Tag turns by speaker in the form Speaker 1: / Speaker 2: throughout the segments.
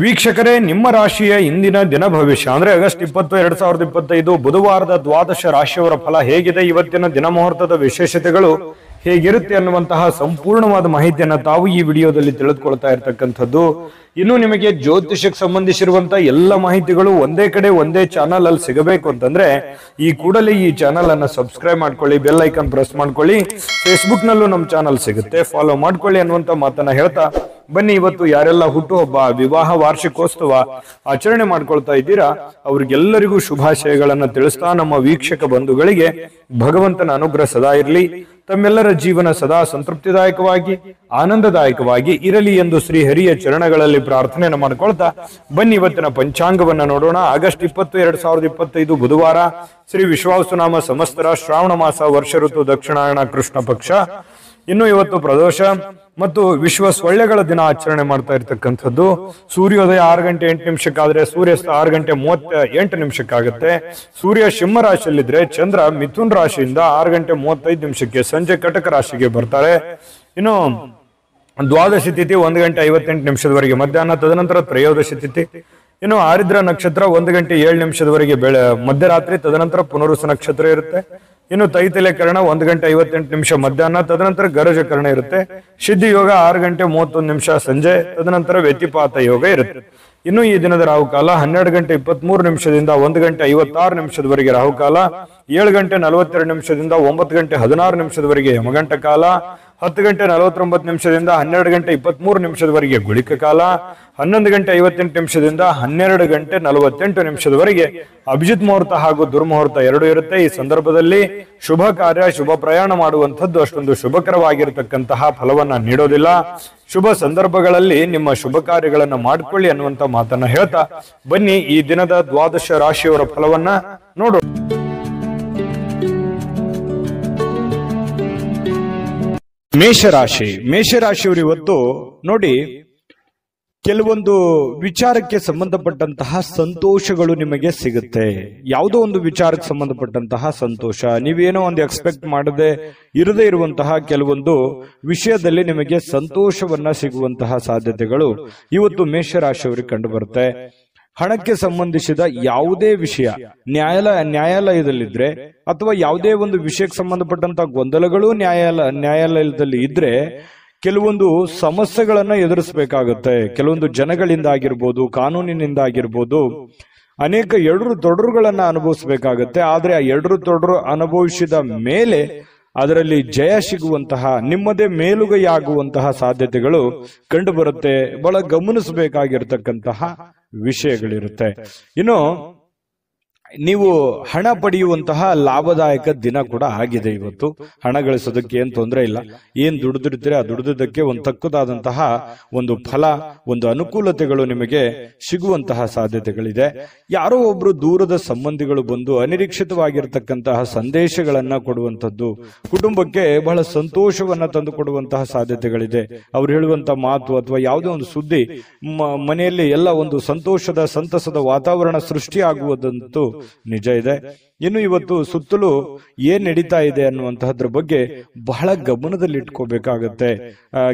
Speaker 1: ವೀಕ್ಷಕರೇ, ನಿಮ್ಮ ರಾಶಿಯ ಇಂದಿನ ದಿನ ಭವಿಷ್ಯ ಅಂದ್ರೆ ಆಗಸ್ಟ್ 20, 2025 ಬುಧವಾರದ ದ್ವಾದಶ ರಾಶಿಯವರ ಫಲ ಹೇಗಿದೆ, ಇವತ್ತಿನ ದಿನ ಮುಹೂರ್ತದ ವಿಶೇಷತೆಗಳು ಹೇಗಿರುತ್ತೆ ಅನ್ನುವಂತಹ ಸಂಪೂರ್ಣವಾದ ಮಾಹಿತಿಯನ್ನ ತಾವು ಈ ವಿಡಿಯೋದಲ್ಲಿ ತಿಳಿದುಕೊಳ್ತಾ ಇರತಕ್ಕಂಥದ್ದು. ಇನ್ನು ನಿಮಗೆ ಜ್ಯೋತಿಷಕ್ಕೆ ಸಂಬಂಧಿಸಿರುವಂತಹ ಎಲ್ಲ ಮಾಹಿತಿಗಳು ಒಂದೇ ಕಡೆ ಒಂದೇ ಚಾನಲ್ ಅಲ್ಲಿ ಸಿಗಬೇಕು ಅಂತಂದ್ರೆ ಈ ಕೂಡಲೇ ಈ ಚಾನಲ್ ಅನ್ನ ಸಬ್ಸ್ಕ್ರೈಬ್ ಮಾಡ್ಕೊಳ್ಳಿ, ಬೆಲ್ ಐಕಾನ್ ಪ್ರೆಸ್ ಮಾಡ್ಕೊಳ್ಳಿ. ಫೇಸ್ಬುಕ್ ನಲ್ಲೂ ನಮ್ಮ ಚಾನಲ್ ಸಿಗುತ್ತೆ, ಫಾಲೋ ಮಾಡ್ಕೊಳ್ಳಿ ಅನ್ನುವಂತ ಮಾತನ್ನ ಹೇಳ್ತಾ ಬನ್ನಿ, ಇವತ್ತು ಯಾರೆಲ್ಲ ಹುಟ್ಟುಹಬ್ಬ, ವಿವಾಹ ವಾರ್ಷಿಕೋತ್ಸವ ಆಚರಣೆ ಮಾಡ್ಕೊಳ್ತಾ ಇದ್ದೀರಾ ಅವ್ರಿಗೆಲ್ಲರಿಗೂ ಶುಭಾಶಯಗಳನ್ನ ತಿಳಿಸ್ತಾ ನಮ್ಮ ವೀಕ್ಷಕ ಬಂಧುಗಳಿಗೆ ಭಗವಂತನ ಅನುಗ್ರಹ ಸದಾ ಇರಲಿ, ತಮ್ಮೆಲ್ಲರ ಜೀವನ ಸದಾ ಸಂತೃಪ್ತಿದಾಯಕವಾಗಿ ಆನಂದದಾಯಕವಾಗಿ ಇರಲಿ ಎಂದು ಶ್ರೀ ಹರಿಯ ಚರಣಗಳಲ್ಲಿ ಪ್ರಾರ್ಥನೆಯನ್ನು ಮಾಡ್ಕೊಳ್ತಾ ಬನ್ನಿ ಇವತ್ತಿನ ಪಂಚಾಂಗವನ್ನ ನೋಡೋಣ. ಆಗಸ್ಟ್ 20, 2025 ಬುಧವಾರ, ಶ್ರೀ ವಿಶ್ವಾವಸುನಾಮ ಸಂವತ್ಸರ, ಶ್ರಾವಣ ಮಾಸ, ವರ್ಷ ಋತು, ದಕ್ಷಿಣಾಯಣ, ಕೃಷ್ಣ ಪಕ್ಷ. ಇನ್ನು ಇವತ್ತು ಪ್ರದೋಷ ಮತ್ತು ವಿಶ್ವ ಸೊಳ್ಳೆಗಳ ದಿನ ಆಚರಣೆ ಮಾಡ್ತಾ ಇರ್ತಕ್ಕಂಥದ್ದು. ಸೂರ್ಯೋದಯ 6 ಗಂಟೆ 8 ನಿಮಿಷಕ್ಕಾದ್ರೆ ಸೂರ್ಯಾಸ್ತ 6 ಗಂಟೆ 38 ನಿಮಿಷಕ್ಕಾಗುತ್ತೆ. ಸೂರ್ಯ ಸಿಂಹ ರಾಶಿಯಲ್ಲಿದ್ರೆ ಚಂದ್ರ ಮಿಥುನ್ ರಾಶಿಯಿಂದ 6 ಗಂಟೆ 35 ನಿಮಿಷಕ್ಕೆ ಸಂಜೆ ಕಟಕ ರಾಶಿಗೆ ಬರ್ತಾರೆ. ಇನ್ನು ದ್ವಾದಶಿ ತಿಥಿ 1 ಗಂಟೆ 58 ನಿಮಿಷದವರೆಗೆ ಮಧ್ಯಾಹ್ನ, ತದನಂತರ ತ್ರಯೋದಶಿ ತಿಥಿ. ಇನ್ನು ಆರಿದ್ರ ನಕ್ಷತ್ರ 1 ಗಂಟೆ 7 ನಿಮಿಷದವರೆಗೆ ಮಧ್ಯರಾತ್ರಿ, ತದನಂತರ ಪುನರುಸ ನಕ್ಷತ್ರ ಇರುತ್ತೆ. ಇನ್ನು ತೈತಲೆ ಕರ್ಣ 1 ಗಂಟೆ 58 ನಿಮಿಷ ಮಧ್ಯಾಹ್ನ, ತದನಂತರ ಗರಜ ಕರ್ಣ ಇರುತ್ತೆ. ಸಿದ್ಧಿ ಯೋಗ 6 ಗಂಟೆ 31 ನಿಮಿಷ ಸಂಜೆ, ತದನಂತರ ವ್ಯತಿಪಾತ ಯೋಗ ಇರುತ್ತೆ. ಇನ್ನು ಈ ದಿನದ ರಾಹುಕಾಲ 12 ಗಂಟೆ 23 ನಿಮಿಷದಿಂದ 1 ಗಂಟೆ 56 ನಿಮಿಷದವರೆಗೆ ರಾಹುಕಾಲ, 7 ಗಂಟೆ 42 ನಿಮಿಷದಿಂದ 9 ಗಂಟೆ 16 ನಿಮಿಷದವರೆಗೆ ಯಮಗಂಟ ಕಾಲ, 10 ಗಂಟೆ 49 ನಿಮಿಷದಿಂದ 12 ಗಂಟೆ 23 ನಿಮಿಷದವರೆಗೆ ಗುಳಿಕ ಕಾಲ, 11 ಗಂಟೆ 58 ನಿಮಿಷದಿಂದ 12 ಗಂಟೆ 48 ನಿಮಿಷದವರೆಗೆ ಅಭಿಜಿತ್ ಮುಹೂರ್ತ ಹಾಗೂ ದುರ್ಮುಹೂರ್ತ ಎರಡೂ ಇರುತ್ತೆ. ಈ ಸಂದರ್ಭದಲ್ಲಿ ಶುಭ ಕಾರ್ಯ, ಶುಭ ಪ್ರಯಾಣ ಮಾಡುವಂಥದ್ದು ಅಷ್ಟೊಂದು ಶುಭಕರವಾಗಿರತಕ್ಕಂತಹ ಫಲವನ್ನ ನೀಡೋದಿಲ್ಲ. ಶುಭ ಸಂದರ್ಭಗಳಲ್ಲಿ ನಿಮ್ಮ ಶುಭ ಕಾರ್ಯಗಳನ್ನ ಮಾಡ್ಕೊಳ್ಳಿ ಅನ್ನುವಂತ ಮಾತನ್ನ ಹೇಳ್ತಾ ಬನ್ನಿ ಈ ದಿನದ ದ್ವಾದಶ ರಾಶಿಯವರ ಫಲವನ್ನ ನೋಡೋಣ. ಮೇಷರಾಶಿಯವರು ಇವತ್ತು ನೋಡಿ, ಕೆಲವೊಂದು ವಿಚಾರಕ್ಕೆ ಸಂಬಂಧಪಟ್ಟಂತಹ ಸಂತೋಷಗಳು ನಿಮಗೆ ಸಿಗುತ್ತೆ. ಯಾವುದೋ ಒಂದು ವಿಚಾರಕ್ಕೆ ಸಂಬಂಧಪಟ್ಟಂತಹ ಸಂತೋಷ, ನೀವೇನೋ ಒಂದು ಎಕ್ಸ್ಪೆಕ್ಟ್ ಮಾಡದೆ ಇರದೇ ಇರುವಂತಹ ಕೆಲವೊಂದು ವಿಷಯದಲ್ಲಿ ನಿಮಗೆ ಸಂತೋಷವನ್ನ ಸಿಗುವಂತಹ ಸಾಧ್ಯತೆಗಳು ಇವತ್ತು ಮೇಷರಾಶಿಯವರಿಗೆ ಕಂಡು ಬರುತ್ತೆ. ಹಣಕ್ಕೆ ಸಂಬಂಧಿಸಿದ ಯಾವುದೇ ವಿಷಯ ನ್ಯಾಯಾಲಯದಲ್ಲಿದ್ರೆ ಅಥವಾ ಯಾವುದೇ ಒಂದು ವಿಷಯಕ್ಕೆ ಸಂಬಂಧಪಟ್ಟಂತಹ ಗೊಂದಲಗಳು ನ್ಯಾಯಾಲಯದಲ್ಲಿ ಇದ್ರೆ ಕೆಲವೊಂದು ಸಮಸ್ಯೆಗಳನ್ನ ಎದುರಿಸಬೇಕಾಗುತ್ತೆ. ಕೆಲವೊಂದು ಜನಗಳಿಂದ ಆಗಿರ್ಬೋದು, ಕಾನೂನಿನಿಂದ ಆಗಿರ್ಬೋದು, ಅನೇಕ ಎಡರು ತೊಡರುಗಳನ್ನ ಅನುಭವಿಸಬೇಕಾಗತ್ತೆ. ಆದ್ರೆ ಆ ಎಡರು ತೊಡರು ಅನುಭವಿಸಿದ ಮೇಲೆ ಅದರಲ್ಲಿ ಜಯ ಸಿಗುವಂತಹ, ನಿಮ್ಮದೇ ಮೇಲುಗೈಯಾಗುವಂತಹ ಸಾಧ್ಯತೆಗಳು ಕಂಡು ಬರುತ್ತೆ. ಬಹಳ ಗಮನಿಸಬೇಕಾಗಿರ್ತಕ್ಕಂತಹ ವಿಷಯಗಳಿರುತ್ತೆ. ಇನ್ನು ನೀವು ಹಣ ಪಡೆಯುವಂತಹ ಲಾಭದಾಯಕ ದಿನ ಕೂಡ ಆಗಿದೆ ಇವತ್ತು. ಹಣ ಗಳಿಸೋದಕ್ಕೆ ಏನ್ ತೊಂದರೆ ಇಲ್ಲ. ಏನ್ ದುಡಿದಿರ್ತೀರಿ ಆ ದುಡಿದಕ್ಕೆ ಒಂದು ತಕ್ಕದಾದಂತಹ ಒಂದು ಫಲ, ಒಂದು ಅನುಕೂಲತೆಗಳು ನಿಮಗೆ ಸಿಗುವಂತಹ ಸಾಧ್ಯತೆಗಳಿದೆ. ಯಾರೋ ಒಬ್ರು ದೂರದ ಸಂಬಂಧಿಗಳು ಬಂದು ಅನಿರೀಕ್ಷಿತವಾಗಿರ್ತಕ್ಕಂತಹ ಸಂದೇಶಗಳನ್ನ ಕೊಡುವಂತದ್ದು ಕುಟುಂಬಕ್ಕೆ ಬಹಳ ಸಂತೋಷವನ್ನ ತಂದು ಕೊಡುವಂತಹ ಸಾಧ್ಯತೆಗಳಿದೆ. ಅವ್ರು ಹೇಳುವಂತಹ ಮಾತು ಅಥವಾ ಯಾವುದೇ ಒಂದು ಸುದ್ದಿ ಮನೆಯಲ್ಲಿ ಎಲ್ಲ ಒಂದು ಸಂತೋಷದ, ಸಂತಸದ ವಾತಾವರಣ ಸೃಷ್ಟಿಯಾಗುವುದಂತೂ ನಿಜ ಇದೆ. ಇನ್ನು ಇವತ್ತು ಸುತ್ತಲೂ ಏನ್ ನಡೀತಾ ಇದೆ ಅನ್ನುವಂತಹದ್ರ ಬಗ್ಗೆ ಬಹಳ ಗಮನದಲ್ಲಿ ಇಟ್ಕೋಬೇಕಾಗತ್ತೆ.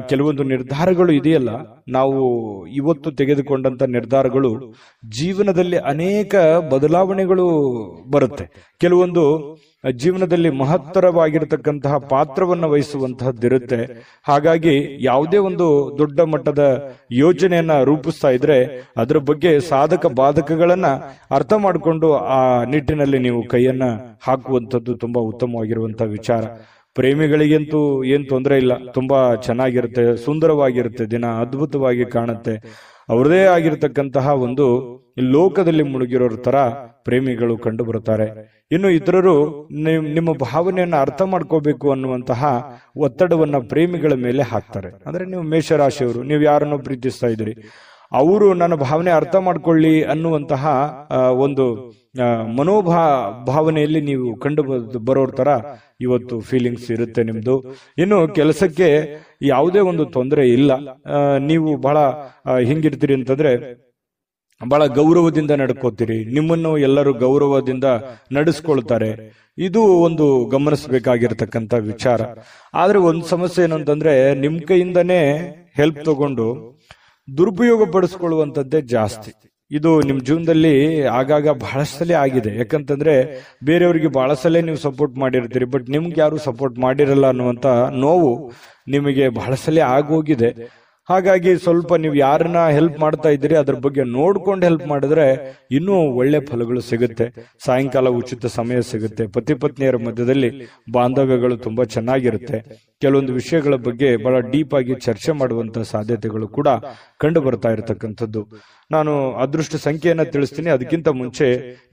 Speaker 1: ಕೆಲವೊಂದು ನಿರ್ಧಾರಗಳು ಇದೆಯಲ್ಲ, ನಾವು ಇವತ್ತು ತೆಗೆದುಕೊಂಡಂತ ನಿರ್ಧಾರಗಳು ಜೀವನದಲ್ಲಿ ಅನೇಕ ಬದಲಾವಣೆಗಳು ಬರುತ್ತೆ. ಕೆಲವೊಂದು ಜೀವನದಲ್ಲಿ ಮಹತ್ತರವಾಗಿರತಕ್ಕಂತಹ ಪಾತ್ರವನ್ನು ವಹಿಸುವಂತಹದ್ದಿರುತ್ತೆ. ಹಾಗಾಗಿ ಯಾವುದೇ ಒಂದು ದೊಡ್ಡ ಮಟ್ಟದ ಯೋಜನೆಯನ್ನ ರೂಪಿಸ್ತಾ ಇದ್ರೆ ಅದರ ಬಗ್ಗೆ ಸಾಧಕ ಬಾಧಕಗಳನ್ನ ಅರ್ಥ ಮಾಡಿಕೊಂಡು ಆ ನಿಟ್ಟಿನಲ್ಲಿ ನೀವು ಕೈಯನ್ನ ಹಾಕುವಂಥದ್ದು ತುಂಬಾ ಉತ್ತಮವಾಗಿರುವಂತಹ ವಿಚಾರ. ಪ್ರೇಮಿಗಳಿಗಂತೂ ಏನ್ ತೊಂದರೆ ಇಲ್ಲ, ತುಂಬಾ ಚೆನ್ನಾಗಿರುತ್ತೆ, ಸುಂದರವಾಗಿರುತ್ತೆ, ದಿನ ಅದ್ಭುತವಾಗಿ ಕಾಣುತ್ತೆ. ಅವ್ರದೇ ಆಗಿರತಕ್ಕಂತಹ ಒಂದು ಲೋಕದಲ್ಲಿ ಮುಳುಗಿರೋರ ತರ ಪ್ರೇಮಿಗಳು ಕಂಡು ಬರುತ್ತಾರೆ. ಇನ್ನು ಇತರರು ನಿಮ್ಮ ಭಾವನೆಯನ್ನ ಅರ್ಥ ಮಾಡ್ಕೋಬೇಕು ಅನ್ನುವಂತಹ ಒತ್ತಡವನ್ನ ಪ್ರೇಮಿಗಳ ಮೇಲೆ ಹಾಕ್ತಾರೆ. ಅಂದ್ರೆ ನೀವು ಮೇಷರಾಶಿಯವರು, ನೀವು ಯಾರನ್ನು ಪ್ರೀತಿಸ್ತಾ ಇದ್ದೀರಿ, ಅವರು ನನ್ನ ಭಾವನೆ ಅರ್ಥ ಮಾಡ್ಕೊಳ್ಳಿ ಅನ್ನುವಂತಹ ಒಂದು ಭಾವನೆಯಲ್ಲಿ ನೀವು ಕಂಡು ಬರೋರ್ ತರ ಇವತ್ತು ಫೀಲಿಂಗ್ಸ್ ಇರುತ್ತೆ ನಿಮ್ದು. ಇನ್ನು ಕೆಲಸಕ್ಕೆ ಯಾವುದೇ ಒಂದು ತೊಂದರೆ ಇಲ್ಲ. ನೀವು ಬಹಳ ಹಿಂಗಿರ್ತೀರಿ ಅಂತಂದ್ರೆ ಬಹಳ ಗೌರವದಿಂದ ನಡ್ಕೋತೀರಿ, ನಿಮ್ಮನ್ನು ಎಲ್ಲರೂ ಗೌರವದಿಂದ ನಡೆಸ್ಕೊಳ್ತಾರೆ. ಇದು ಒಂದು ಗಮನಿಸಬೇಕಾಗಿರ್ತಕ್ಕಂಥ ವಿಚಾರ. ಆದ್ರೆ ಒಂದು ಸಮಸ್ಯೆ ಏನು ಅಂತಂದ್ರೆ, ನಿಮ್ ಕೈಯಿಂದನೇ ಹೆಲ್ಪ್ ತಗೊಂಡು ದುರುಪಯೋಗ ಪಡಿಸ್ಕೊಳ್ಳುವಂತದ್ದೇ ಜಾಸ್ತಿ. ಇದು ನಿಮ್ ಜೀವನದಲ್ಲಿ ಆಗಾಗ ಬಹಳಷ್ಟು ಸಲ ಆಗಿದೆ. ಯಾಕಂತಂದ್ರೆ ಬೇರೆಯವರಿಗೆ ಬಹಳ ಸಲ ನೀವು ಸಪೋರ್ಟ್ ಮಾಡಿರ್ತೀರಿ, ಬಟ್ ನಿಮ್ಗೆ ಯಾರು ಸಪೋರ್ಟ್ ಮಾಡಿರಲ್ಲ ಅನ್ನುವಂತ ನೋವು ನಿಮಗೆ ಬಹಳ ಸಲ ಆಗೋಗಿದೆ. ಹಾಗಾಗಿ ಸ್ವಲ್ಪ ನೀವು ಯಾರನ್ನ ಹೆಲ್ಪ್ ಮಾಡ್ತಾ ಇದ್ದೀರಿ ಅದ್ರ ಬಗ್ಗೆ ನೋಡ್ಕೊಂಡು ಹೆಲ್ಪ್ ಮಾಡಿದ್ರೆ ಇನ್ನೂ ಒಳ್ಳೆ ಫಲಗಳು ಸಿಗುತ್ತೆ. ಸಾಯಂಕಾಲ ಉಚಿತ ಸಮಯ ಸಿಗುತ್ತೆ. ಪತಿ ಪತ್ನಿಯರ ಮಧ್ಯದಲ್ಲಿ ಬಾಂಧವ್ಯಗಳು ತುಂಬಾ ಚೆನ್ನಾಗಿರುತ್ತೆ. ಕೆಲವೊಂದು ವಿಷಯಗಳ ಬಗ್ಗೆ ಬಹಳ ಡೀಪ್ ಆಗಿ ಚರ್ಚೆ ಮಾಡುವಂತ ಸಾಧ್ಯತೆಗಳು ಕೂಡ ಕಂಡು ಬರ್ತಾ ಇರತಕ್ಕಂಥದ್ದು. ನಾನು ಅದೃಷ್ಟ ಸಂಖ್ಯೆಯನ್ನ ತಿಳಿಸ್ತೀನಿ. ಅದಕ್ಕಿಂತ ಮುಂಚೆ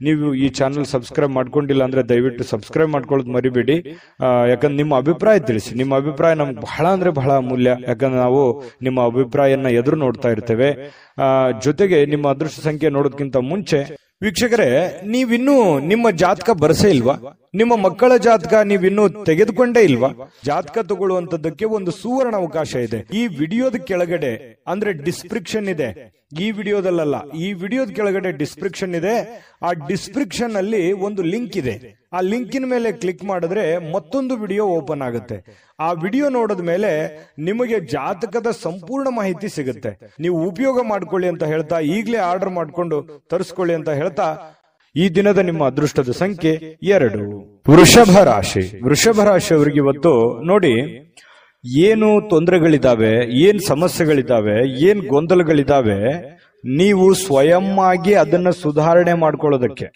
Speaker 1: ನೀವು ಈ ಚಾನಲ್ ಸಬ್ಸ್ಕ್ರೈಬ್ ಮಾಡ್ಕೊಂಡಿಲ್ಲ ಅಂದ್ರೆ ದಯವಿಟ್ಟು ಸಬ್ಸ್ಕ್ರೈಬ್ ಮಾಡ್ಕೊಳ್ಳೋದು ಮರಿಬೇಡಿ. ಯಾಕಂದ್ರೆ ನಿಮ್ಮ ಅಭಿಪ್ರಾಯ ತಿಳಿಸಿ. ನಿಮ್ಮ ಅಭಿಪ್ರಾಯ ನಮ್ಗೆ ಬಹಳ ಅಂದ್ರೆ ಬಹಳ ಅಮೂಲ್ಯ. ಯಾಕಂದ್ರೆ ನಾವು ನಿಮ್ಮ ಅಭಿಪ್ರಾಯನ ಎದುರು ನೋಡ್ತಾ ಇರ್ತೇವೆ. ಜೊತೆಗೆ ನಿಮ್ಮ ಅದೃಷ್ಟ ಸಂಖ್ಯೆ ನೋಡೋದಕ್ಕಿಂತ ಮುಂಚೆ ವೀಕ್ಷಕರೇ, ನೀವಿನ್ನೂ ನಿಮ್ಮ ಜಾತಕ ಬರಸೇ ಇಲ್ವಾ? ನಿಮ್ಮ ಮಕ್ಕಳ ಜಾತಕ ನೀವಿನ್ನೂ ತೆಗೆದುಕೊಂಡೇ ಇಲ್ವಾ? ಜಾತಕ ತಗೊಳ್ಳುವಂತದ್ದಕ್ಕೆ ಒಂದು ಸುವರ್ಣ ಅವಕಾಶ ಇದೆ. ಈ ವಿಡಿಯೋದ ಕೆಳಗಡೆ ಅಂದ್ರೆ ಡಿಸ್ಕ್ರಿಪ್ಷನ್ ಇದೆ. ಈ ವಿಡಿಯೋದಲ್ಲ, ಈ ವಿಡಿಯೋದ ಕೆಳಗಡೆ ಡಿಸ್ಕ್ರಿಪ್ಷನ್ ಇದೆ. ಆ ಡಿಸ್ಕ್ರಿಪ್ಷನ್ ಅಲ್ಲಿ ಒಂದು ಲಿಂಕ್ ಇದೆ. ಆ ಲಿಂಕಿನ ಮೇಲೆ ಕ್ಲಿಕ್ ಮಾಡಿದ್ರೆ ಮತ್ತೊಂದು ವಿಡಿಯೋ ಓಪನ್ ಆಗುತ್ತೆ. ಆ ವಿಡಿಯೋ ನೋಡಿದ ಮೇಲೆ ನಿಮಗೆ ಜಾತಕದ ಸಂಪೂರ್ಣ ಮಾಹಿತಿ ಸಿಗುತ್ತೆ. ನೀವು ಉಪಯೋಗ ಮಾಡ್ಕೊಳ್ಳಿ ಅಂತ ಹೇಳ್ತಾ, ಈಗಲೇ ಆರ್ಡರ್ ಮಾಡ್ಕೊಂಡು ತರಿಸ್ಕೊಳ್ಳಿ ಅಂತ ಹೇಳ್ತಾ, ಈ ದಿನದ ನಿಮ್ಮ ಅದೃಷ್ಟದ ಸಂಖ್ಯೆ 2. ವೃಷಭ ರಾಶಿ. ವೃಷಭ ರಾಶಿಯವರಿಗೆ ಇವತ್ತು ನೋಡಿ, ಏನು ತೊಂದರೆಗಳಿದಾವೆ, ಏನ್ ಸಮಸ್ಯೆಗಳಿದಾವೆ, ಏನ್ ಗೊಂದಲಗಳಿದಾವೆ, ನೀವು ಸ್ವಯಂ ಆಗಿ ಅದನ್ನ ಸುಧಾರಣೆ ಮಾಡ್ಕೊಳ್ಳೋದಕ್ಕೆ,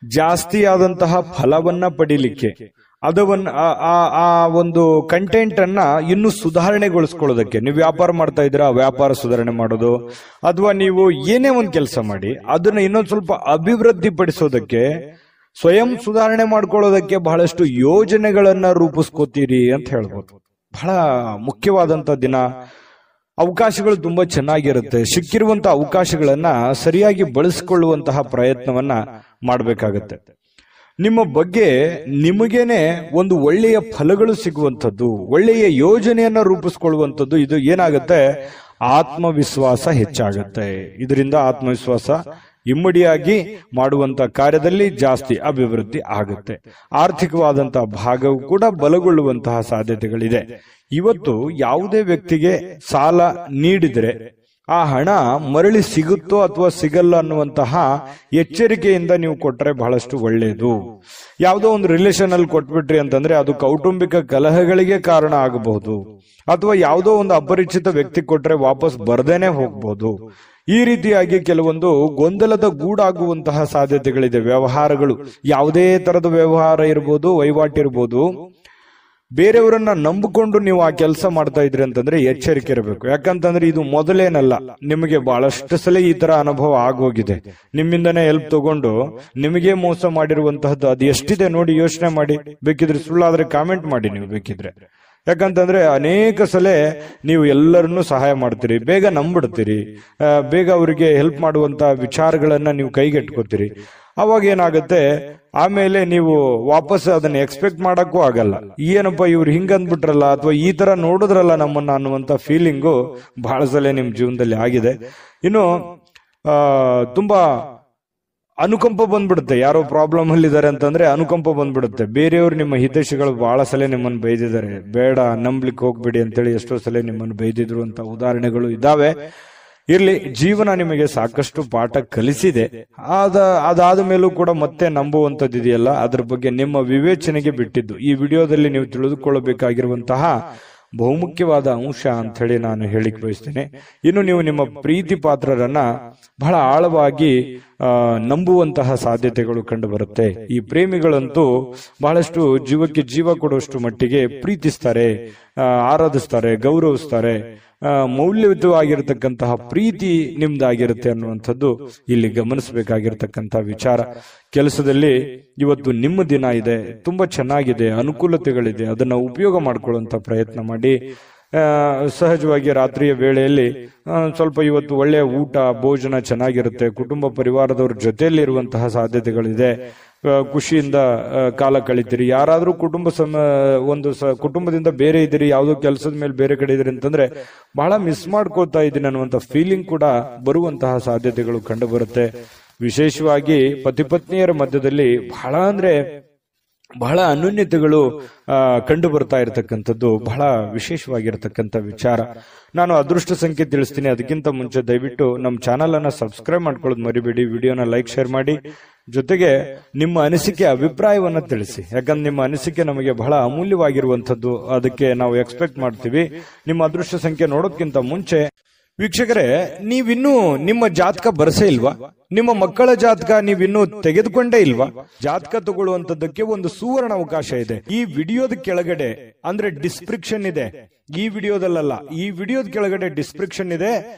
Speaker 1: ಜಾಸ್ತಿ ಆದಂತಹ ಫಲವನ್ನ ಪಡಿಲಿಕ್ಕೆ, ಅದವನ್ನ ಆ ಒಂದು ಕಂಟೆಂಟ್ ಅನ್ನ ಇನ್ನು ಸುಧಾರಣೆಗೊಳಿಸ್ಕೊಳ್ಳೋದಕ್ಕೆ, ನೀವು ವ್ಯಾಪಾರ ಮಾಡ್ತಾ ಇದ್ದೀರಾ, ವ್ಯಾಪಾರ ಸುಧಾರಣೆ ಮಾಡೋದು, ಅಥವಾ ನೀವು ಏನೇ ಒಂದು ಕೆಲಸ ಮಾಡಿ ಅದನ್ನ ಇನ್ನೊಂದು ಸ್ವಲ್ಪ ಅಭಿವೃದ್ಧಿ ಪಡಿಸೋದಕ್ಕೆ, ಸ್ವಯಂ ಸುಧಾರಣೆ ಮಾಡ್ಕೊಳ್ಳೋದಕ್ಕೆ ಬಹಳಷ್ಟು ಯೋಜನೆಗಳನ್ನ ರೂಪಿಸ್ಕೋತೀರಿ ಅಂತ ಹೇಳ್ಬೋದು. ಬಹಳ ಮುಖ್ಯವಾದಂತ ದಿನ. ಅವಕಾಶಗಳು ತುಂಬಾ ಚೆನ್ನಾಗಿರುತ್ತೆ. ಸಿಕ್ಕಿರುವಂತಹ ಅವಕಾಶಗಳನ್ನ ಸರಿಯಾಗಿ ಬಳಸಿಕೊಳ್ಳುವಂತಹ ಪ್ರಯತ್ನವನ್ನ ಮಾಡಬೇಕಾಗತ್ತೆ. ನಿಮ್ಮ ಬಗ್ಗೆ ನಿಮಗೇನೆ ಒಂದು ಒಳ್ಳೆಯ ಫಲಗಳು ಸಿಗುವಂಥದ್ದು, ಒಳ್ಳೆಯ ಯೋಜನೆಯನ್ನ ರೂಪಿಸ್ಕೊಳ್ಳುವಂಥದ್ದು. ಇದು ಏನಾಗುತ್ತೆ, ಆತ್ಮವಿಶ್ವಾಸ ಹೆಚ್ಚಾಗುತ್ತೆ. ಇದರಿಂದ ಆತ್ಮವಿಶ್ವಾಸ ಇಮ್ಮಡಿಯಾಗಿ ಮಾಡುವಂತ ಕಾರ್ಯದಲ್ಲಿ ಜಾಸ್ತಿ ಅಭಿವೃದ್ಧಿ ಆಗುತ್ತೆ. ಆರ್ಥಿಕವಾದಂತಹ ಭಾಗವು ಕೂಡ ಬಲಗೊಳ್ಳುವಂತಹ ಸಾಧ್ಯತೆಗಳಿದೆ. ಇವತ್ತು ಯಾವುದೇ ವ್ಯಕ್ತಿಗೆ ಸಾಲ ನೀಡಿದ್ರೆ ಆ ಹಣ ಮರಳಿ ಸಿಗುತ್ತೋ ಅಥವಾ ಸಿಗಲ್ಲ ಅನ್ನುವಂತಹ ಎಚ್ಚರಿಕೆಯಿಂದ ನೀವು ಕೊಟ್ರೆ ಬಹಳಷ್ಟು ಒಳ್ಳೆಯದು. ಯಾವುದೋ ಒಂದು ರಿಲೇಷನ್ ಅಲ್ಲಿ ಕೊಟ್ಬಿಟ್ರಿ ಅಂತಂದ್ರೆ ಅದು ಕೌಟುಂಬಿಕ ಕಲಹಗಳಿಗೆ ಕಾರಣ ಆಗಬಹುದು, ಅಥವಾ ಯಾವುದೋ ಒಂದು ಅಪರಿಚಿತ ವ್ಯಕ್ತಿ ಕೊಟ್ರೆ ವಾಪಸ್ ಬರ್ದೇನೆ ಹೋಗ್ಬಹುದು. ಈ ರೀತಿಯಾಗಿ ಕೆಲವೊಂದು ಗೊಂದಲದ ಗೂಡಾಗುವಂತಹ ಸಾಧ್ಯತೆಗಳಿದೆ. ವ್ಯವಹಾರಗಳು, ಯಾವುದೇ ತರದ ವ್ಯವಹಾರ ಇರ್ಬೋದು, ವಹಿವಾಟಿರ್ಬೋದು, ಬೇರೆಯವರನ್ನ ನಂಬಿಕೊಂಡು ನೀವು ಆ ಕೆಲಸ ಮಾಡ್ತಾ ಇದ್ರಿ ಅಂತಂದ್ರೆ ಎಚ್ಚರಿಕೆ ಇರಬೇಕು. ಯಾಕಂತಂದ್ರೆ ಇದು ಮೊದಲೇನಲ್ಲ, ನಿಮಗೆ ಬಹಳಷ್ಟು ಸಲ ಈ ತರ ಅನುಭವ ಆಗೋಗಿದೆ. ನಿಮ್ಮಿಂದನೇ ಹೆಲ್ಪ್ ತಗೊಂಡು ನಿಮಗೆ ಮೋಸ ಮಾಡಿರುವಂತಹದ್ದು ಅದು ಎಷ್ಟಿದೆ ನೋಡಿ, ಯೋಚನೆ ಮಾಡಿ. ಬೇಕಿದ್ರೆ ಸುಳ್ಳಾದ್ರೆ ಕಾಮೆಂಟ್ ಮಾಡಿ ನೀವು ಬೇಕಿದ್ರೆ. ಯಾಕಂತಂದ್ರೆ ಅನೇಕ ಸಲ ನೀವು ಎಲ್ಲರನ್ನೂ ಸಹಾಯ ಮಾಡ್ತೀರಿ, ಬೇಗ ನಂಬಿಡ್ತೀರಿ, ಬೇಗ ಅವರಿಗೆ ಹೆಲ್ಪ್ ಮಾಡುವಂತ ವಿಚಾರಗಳನ್ನ ನೀವು ಕೈಗೆಟ್ಕೋತೀರಿ. ಅವಾಗ ಏನಾಗುತ್ತೆ, ಆಮೇಲೆ ನೀವು ವಾಪಸ್ ಅದನ್ನ ಎಕ್ಸ್ಪೆಕ್ಟ್ ಮಾಡಕ್ಕೂ ಆಗಲ್ಲ. ಏನಪ್ಪ ಇವ್ರು ಹಿಂಗಂದ್ಬಿಟ್ರಲ್ಲ, ಅಥವಾ ಈ ತರ ನೋಡಿದ್ರಲ್ಲ ನಮ್ಮನ್ನ ಅನ್ನುವಂತ ಫೀಲಿಂಗು ಬಹಳ ಸಲ ನಿಮ್ ಜೀವನದಲ್ಲಿ ಆಗಿದೆ. ಇನ್ನು ತುಂಬಾ ಅನುಕಂಪ ಬಂದ್ಬಿಡುತ್ತೆ. ಯಾರೋ ಪ್ರಾಬ್ಲಮ್ ಅಲ್ಲಿ ಇದಾರೆ ಅಂತಂದ್ರೆ ಅನುಕಂಪ ಬಂದ್ಬಿಡುತ್ತೆ. ಬೇರೆಯವರು ನಿಮ್ಮ ಹಿತೈಷಿಗಳು ಬಹಳ ಸಲ ನಿಮ್ಮನ್ನು ಬೈದಿದ್ದಾರೆ, ಬೇಡ ನಂಬ್ಲಿಕ್ಕೆ ಹೋಗ್ಬೇಡಿ ಅಂತೇಳಿ ಎಷ್ಟೋ ಸಲ ನಿಮ್ಮನ್ನು ಬೈದಿದ್ರು ಅಂತ ಉದಾಹರಣೆಗಳು ಇದಾವೆ. ಇರ್ಲಿ, ಜೀವನ ನಿಮಗೆ ಸಾಕಷ್ಟು ಪಾಠ ಕಲಿಸಿದೆ. ಅದಾದ ಮೇಲೂ ಕೂಡ ಮತ್ತೆ ನಂಬುವಂತದ್ದು ಇದೆಯಲ್ಲ, ಅದ್ರ ಬಗ್ಗೆ ನಿಮ್ಮ ವಿವೇಚನೆಗೆ ಬಿಟ್ಟಿದ್ದು. ಈ ವಿಡಿಯೋದಲ್ಲಿ ನೀವು ತಿಳಿದುಕೊಳ್ಳಬೇಕಾಗಿರುವಂತಹ ಬಹುಮುಖ್ಯವಾದ ಅಂಶ ಅಂತ ಹೇಳಿ ನಾನು ಹೇಳಿಕ್ ಬಯಸ್ತೇನೆ. ಇನ್ನು ನೀವು ನಿಮ್ಮ ಪ್ರೀತಿ ಪಾತ್ರರನ್ನ ಬಹಳ ಆಳವಾಗಿ ನಂಬುವಂತಹ ಸಾಧ್ಯತೆಗಳು ಕಂಡು ಬರುತ್ತೆ. ಈ ಪ್ರೇಮಿಗಳಂತೂ ಬಹಳಷ್ಟು ಜೀವಕ್ಕೆ ಜೀವ ಕೊಡುವಷ್ಟು ಮಟ್ಟಿಗೆ ಪ್ರೀತಿಸ್ತಾರೆ, ಆರಾಧಿಸ್ತಾರೆ, ಗೌರವಿಸ್ತಾರೆ. ಮೌಲ್ಯಯುತವಾಗಿರತಕ್ಕಂತಹ ಪ್ರೀತಿ ನಿಮ್ದಾಗಿರುತ್ತೆ ಅನ್ನುವಂಥದ್ದು ಇಲ್ಲಿ ಗಮನಿಸಬೇಕಾಗಿರ್ತಕ್ಕಂತಹ ವಿಚಾರ. ಕೆಲಸದಲ್ಲಿ ಇವತ್ತು ನಿಮ್ಮ ದಿನ ಇದೆ, ತುಂಬಾ ಚೆನ್ನಾಗಿದೆ, ಅನುಕೂಲತೆಗಳಿದೆ, ಅದನ್ನ ಉಪಯೋಗ ಮಾಡ್ಕೊಳ್ಳುವಂತ ಪ್ರಯತ್ನ ಮಾಡಿ. ಸಹಜವಾಗಿ ರಾತ್ರಿಯ ವೇಳೆಯಲ್ಲಿ ಸ್ವಲ್ಪ ಇವತ್ತು ಒಳ್ಳೆಯ ಊಟ ಭೋಜನ ಚೆನ್ನಾಗಿರುತ್ತೆ. ಕುಟುಂಬ ಪರಿವಾರದವ್ರ ಜೊತೆಯಲ್ಲಿ ಇರುವಂತಹ ಸಾಧ್ಯತೆಗಳಿದೆ. ಖುಷಿಯಿಂದ ಕಾಲ ಕಳಿತೀರಿ. ಯಾರಾದ್ರೂ ಕುಟುಂಬದಿಂದ ಬೇರೆ ಇದ್ದೀರಿ, ಯಾವುದೋ ಕೆಲಸದ ಮೇಲೆ ಬೇರೆ ಕಡೆ ಇದ್ರಿ ಅಂತಂದ್ರೆ ಬಹಳ ಮಿಸ್ ಮಾಡ್ಕೋತಾ ಇದ್ದೀನಿ ಅನ್ನುವಂತ ಫೀಲಿಂಗ್ ಕೂಡ ಬರುವಂತಹ ಸಾಧ್ಯತೆಗಳು ಕಂಡು ಬರುತ್ತೆ. ವಿಶೇಷವಾಗಿ ಪತಿ ಪತ್ನಿಯರ ಮಧ್ಯದಲ್ಲಿ ಬಹಳ ಅಂದ್ರೆ ಬಹಳ ಅನ್ಯೂನ್ಯತೆಗಳು ಕಂಡು ಬರ್ತಾ ಇರತಕ್ಕಂಥದ್ದು ಬಹಳ ವಿಶೇಷವಾಗಿರ್ತಕ್ಕಂಥ ವಿಚಾರ. ನಾನು ಅದೃಷ್ಟ ಸಂಖ್ಯೆ ತಿಳಿಸ್ತೀನಿ. ಅದಕ್ಕಿಂತ ಮುಂಚೆ ದಯವಿಟ್ಟು ನಮ್ಮ ಚಾನಲ್ ಅನ್ನ ಸಬ್ಸ್ಕ್ರೈಬ್ ಮಾಡ್ಕೊಳ್ಳೋದು ಮರಿಬೇಡಿ. ವಿಡಿಯೋನ ಲೈಕ್ ಶೇರ್ ಮಾಡಿ, ಜೊತೆಗೆ ನಿಮ್ಮ ಅನಿಸಿಕೆ ಅಭಿಪ್ರಾಯವನ್ನ ತಿಳಿಸಿ. ಯಾಕಂದ್ರೆ ನಿಮ್ಮ ಅನಿಸಿಕೆ ನಮಗೆ ಬಹಳ ಅಮೂಲ್ಯವಾಗಿರುವಂತದ್ದು. ಅದಕ್ಕೆ ನಾವು ಎಕ್ಸ್ಪೆಕ್ಟ್ ಮಾಡ್ತೀವಿ. ನಿಮ್ಮ ಅದೃಷ್ಟ ಸಂಖ್ಯೆ ನೋಡೋದಕ್ಕಿಂತ ಮುಂಚೆ ವೀಕ್ಷಕರೇ, ನೀವಿನ್ನೂ ನಿಮ್ಮ ಜಾತಕ ಬರಸೇ ಇಲ್ವಾ? ನಿಮ್ಮ ಮಕ್ಕಳ ಜಾತಕ ನೀವಿನ್ನೂ ತೆಗೆದುಕೊಂಡೇ ಇಲ್ವಾ? ಜಾತಕ ತಗೊಳ್ಳುವಂತದ್ದಕ್ಕೆ ಒಂದು ಸುವರ್ಣ ಅವಕಾಶ ಇದೆ. ಈ ವಿಡಿಯೋದ ಕೆಳಗಡೆ ಅಂದ್ರೆ ಡಿಸ್ಕ್ರಿಪ್ಷನ್ ಇದೆ. ಈ ವಿಡಿಯೋದಲ್ಲ, ಈ ವಿಡಿಯೋದ ಕೆಳಗಡೆ ಡಿಸ್ಕ್ರಿಪ್ಷನ್ ಇದೆ.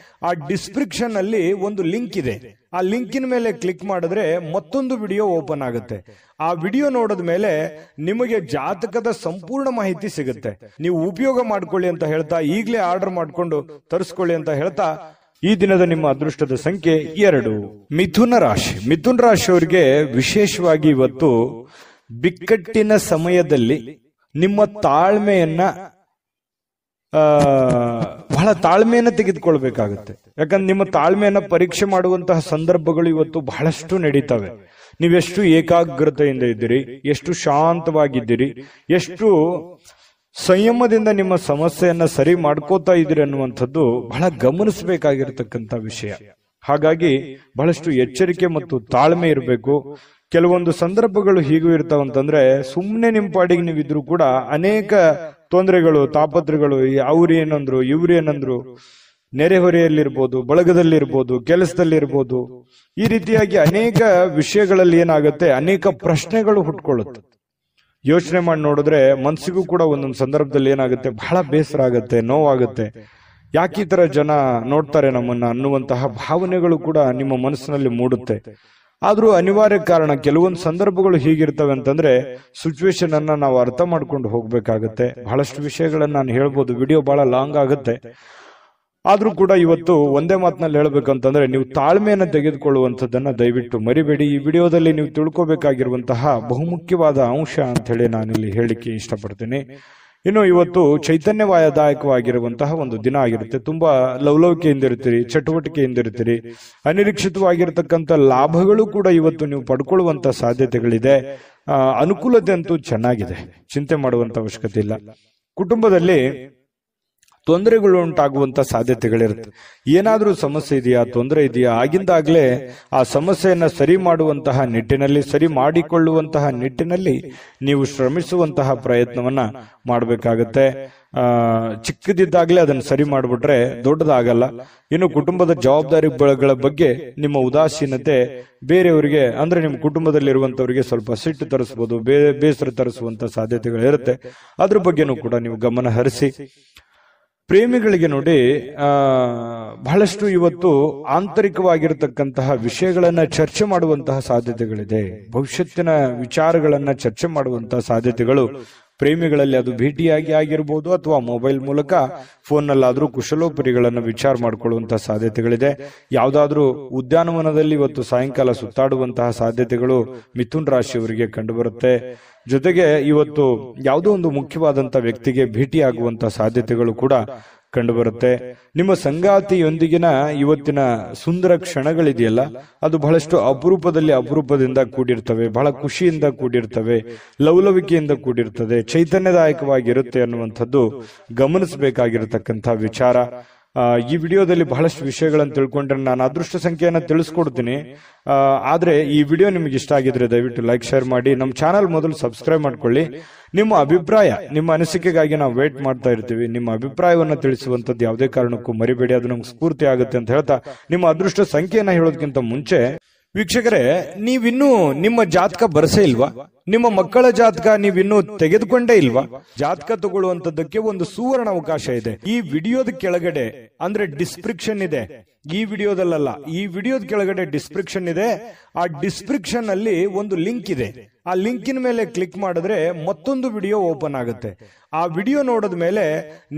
Speaker 1: ಆ ಡಿಸ್ಕ್ರಿಪ್ಷನ್ ಅಲ್ಲಿ ಒಂದು ಲಿಂಕ್ ಇದೆ. ಆ ಲಿಂಕಿನ ಮೇಲೆ ಕ್ಲಿಕ್ ಮಾಡಿದ್ರೆ ಮತ್ತೊಂದು ವಿಡಿಯೋ ಓಪನ್ ಆಗುತ್ತೆ. ಆ ವಿಡಿಯೋ ನೋಡಿದ ಮೇಲೆ ನಿಮಗೆ ಜಾತಕದ ಸಂಪೂರ್ಣ ಮಾಹಿತಿ ಸಿಗುತ್ತೆ. ನೀವು ಉಪಯೋಗ ಮಾಡ್ಕೊಳ್ಳಿ ಅಂತ ಹೇಳ್ತಾ, ಈಗಲೇ ಆರ್ಡರ್ ಮಾಡ್ಕೊಂಡು ತರಿಸ್ಕೊಳ್ಳಿ ಅಂತ ಹೇಳ್ತಾ, ಈ ದಿನದ ನಿಮ್ಮ ಅದೃಷ್ಟದ ಸಂಖ್ಯೆ 2. ಮಿಥುನ ರಾಶಿ. ಮಿಥುನ ರಾಶಿಯವರಿಗೆ ವಿಶೇಷವಾಗಿ ಇವತ್ತು ಬಿಕ್ಕಟ್ಟಿನ ಸಮಯದಲ್ಲಿ ನಿಮ್ಮ ತಾಳ್ಮೆಯನ್ನ ಬಹಳ ತಾಳ್ಮೆಯನ್ನ ತೆಗೆದುಕೊಳ್ಬೇಕಾಗುತ್ತೆ. ಯಾಕಂದ್ರೆ ನಿಮ್ಮ ತಾಳ್ಮೆಯನ್ನ ಪರೀಕ್ಷೆ ಮಾಡುವಂತಹ ಸಂದರ್ಭಗಳು ಇವತ್ತು ಬಹಳಷ್ಟು ನಡೀತವೆ. ನೀವೆಷ್ಟು ಏಕಾಗ್ರತೆಯಿಂದ ಇದ್ದೀರಿ, ಎಷ್ಟು ಶಾಂತವಾಗಿದ್ದೀರಿ, ಎಷ್ಟು ಸಂಯಮದಿಂದ ನಿಮ್ಮ ಸಮಸ್ಯೆಯನ್ನ ಸರಿ ಮಾಡ್ಕೋತಾ ಇದ್ದೀರಿ ಅನ್ನುವಂಥದ್ದು ಬಹಳ ಗಮನಿಸಬೇಕಾಗಿರ್ತಕ್ಕಂಥ ವಿಷಯ. ಹಾಗಾಗಿ ಬಹಳಷ್ಟು ಎಚ್ಚರಿಕೆ ಮತ್ತು ತಾಳ್ಮೆ ಇರಬೇಕು. ಕೆಲವೊಂದು ಸಂದರ್ಭಗಳು ಹೀಗೂ ಇರ್ತಾವಂತಂದ್ರೆ, ಸುಮ್ಮನೆ ನಿಮ್ಮ ಪಾಡಿಗೆ ನೀವಿದ್ರು ಕೂಡ ಅನೇಕ ತೊಂದರೆಗಳು, ತಾಪತ್ರಗಳು, ಅವ್ರು ಏನಂದ್ರು, ಇವ್ರು ಏನಂದ್ರು, ನೆರೆಹೊರೆಯಲ್ಲಿರ್ಬೋದು, ಬಳಗದಲ್ಲಿರ್ಬೋದು, ಕೆಲಸದಲ್ಲಿರ್ಬೋದು, ಈ ರೀತಿಯಾಗಿ ಅನೇಕ ವಿಷಯಗಳಲ್ಲಿ ಏನಾಗುತ್ತೆ, ಅನೇಕ ಪ್ರಶ್ನೆಗಳು ಹುಟ್ಕೊಳ್ಳುತ್ತೆ. ಯೋಚನೆ ಮಾಡಿ ನೋಡಿದ್ರೆ ಮನಸ್ಸಿಗೂ ಕೂಡ ಒಂದೊಂದು ಸಂದರ್ಭದಲ್ಲಿ ಏನಾಗುತ್ತೆ, ಬಹಳ ಬೇಸರ ಆಗುತ್ತೆ, ನೋವಾಗುತ್ತೆ. ಯಾಕೆ ಈ ತರ ಜನ ನೋಡ್ತಾರೆ ನಮ್ಮನ್ನ ಅನ್ನುವಂತಹ ಭಾವನೆಗಳು ಕೂಡ ನಿಮ್ಮ ಮನಸ್ಸಿನಲ್ಲಿ ಮೂಡುತ್ತೆ. ಆದ್ರೂ ಅನಿವಾರ್ಯ ಕಾರಣ, ಕೆಲವೊಂದು ಸಂದರ್ಭಗಳು ಹೀಗಿರ್ತವೆ ಅಂತಂದ್ರೆ ಸಿಚುವೇಶನ್ ಅನ್ನ ನಾವು ಅರ್ಥ ಮಾಡ್ಕೊಂಡು ಹೋಗ್ಬೇಕಾಗತ್ತೆ. ಬಹಳಷ್ಟು ವಿಷಯಗಳನ್ನ ನಾನು ಹೇಳ್ಬೋದು, ವಿಡಿಯೋ ಬಹಳ ಲಾಂಗ್ ಆಗುತ್ತೆ. ಆದ್ರೂ ಕೂಡ ಇವತ್ತು ಒಂದೇ ಮಾತಿನಲ್ಲಿ ಹೇಳ್ಬೇಕಂತಂದ್ರೆ, ನೀವು ತಾಳ್ಮೆಯನ್ನ ತೆಗೆದುಕೊಳ್ಳುವಂಥದ್ದನ್ನ ದಯವಿಟ್ಟು ಮರಿಬೇಡಿ. ಈ ವಿಡಿಯೋದಲ್ಲಿ ನೀವು ತಿಳ್ಕೊಬೇಕಾಗಿರುವಂತಹ ಬಹುಮುಖ್ಯವಾದ ಅಂಶ ಅಂತ ಹೇಳಿ ನಾನಿಲ್ಲಿ ಹೇಳಿಕ್ಕೆ ಇಷ್ಟಪಡ್ತೀನಿ. ಇನ್ನು ಇವತ್ತು ಚೈತನ್ಯದಾಯಕವಾಗಿರುವಂತಹ ಒಂದು ದಿನ ಆಗಿರುತ್ತೆ. ತುಂಬಾ ಲವಲವಿಕೆಯಿಂದ ಇರ್ತೀರಿ, ಚಟುವಟಿಕೆಯಿಂದ ಇರ್ತೀರಿ. ಅನಿರೀಕ್ಷಿತವಾಗಿರ್ತಕ್ಕಂಥ ಲಾಭಗಳು ಕೂಡ ಇವತ್ತು ನೀವು ಪಡ್ಕೊಳ್ಳುವಂತ ಸಾಧ್ಯತೆಗಳಿದೆ. ಅನುಕೂಲತೆ ಅಂತೂ ಚೆನ್ನಾಗಿದೆ, ಚಿಂತೆ ಮಾಡುವಂತ ಅವಶ್ಯಕತೆ ಇಲ್ಲ. ಕುಟುಂಬದಲ್ಲಿ ತೊಂದರೆಗಳು ಉಂಟಾಗುವಂತ ಸಾಧ್ಯತೆಗಳಿರುತ್ತೆ. ಏನಾದ್ರೂ ಸಮಸ್ಯೆ ಇದೆಯಾ, ತೊಂದರೆ ಇದೆಯಾ, ಆಗಿಂದಾಗ್ಲೇ ಆ ಸಮಸ್ಯೆಯನ್ನ ಸರಿ ಮಾಡುವಂತಹ ನಿಟ್ಟಿನಲ್ಲಿ, ಸರಿ ಮಾಡಿಕೊಳ್ಳುವಂತಹ ನಿಟ್ಟಿನಲ್ಲಿ ನೀವು ಶ್ರಮಿಸುವಂತಹ ಪ್ರಯತ್ನವನ್ನ ಮಾಡಬೇಕಾಗತ್ತೆ. ಚಿಕ್ಕದಿದ್ದಾಗ್ಲೇ ಅದನ್ನ ಸರಿ ಮಾಡ್ಬಿಟ್ರೆ ದೊಡ್ಡದಾಗಲ್ಲ. ಇನ್ನು ಕುಟುಂಬದ ಜವಾಬ್ದಾರಿಗಳ ಬಗ್ಗೆ ನಿಮ್ಮ ಉದಾಸೀನತೆ ಬೇರೆಯವರಿಗೆ, ಅಂದ್ರೆ ನಿಮ್ಮ ಕುಟುಂಬದಲ್ಲಿರುವಂತವರಿಗೆ ಸ್ವಲ್ಪ ಸಿಟ್ಟು ತರಿಸಬಹುದು, ಬೇಸರ ತರಿಸುವಂತ ಸಾಧ್ಯತೆಗಳಿರುತ್ತೆ. ಅದ್ರ ಬಗ್ಗೆನೂ ಕೂಡ ನೀವು ಗಮನ ಹರಿಸಿ. ಪ್ರೇಮಿಗಳಿಗೆ ನೋಡಿ, ಬಹಳಷ್ಟು ಇವತ್ತು ಆಂತರಿಕವಾಗಿರತಕ್ಕಂತಹ ವಿಷಯಗಳನ್ನ ಚರ್ಚೆ ಮಾಡುವಂತಹ ಸಾಧ್ಯತೆಗಳಿದೆ. ಭವಿಷ್ಯತ್ತಿನ ವಿಚಾರಗಳನ್ನ ಚರ್ಚೆ ಮಾಡುವಂತಹ ಸಾಧ್ಯತೆಗಳು ಪ್ರೇಮಿಗಳಲ್ಲಿ, ಅದು ಭೇಟಿಯಾಗಿ ಆಗಿರ್ಬೋದು ಅಥವಾ ಮೊಬೈಲ್ ಮೂಲಕ ಫೋನ್ನಲ್ಲಾದ್ರೂ ಕುಶಲೋಪರಿಗಳನ್ನ ವಿಚಾರ ಮಾಡಿಕೊಳ್ಳುವಂತಹ ಸಾಧ್ಯತೆಗಳಿದೆ. ಯಾವುದಾದ್ರೂ ಉದ್ಯಾನವನದಲ್ಲಿ ಇವತ್ತು ಸಾಯಂಕಾಲ ಸುತ್ತಾಡುವಂತಹ ಸಾಧ್ಯತೆಗಳು ಮಿಥುನ್ ರಾಶಿಯವರಿಗೆ ಕಂಡುಬರುತ್ತೆ. ಜೊತೆಗೆ ಇವತ್ತು ಯಾವುದೋ ಒಂದು ಮುಖ್ಯವಾದಂತ ವ್ಯಕ್ತಿಗೆ ಭೇಟಿಯಾಗುವಂತಹ ಸಾಧ್ಯತೆಗಳು ಕೂಡ ಕಂಡುಬರುತ್ತೆ. ನಿಮ್ಮ ಸಂಗಾತಿಯೊಂದಿಗಿನ ಇವತ್ತಿನ ಸುಂದರ ಕ್ಷಣಗಳಿದೆಯಲ್ಲ, ಅದು ಬಹಳಷ್ಟು ಅಪರೂಪದಿಂದ ಕೂಡಿರ್ತವೆ, ಬಹಳ ಖುಷಿಯಿಂದ ಕೂಡಿರ್ತವೆ, ಲವಲವಿಕೆಯಿಂದ ಕೂಡಿರ್ತದೆ, ಚೈತನ್ಯದಾಯಕವಾಗಿರುತ್ತೆ ಅನ್ನುವಂಥದ್ದು ಗಮನಿಸಬೇಕಾಗಿರತಕ್ಕಂಥ ವಿಚಾರ. ಈ ವಿಡಿಯೋದಲ್ಲಿ ಬಹಳಷ್ಟು ವಿಷಯಗಳನ್ನು ತಿಳ್ಕೊಂಡ್ರೆ ನಾನು ಅದೃಷ್ಟ ಸಂಖ್ಯೆಯನ್ನ ತಿಳಿಸ್ಕೊಡ್ತೀನಿ. ಆದ್ರೆ ಈ ವಿಡಿಯೋ ನಿಮ್ಗೆ ಇಷ್ಟ ಆಗಿದ್ರೆ ದಯವಿಟ್ಟು ಲೈಕ್ ಶೇರ್ ಮಾಡಿ. ನಮ್ಮ ಚಾನಲ್ ಮೊದಲು ಸಬ್ಸ್ಕ್ರೈಬ್ ಮಾಡ್ಕೊಳ್ಳಿ. ನಿಮ್ಮ ಅಭಿಪ್ರಾಯ, ನಿಮ್ಮ ಅನಿಸಿಕೆಗಾಗಿ ನಾವು ವೇಟ್ ಮಾಡ್ತಾ ಇರ್ತೀವಿ. ನಿಮ್ಮ ಅಭಿಪ್ರಾಯವನ್ನ ತಿಳಿಸುವಂತದ್ದು ಯಾವುದೇ ಕಾರಣಕ್ಕೂ ಮರಿಬೇಡಿ, ಅದು ನಮ್ಗೆ ಸ್ಫೂರ್ತಿ ಆಗುತ್ತೆ ಅಂತ ಹೇಳ್ತಾ, ನಿಮ್ಮ ಅದೃಷ್ಟ ಸಂಖ್ಯೆಯನ್ನ ಹೇಳೋದಕ್ಕಿಂತ ಮುಂಚೆ ವೀಕ್ಷಕರೇ, ನೀವಿನ್ನೂ ನಿಮ್ಮ ಜಾತಕ ಬರಸೇ ಇಲ್ವಾ? ನಿಮ್ಮ ಮಕ್ಕಳ ಜಾತಕ ನೀವಿನ್ನೂ ತೆಗೆದುಕೊಂಡೇ ಇಲ್ವಾ? ಜಾತಕ ತಗೊಳ್ಳುವಂತದ್ದಕ್ಕೆ ಒಂದು ಸುವರ್ಣ ಅವಕಾಶ ಇದೆ. ಈ ವಿಡಿಯೋದ ಕೆಳಗಡೆ ಅಂದ್ರೆ ಡಿಸ್ಕ್ರಿಪ್ಷನ್ ಇದೆ. ಈ ವಿಡಿಯೋದಲ್ಲ, ಈ ವಿಡಿಯೋದ ಕೆಳಗಡೆ ಡಿಸ್ಕ್ರಿಪ್ಷನ್ ಇದೆ. ಆ ಡಿಸ್ಕ್ರಿಪ್ಷನ್ ಅಲ್ಲಿ ಒಂದು ಲಿಂಕ್ ಇದೆ. ಆ ಲಿಂಕಿನ ಮೇಲೆ ಕ್ಲಿಕ್ ಮಾಡಿದ್ರೆ ಮತ್ತೊಂದು ವಿಡಿಯೋ ಓಪನ್ ಆಗುತ್ತೆ. ಆ ವಿಡಿಯೋ ನೋಡಿದ ಮೇಲೆ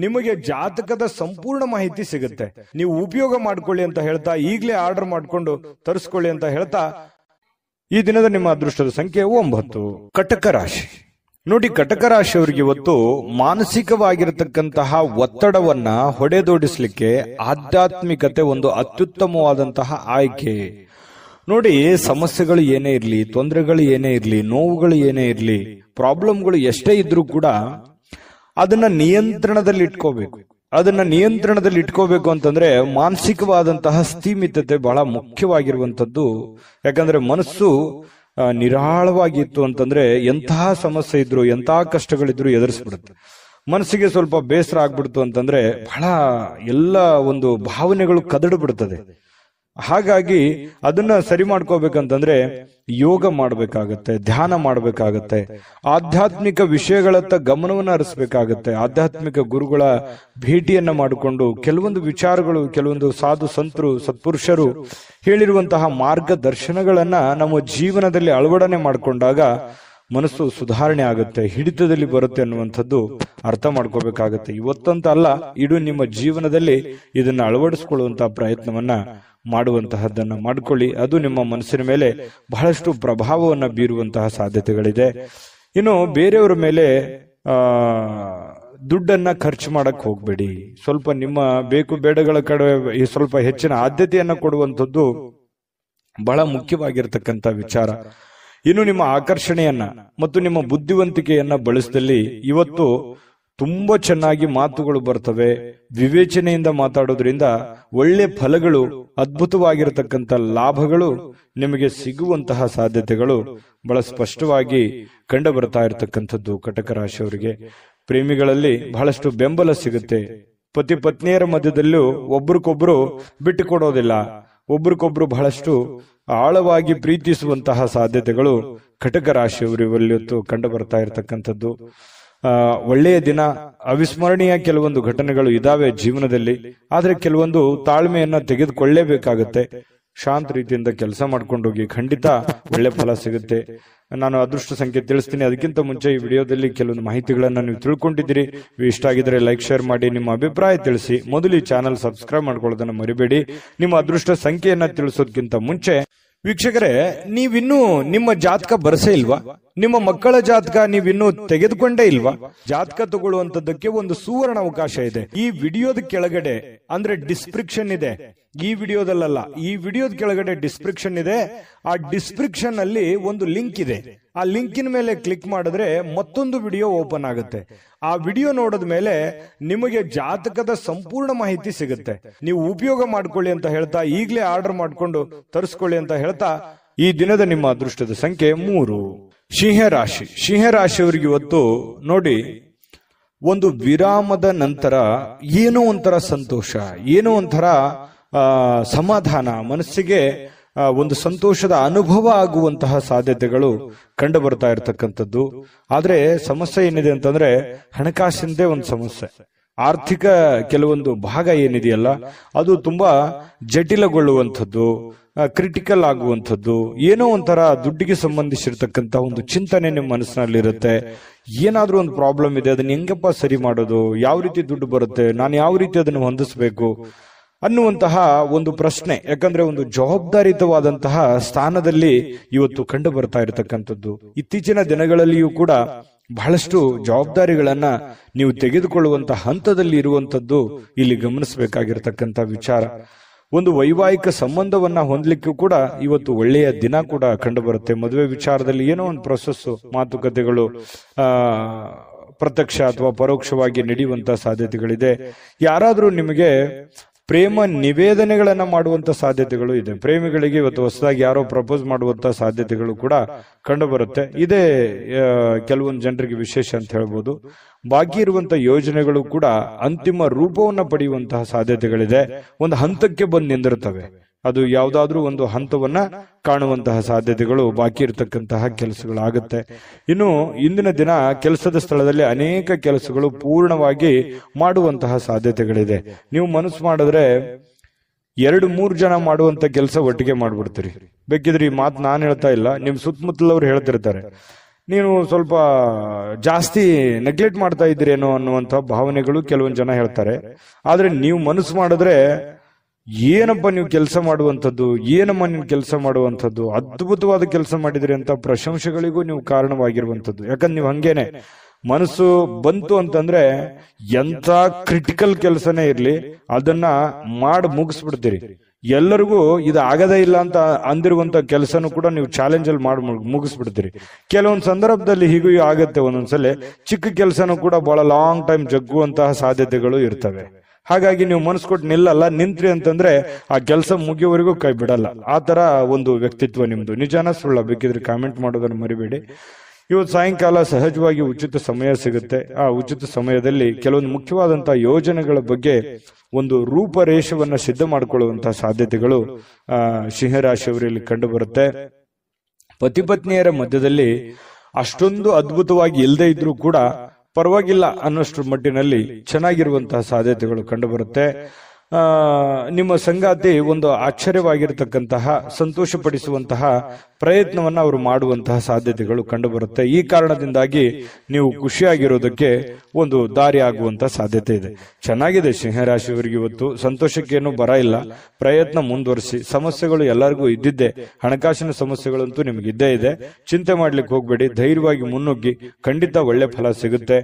Speaker 1: ನಿಮಗೆ ಜಾತಕದ ಸಂಪೂರ್ಣ ಮಾಹಿತಿ ಸಿಗುತ್ತೆ. ನೀವು ಉಪಯೋಗ ಮಾಡ್ಕೊಳ್ಳಿ ಅಂತ ಹೇಳ್ತಾ, ಈಗಲೇ ಆರ್ಡರ್ ಮಾಡ್ಕೊಂಡು ತರಿಸ್ಕೊಳ್ಳಿ ಅಂತ ಹೇಳ್ತಾ, ಈ ದಿನದ ನಿಮ್ಮ ಅದೃಷ್ಟದ ಸಂಖ್ಯೆ 9. ಕಟಕ ರಾಶಿ. ನೋಡಿ, ಕಟಕ ರಾಶಿಯವರಿಗೆ ಇವತ್ತು ಮಾನಸಿಕವಾಗಿರತಕ್ಕಂತಹ ಒತ್ತಡವನ್ನ ಹೊಡೆದೋಡಿಸ್ಲಿಕ್ಕೆ ಆಧ್ಯಾತ್ಮಿಕತೆ ಒಂದು ಅತ್ಯುತ್ತಮವಾದಂತಹ ಆಯ್ಕೆ. ನೋಡಿ, ಸಮಸ್ಯೆಗಳು ಏನೇ ಇರ್ಲಿ, ತೊಂದರೆಗಳು ಏನೇ ಇರ್ಲಿ, ನೋವುಗಳು ಏನೇ ಇರ್ಲಿ, ಪ್ರಾಬ್ಲಮ್ಗಳು ಎಷ್ಟೇ ಇದ್ರೂ ಕೂಡ ಅದನ್ನ ನಿಯಂತ್ರಣದಲ್ಲಿ ಇಟ್ಕೋಬೇಕು. ಅದನ್ನ ನಿಯಂತ್ರಣದಲ್ಲಿ ಇಟ್ಕೋಬೇಕು ಅಂತಂದ್ರೆ ಮಾನಸಿಕವಾದಂತಹ ಸ್ಥಿಮಿತತೆ ಬಹಳ ಮುಖ್ಯವಾಗಿರುವಂತದ್ದು. ಯಾಕಂದ್ರೆ ಮನಸ್ಸು ನಿರಾಳವಾಗಿತ್ತು ಅಂತಂದ್ರೆ ಎಂತಹ ಸಮಸ್ಯೆ ಇದ್ರು, ಎಂತಹ ಕಷ್ಟಗಳಿದ್ರು ಎದುರಿಸ್ಬಿಡುತ್ತೆ. ಮನಸ್ಸಿಗೆ ಸ್ವಲ್ಪ ಬೇಸರ ಆಗ್ಬಿಡ್ತು ಅಂತಂದ್ರೆ ಬಹಳ ಎಲ್ಲ ಒಂದು ಭಾವನೆಗಳು ಕದಡು ಬಿಡ್ತದೆ. ಹಾಗಾಗಿ ಅದನ್ನ ಸರಿ ಮಾಡ್ಕೋಬೇಕಂತಂದ್ರೆ ಯೋಗ ಮಾಡ್ಬೇಕಾಗತ್ತೆ, ಧ್ಯಾನ ಮಾಡ್ಬೇಕಾಗತ್ತೆ, ಆಧ್ಯಾತ್ಮಿಕ ವಿಷಯಗಳತ್ತ ಗಮನವನ್ನ ಹರಿಸ್ಬೇಕಾಗತ್ತೆ. ಆಧ್ಯಾತ್ಮಿಕ ಗುರುಗಳ ಭೇಟಿಯನ್ನ ಮಾಡಿಕೊಂಡು ಕೆಲವೊಂದು ವಿಚಾರಗಳು, ಕೆಲವೊಂದು ಸಾಧು ಸಂತರು, ಸತ್ಪುರುಷರು ಹೇಳಿರುವಂತಹ ಮಾರ್ಗದರ್ಶನಗಳನ್ನ ನಮ್ಮ ಜೀವನದಲ್ಲಿ ಅಳವಡನೆ ಮಾಡಿಕೊಂಡಾಗ ಮನಸ್ಸು ಸುಧಾರಣೆ ಆಗುತ್ತೆ, ಹಿಡಿತದಲ್ಲಿ ಬರುತ್ತೆ ಅನ್ನುವಂಥದ್ದು ಅರ್ಥ ಮಾಡ್ಕೋಬೇಕಾಗತ್ತೆ. ಇವತ್ತಂತ ಅಲ್ಲ, ಇಡೀ ನಿಮ್ಮ ಜೀವನದಲ್ಲಿ ಇದನ್ನ ಅಳವಡಿಸ್ಕೊಳ್ಳುವಂತಹ ಪ್ರಯತ್ನವನ್ನ ಮಾಡುವಂತಹದ್ದನ್ನ ಮಾಡ್ಕೊಳ್ಳಿ. ಅದು ನಿಮ್ಮ ಮನಸ್ಸಿನ ಮೇಲೆ ಬಹಳಷ್ಟು ಪ್ರಭಾವವನ್ನ ಬೀರುವಂತಹ ಸಾಧ್ಯತೆಗಳಿದೆ. ಇನ್ನು ಬೇರೆಯವರ ಮೇಲೆ ದುಡ್ಡನ್ನ ಖರ್ಚು ಮಾಡಕ್ ಹೋಗ್ಬೇಡಿ. ಸ್ವಲ್ಪ ನಿಮ್ಮ ಬೇಕು ಬೇಡಗಳ ಕಡೆ ಸ್ವಲ್ಪ ಹೆಚ್ಚಿನ ಆದ್ಯತೆಯನ್ನ ಕೊಡುವಂಥದ್ದು ಬಹಳ ಮುಖ್ಯವಾಗಿರ್ತಕ್ಕಂಥ ವಿಚಾರ. ಇನ್ನು ನಿಮ್ಮ ಆಕರ್ಷಣೆಯನ್ನ ಮತ್ತು ನಿಮ್ಮ ಬುದ್ಧಿವಂತಿಕೆಯನ್ನ ಬಳಸಿದಲ್ಲಿ ಇವತ್ತು ತುಂಬಾ ಚೆನ್ನಾಗಿ ಮಾತುಗಳು ಬರ್ತವೆ. ವಿವೇಚನೆಯಿಂದ ಮಾತಾಡೋದ್ರಿಂದ ಒಳ್ಳೆ ಫಲಗಳು, ಅದ್ಭುತವಾಗಿರತಕ್ಕಂಥ ಲಾಭಗಳು ನಿಮಗೆ ಸಿಗುವಂತಹ ಸಾಧ್ಯತೆಗಳು ಬಹಳ ಸ್ಪಷ್ಟವಾಗಿ ಕಂಡು ಬರ್ತಾ ಇರತಕ್ಕಂಥದ್ದು. ಕಟಕ ರಾಶಿಯವರಿಗೆ ಪ್ರೇಮಿಗಳಲ್ಲಿ ಬಹಳಷ್ಟು ಬೆಂಬಲ ಸಿಗುತ್ತೆ. ಪತಿ ಪತ್ನಿಯರ ಮಧ್ಯದಲ್ಲೂ ಒಬ್ರಿಗೊಬ್ರು ಬಿಟ್ಟು ಕೊಡೋದಿಲ್ಲ, ಒಬ್ರಿಗೊಬ್ರು ಬಹಳಷ್ಟು ಆಳವಾಗಿ ಪ್ರೀತಿಸುವಂತಹ ಸಾಧ್ಯತೆಗಳು ಕಟಕ ರಾಶಿಯವರಿವತ್ತು ಕಂಡು ಬರ್ತಾ ಇರತಕ್ಕಂಥದ್ದು. ಒಳ್ಳೆಯ ದಿನ, ಅವಿಸ್ಮರಣೀಯ ಕೆಲವೊಂದು ಘಟನೆಗಳು ಇದಾವೆ ಜೀವನದಲ್ಲಿ. ಆದ್ರೆ ಕೆಲವೊಂದು ತಾಳ್ಮೆಯನ್ನ ತೆಗೆದುಕೊಳ್ಳೇಬೇಕಾಗತ್ತೆ. ಶಾಂತ ರೀತಿಯಿಂದ ಕೆಲಸ ಮಾಡ್ಕೊಂಡೋಗಿ, ಖಂಡಿತ ಒಳ್ಳೆ ಫಲ ಸಿಗುತ್ತೆ. ನಾನು ಅದೃಷ್ಟ ಸಂಖ್ಯೆ ತಿಳಿಸ್ತೀನಿ. ಅದಕ್ಕಿಂತ ಮುಂಚೆ ಈ ವಿಡಿಯೋದಲ್ಲಿ ಕೆಲವೊಂದು ಮಾಹಿತಿಗಳನ್ನ ನೀವು ತಿಳ್ಕೊಂಡಿದ್ದೀರಿ. ಇಷ್ಟ ಆಗಿದ್ರೆ ಲೈಕ್, ಶೇರ್ ಮಾಡಿ, ನಿಮ್ಮ ಅಭಿಪ್ರಾಯ ತಿಳಿಸಿ. ಮೊದಲು ಈ ಚಾನಲ್ ಸಬ್ಸ್ಕ್ರೈಬ್ ಮಾಡ್ಕೊಳ್ಳೋದನ್ನ ಮರಿಬೇಡಿ. ನಿಮ್ಮ ಅದೃಷ್ಟ ಸಂಖ್ಯೆಯನ್ನ ತಿಳಿಸೋದಕ್ಕಿಂತ ಮುಂಚೆ ವೀಕ್ಷಕರೇ, ನೀವಿನ್ನೂ ನಿಮ್ಮ ಜಾತಕ ಬರಸೇ ಇಲ್ವಾ? ನಿಮ್ಮ ಮಕ್ಕಳ ಜಾತಕ ನೀವಿನ್ನೂ ತೆಗೆದುಕೊಂಡೇ ಇಲ್ವಾ? ಜಾತಕ ತಗೊಳ್ಳುವಂತದ್ದಕ್ಕೆ ಒಂದು ಸುವರ್ಣ ಅವಕಾಶ ಇದೆ. ಈ ವಿಡಿಯೋದ ಕೆಳಗಡೆ ಅಂದ್ರೆ ಡಿಸ್ಕ್ರಿಪ್ಷನ್ ಇದೆ. ಈ ವಿಡಿಯೋದಲ್ಲ, ಈ ವಿಡಿಯೋದ ಕೆಳಗಡೆ ಡಿಸ್ಕ್ರಿಪ್ಷನ್ ಇದೆ. ಆ ಡಿಸ್ಕ್ರಿಪ್ಷನ್ ಅಲ್ಲಿ ಒಂದು ಲಿಂಕ್ ಇದೆ. ಆ ಲಿಂಕಿನ ಮೇಲೆ ಕ್ಲಿಕ್ ಮಾಡಿದ್ರೆ ಮತ್ತೊಂದು ವಿಡಿಯೋ ಓಪನ್ ಆಗುತ್ತೆ. ಆ ವಿಡಿಯೋ ನೋಡಿದ ಮೇಲೆ ನಿಮಗೆ ಜಾತಕದ ಸಂಪೂರ್ಣ ಮಾಹಿತಿ ಸಿಗುತ್ತೆ. ನೀವು ಉಪಯೋಗ ಮಾಡ್ಕೊಳ್ಳಿ ಅಂತ ಹೇಳ್ತಾ, ಈಗಲೇ ಆರ್ಡರ್ ಮಾಡ್ಕೊಂಡು ತರಿಸ್ಕೊಳ್ಳಿ ಅಂತ ಹೇಳ್ತಾ, ಈ ದಿನದ ನಿಮ್ಮ ಅದೃಷ್ಟದ ಸಂಖ್ಯೆ 3. ಸಿಂಹರಾಶಿ. ಸಿಂಹರಾಶಿಯವರಿಗೆ ಇವತ್ತು ನೋಡಿ, ಒಂದು ವಿರಾಮದ ನಂತರ ಏನೋ ಒಂಥರ ಸಂತೋಷ, ಏನೋ ಒಂಥರ ಸಮಾಧಾನ, ಮನಸ್ಸಿಗೆ ಒಂದು ಸಂತೋಷದ ಅನುಭವ ಆಗುವಂತಹ ಸಾಧ್ಯತೆಗಳು ಕಂಡು ಬರ್ತಾ ಇರತಕ್ಕಂಥದ್ದು. ಆದ್ರೆ ಸಮಸ್ಯೆ ಏನಿದೆ ಅಂತಂದ್ರೆ ಹಣಕಾಸಿನದೇ ಒಂದು ಸಮಸ್ಯೆ. ಆರ್ಥಿಕ ಕೆಲವೊಂದು ಭಾಗ ಏನಿದೆಯಲ್ಲ ಅದು ತುಂಬಾ ಜಟಿಲಗೊಳ್ಳುವಂಥದ್ದು, ಕ್ರಿಟಿಕಲ್ ಆಗುವಂಥದ್ದು, ಏನೋ ಒಂಥರ ದುಡ್ಡಿಗೆ ಸಂಬಂಧಿಸಿರ್ತಕ್ಕಂಥ ಒಂದು ಚಿಂತನೆ ನಿಮ್ಮ ಮನಸ್ಸಿನಲ್ಲಿರುತ್ತೆ. ಏನಾದ್ರೂ ಒಂದು ಪ್ರಾಬ್ಲಮ್ ಇದೆ, ಅದನ್ನ ಹೆಂಗಪ್ಪ ಸರಿ ಮಾಡೋದು, ಯಾವ ರೀತಿ ದುಡ್ಡು ಬರುತ್ತೆ, ನಾನು ಯಾವ ರೀತಿ ಅದನ್ನು ಹೊಂದಿಸಬೇಕು ಅನ್ನುವಂತಹ ಒಂದು ಪ್ರಶ್ನೆ. ಯಾಕಂದ್ರೆ ಒಂದು ಜವಾಬ್ದಾರಿಯುತವಾದಂತಹ ಸ್ಥಾನದಲ್ಲಿ ಇವತ್ತು ಕಂಡು ಬರ್ತಾ ಇರತಕ್ಕಂಥದ್ದು. ಇತ್ತೀಚಿನ ದಿನಗಳಲ್ಲಿಯೂ ಕೂಡ ಬಹಳಷ್ಟು ಜವಾಬ್ದಾರಿಗಳನ್ನ ನೀವು ತೆಗೆದುಕೊಳ್ಳುವಂತಹ ಹಂತದಲ್ಲಿ ಇರುವಂತದ್ದು ಇಲ್ಲಿ ಗಮನಿಸಬೇಕಾಗಿರ್ತಕ್ಕಂಥ ವಿಚಾರ. ಒಂದು ವೈವಾಹಿಕ ಸಂಬಂಧವನ್ನ ಹೊಂದಲಿಕ್ಕೂ ಕೂಡ ಇವತ್ತು ಒಳ್ಳೆಯ ದಿನ ಕೂಡ ಕಂಡು ಬರುತ್ತೆ. ಮದುವೆ ವಿಚಾರದಲ್ಲಿ ಏನೋ ಒಂದು ಪ್ರೊಸೆಸ್, ಮಾತುಕತೆಗಳು ಪ್ರತ್ಯಕ್ಷ ಅಥವಾ ಪರೋಕ್ಷವಾಗಿ ನಡೆಯುವಂತಹ ಸಾಧ್ಯತೆಗಳಿದೆ. ಯಾರಾದ್ರೂ ನಿಮಗೆ ಪ್ರೇಮ ನಿವೇದನೆಗಳನ್ನ ಮಾಡುವಂತ ಸಾಧ್ಯತೆಗಳು ಇದೆ. ಪ್ರೇಮಿಗಳಿಗೆ ಇವತ್ತು ಹೊಸದಾಗಿ ಯಾರೋ ಪ್ರಪೋಸ್ ಮಾಡುವಂತ ಸಾಧ್ಯತೆಗಳು ಕೂಡ ಕಂಡು ಬರುತ್ತೆ. ಇದೇ ಕೆಲವೊಂದು ಜನರಿಗೆ ವಿಶೇಷ ಅಂತ ಹೇಳ್ಬೋದು. ಬಾಕಿ ಇರುವಂತಹ ಯೋಜನೆಗಳು ಕೂಡ ಅಂತಿಮ ರೂಪವನ್ನ ಪಡೆಯುವಂತಹ ಸಾಧ್ಯತೆಗಳಿದೆ. ಒಂದು ಹಂತಕ್ಕೆ ಬಂದು ನಿಂದಿರ್ತವೆ. ಅದು ಯಾವುದಾದ್ರೂ ಒಂದು ಹಂತವನ್ನ ಕಾಣುವಂತಹ ಸಾಧ್ಯತೆಗಳು ಬಾಕಿ ಇರತಕ್ಕಂತಹ ಕೆಲಸಗಳಾಗುತ್ತೆ. ಇನ್ನು ಇಂದಿನ ದಿನ ಕೆಲಸದ ಸ್ಥಳದಲ್ಲಿ ಅನೇಕ ಕೆಲಸಗಳು ಪೂರ್ಣವಾಗಿ ಮಾಡುವಂತಹ ಸಾಧ್ಯತೆಗಳಿದೆ. ನೀವು ಮನಸ್ಸು ಮಾಡಿದ್ರೆ 2-3 ಜನ ಮಾಡುವಂತ ಕೆಲಸ ಒಟ್ಟಿಗೆ ಮಾಡ್ಬಿಡ್ತೀರಿ. ಬೇಕಿದ್ರೆ ಈ ಮಾತು ನಾನು ಹೇಳ್ತಾ ಇಲ್ಲ, ನಿಮ್ ಸುತ್ತಮುತ್ತಲವ್ರು ಹೇಳ್ತಿರ್ತಾರೆ, ನೀನು ಸ್ವಲ್ಪ ಜಾಸ್ತಿ ನೆಗ್ಲೆಕ್ಟ್ ಮಾಡ್ತಾ ಇದ್ದೀರೇನೋ ಅನ್ನುವಂಥ ಭಾವನೆಗಳು ಕೆಲವೊಂದು ಜನ ಹೇಳ್ತಾರೆ. ಆದ್ರೆ ನೀವು ಮನಸ್ಸು ಮಾಡಿದ್ರೆ ಏನಪ್ಪ ನೀವು ಕೆಲಸ ಮಾಡುವಂಥದ್ದು, ಏನಮ್ಮ ನೀವು ಕೆಲಸ ಮಾಡುವಂಥದ್ದು, ಅದ್ಭುತವಾದ ಕೆಲಸ ಮಾಡಿದ್ರಿ ಅಂತ ಪ್ರಶಂಸೆಗಳಿಗೂ ನೀವು ಕಾರಣವಾಗಿರುವಂಥದ್ದು. ಯಾಕಂದ್ರೆ ನೀವು ಹಂಗೇನೆ ಮನಸ್ಸು ಬಂತು ಅಂತಂದ್ರೆ ಎಂತ ಕ್ರಿಟಿಕಲ್ ಕೆಲಸನೇ ಇರ್ಲಿ ಅದನ್ನ ಮಾಡಿ ಮುಗಿಸ್ಬಿಡ್ತೀರಿ. ಎಲ್ಲರಿಗೂ ಇದು ಆಗದೇ ಇಲ್ಲ ಅಂತ ಅಂದಿರುವಂತ ಕೆಲಸನೂ ಕೂಡ ನೀವು ಚಾಲೆಂಜ್ ಅಲ್ಲಿ ಮಾಡಿ ಮುಗಿಸ್ಬಿಡ್ತೀರಿ. ಕೆಲವೊಂದು ಸಂದರ್ಭದಲ್ಲಿ ಹೀಗೂ ಆಗತ್ತೆ, ಒಂದೊಂದ್ಸಲ ಚಿಕ್ಕ ಕೆಲಸನೂ ಕೂಡ ಬಹಳ ಲಾಂಗ್ ಟೈಮ್ ಜಗ್ಗುವಂತಹ ಸಾಧ್ಯತೆಗಳು ಇರ್ತವೆ. ಹಾಗಾಗಿ ನೀವು ಮನಸ್ಸು ಕೊಟ್ಟು ನಿಲ್ಲಲ್ಲ, ನಿಂತ್ರಿ ಅಂತಂದ್ರೆ ಆ ಕೆಲಸ ಮುಗಿಯೋವರೆಗೂ ಕೈ ಬಿಡಲ್ಲ. ಆ ತರ ಒಂದು ವ್ಯಕ್ತಿತ್ವ ನಿಮ್ದು. ನಿಜಾನ ಸುಳ್ಳ? ಬೇಕಿದ್ರೆ ಕಾಮೆಂಟ್ ಮಾಡೋದನ್ನು ಮರಿಬೇಡಿ. ಇವತ್ತು ಸಾಯಂಕಾಲ ಸಹಜವಾಗಿ ಉಚಿತ ಸಮಯ ಸಿಗುತ್ತೆ. ಆ ಉಚಿತ ಸಮಯದಲ್ಲಿ ಕೆಲವೊಂದು ಮುಖ್ಯವಾದಂತಹ ಯೋಜನೆಗಳ ಬಗ್ಗೆ ಒಂದು ರೂಪರೇಷವನ್ನ ಸಿದ್ಧ ಮಾಡಿಕೊಳ್ಳುವಂತಹ ಸಾಧ್ಯತೆಗಳು ಸಿಂಹರಾಶಿಯವರಲ್ಲಿ ಕಂಡು ಬರುತ್ತೆ. ಪತಿ ಪತ್ನಿಯರ ಮಧ್ಯದಲ್ಲಿ ಅಷ್ಟೊಂದು ಅದ್ಭುತವಾಗಿ ಇಲ್ಲದೆ ಇದ್ರೂ ಕೂಡ ಪರವಾಗಿಲ್ಲ ಅನ್ನೋಷ್ಟ್ರ ಮಟ್ಟಿನಲ್ಲಿ ಚೆನ್ನಾಗಿರುವಂತಹ ಸಾಧ್ಯತೆಗಳು ಕಂಡು ಬರುತ್ತೆ. ನಿಮ್ಮ ಸಂಗಾತಿ ಒಂದು ಆಶ್ಚರ್ಯವಾಗಿರತಕ್ಕಂತಹ ಸಂತೋಷಪಡಿಸುವಂತಹ ಪ್ರಯತ್ನವನ್ನ ಅವರು ಮಾಡುವಂತಹ ಸಾಧ್ಯತೆಗಳು ಕಂಡು ಬರುತ್ತೆ. ಈ ಕಾರಣದಿಂದಾಗಿ ನೀವು ಖುಷಿಯಾಗಿರೋದಕ್ಕೆ ಒಂದು ದಾರಿ ಆಗುವಂತಹ ಸಾಧ್ಯತೆ ಇದೆ. ಚೆನ್ನಾಗಿದೆ ಸಿಂಹರಾಶಿಯವರಿಗೆ ಇವತ್ತು. ಸಂತೋಷಕ್ಕೇನು ಬರ ಇಲ್ಲ, ಪ್ರಯತ್ನ ಮುಂದುವರಿಸಿ. ಸಮಸ್ಯೆಗಳು ಎಲ್ಲರಿಗೂ ಇದ್ದಿದ್ದೆ, ಹಣಕಾಸಿನ ಸಮಸ್ಯೆಗಳಂತೂ ನಿಮ್ಗೆ ಇದ್ದೇ ಇದೆ. ಚಿಂತೆ ಮಾಡ್ಲಿಕ್ಕೆ ಹೋಗ್ಬೇಡಿ, ಧೈರ್ಯವಾಗಿ ಮುನ್ನುಗ್ಗಿ, ಖಂಡಿತ ಒಳ್ಳೆ ಫಲ ಸಿಗುತ್ತೆ.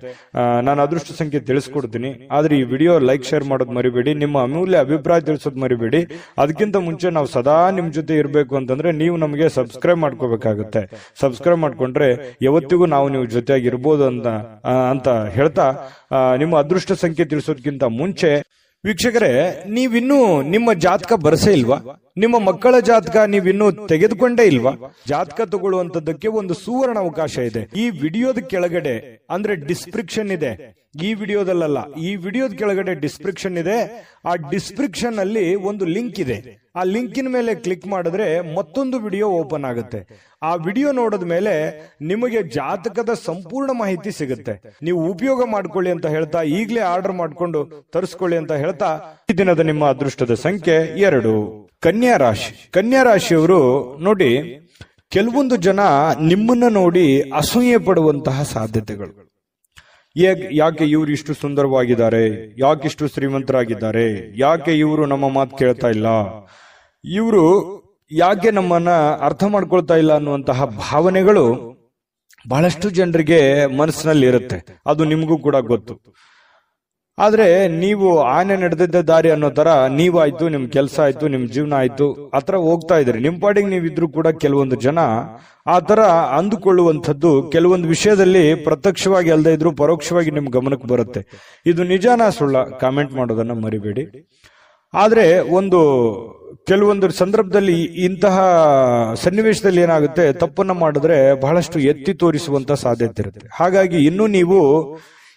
Speaker 1: ನಾನು ಅದೃಷ್ಟ ಸಂಖ್ಯೆ ತಿಳಿಸ್ಕೊಡ್ತೀನಿ, ಆದ್ರೆ ಈ ವಿಡಿಯೋ ಲೈಕ್ ಶೇರ್ ಮಾಡೋದು ಮರಿಬೇಡಿ. ನಿಮ್ಮ ಅಮೂಲ್ಯ ಅಭಿಪ್ರಾಯ ತಿಳಿಸೋದು ಮರಿಬೇಡಿ. ಅದಕ್ಕಿಂತ ಮುಂಚೆ ನಾವು ಸದಾ ನಿಮ್ ಜೊತೆ ಇರಬೇಕು ಅಂತಂದ್ರೆ ನೀವು ನಮಗೆ ಸಬ್ಸ್ಕ್ರೈಬ್ ಮಾಡ್ಕೋಬೇಕಾಗುತ್ತೆ. ಸಬ್ಸ್ಕ್ರೈಬ್ ಮಾಡ್ಕೊಂಡ್ರೆ ಯಾವತ್ತಿಗೂ ನಾವು ನೀವು ಜೊತೆಯಾಗಿ ಇರ್ಬೋದು ಅಂತ ಹೇಳ್ತಾ, ನಿಮ್ಮ ಅದೃಷ್ಟ ಸಂಖ್ಯೆ ತಿಳಿಸೋದಕ್ಕಿಂತ ಮುಂಚೆ ವೀಕ್ಷಕರೇ, ನೀವಿನ್ನೂ ನಿಮ್ಮ ಜಾತಕ ಬರಸೇ ಇಲ್ವಾ? ನಿಮ್ಮ ಮಕ್ಕಳ ಜಾತಕ ನೀವಿನ್ನೂ ತೆಗೆದುಕೊಂಡೇ ಇಲ್ವಾ? ಜಾತಕ ತಗೊಳ್ಳುವಂತದ್ದಕ್ಕೆ ಒಂದು ಸುವರ್ಣ ಅವಕಾಶ ಇದೆ. ಈ ವಿಡಿಯೋದ ಕೆಳಗಡೆ ಅಂದ್ರೆ ಡಿಸ್ಕ್ರಿಪ್ಷನ್ ಇದೆ. ಈ ವಿಡಿಯೋದಲ್ಲ, ಈ ವಿಡಿಯೋದ ಕೆಳಗಡೆ ಡಿಸ್ಕ್ರಿಪ್ಷನ್ ಇದೆ. ಆ ಡಿಸ್ಕ್ರಿಪ್ಷನ್ ಅಲ್ಲಿ ಒಂದು ಲಿಂಕ್ ಇದೆ. ಆ ಲಿಂಕಿನ ಮೇಲೆ ಕ್ಲಿಕ್ ಮಾಡಿದ್ರೆ ಮತ್ತೊಂದು ವಿಡಿಯೋ ಓಪನ್ ಆಗುತ್ತೆ. ಆ ವಿಡಿಯೋ ನೋಡಿದ ಮೇಲೆ ನಿಮಗೆ ಜಾತಕದ ಸಂಪೂರ್ಣ ಮಾಹಿತಿ ಸಿಗುತ್ತೆ. ನೀವು ಉಪಯೋಗ ಮಾಡ್ಕೊಳ್ಳಿ ಅಂತ ಹೇಳ್ತಾ, ಈಗಲೇ ಆರ್ಡರ್ ಮಾಡ್ಕೊಂಡು ತರಿಸ್ಕೊಳ್ಳಿ ಅಂತ ಹೇಳ್ತಾ, ಈ ದಿನದ ನಿಮ್ಮ ಅದೃಷ್ಟದ ಸಂಖ್ಯೆ 2. ಕನ್ಯಾ ರಾಶಿ. ಕನ್ಯಾ ರಾಶಿಯವರು ನೋಡಿ, ಕೆಲವೊಂದು ಜನ ನಿಮ್ಮನ್ನ ನೋಡಿ ಅಸೂಯೆ ಪಡುವಂತಹ ಸಾಧ್ಯತೆಗಳು. ಯಾಕೆ ಇವರು ಇಷ್ಟು ಸುಂದರವಾಗಿದ್ದಾರೆ, ಯಾಕೆ ಇಷ್ಟು ಶ್ರೀಮಂತರಾಗಿದ್ದಾರೆ, ಯಾಕೆ ಇವರು ನಮ್ಮ ಮಾತು ಕೇಳ್ತಾ ಇಲ್ಲ, ಇವರು ಯಾಕೆ ನಮ್ಮನ್ನ ಅರ್ಥ ಮಾಡ್ಕೊಳ್ತಾ ಇಲ್ಲ ಅನ್ನುವಂತಹ ಭಾವನೆಗಳು ಬಹಳಷ್ಟು ಜನರಿಗೆ ಮನಸ್ಸಿನಲ್ಲಿ ಇರುತ್ತೆ. ಅದು ನಿಮಗೂ ಕೂಡ ಗೊತ್ತು. ಆದ್ರೆ ನೀವು ಆನೆ ನಡೆದಿದ್ದ ದಾರಿ ಅನ್ನೋ ತರ ನೀವಾಯ್ತು, ನಿಮ್ ಕೆಲಸ ಆಯ್ತು, ನಿಮ್ ಜೀವನ ಆಯ್ತು, ಆತರ ಹೋಗ್ತಾ ಇದ್ರಿ. ನಿಮ್ ಪಾಡಿಗೆ ನೀವಿದ್ರು ಕೂಡ ಕೆಲವೊಂದು ಜನ ಆ ತರ ಅಂದುಕೊಳ್ಳುವಂಥದ್ದು ಕೆಲವೊಂದು ವಿಷಯದಲ್ಲಿ ಪ್ರತ್ಯಕ್ಷವಾಗಿ ಅಲ್ಲದೆ ಇದ್ರು ಪರೋಕ್ಷವಾಗಿ ನಿಮ್ ಗಮನಕ್ಕೆ ಬರುತ್ತೆ. ಇದು ನಿಜಾನ ಸುಳ್ಳ? ಕಾಮೆಂಟ್ ಮಾಡೋದನ್ನ ಮರಿಬೇಡಿ. ಆದ್ರೆ ಕೆಲವೊಂದು ಸಂದರ್ಭದಲ್ಲಿ ಇಂತಹ ಸನ್ನಿವೇಶದಲ್ಲಿ ಏನಾಗುತ್ತೆ, ತಪ್ಪನ್ನ ಮಾಡಿದ್ರೆ ಬಹಳಷ್ಟು ಎತ್ತಿ ತೋರಿಸುವಂತ ಸಾಧ್ಯತೆ ಇರುತ್ತೆ. ಹಾಗಾಗಿ ಇನ್ನೂ ನೀವು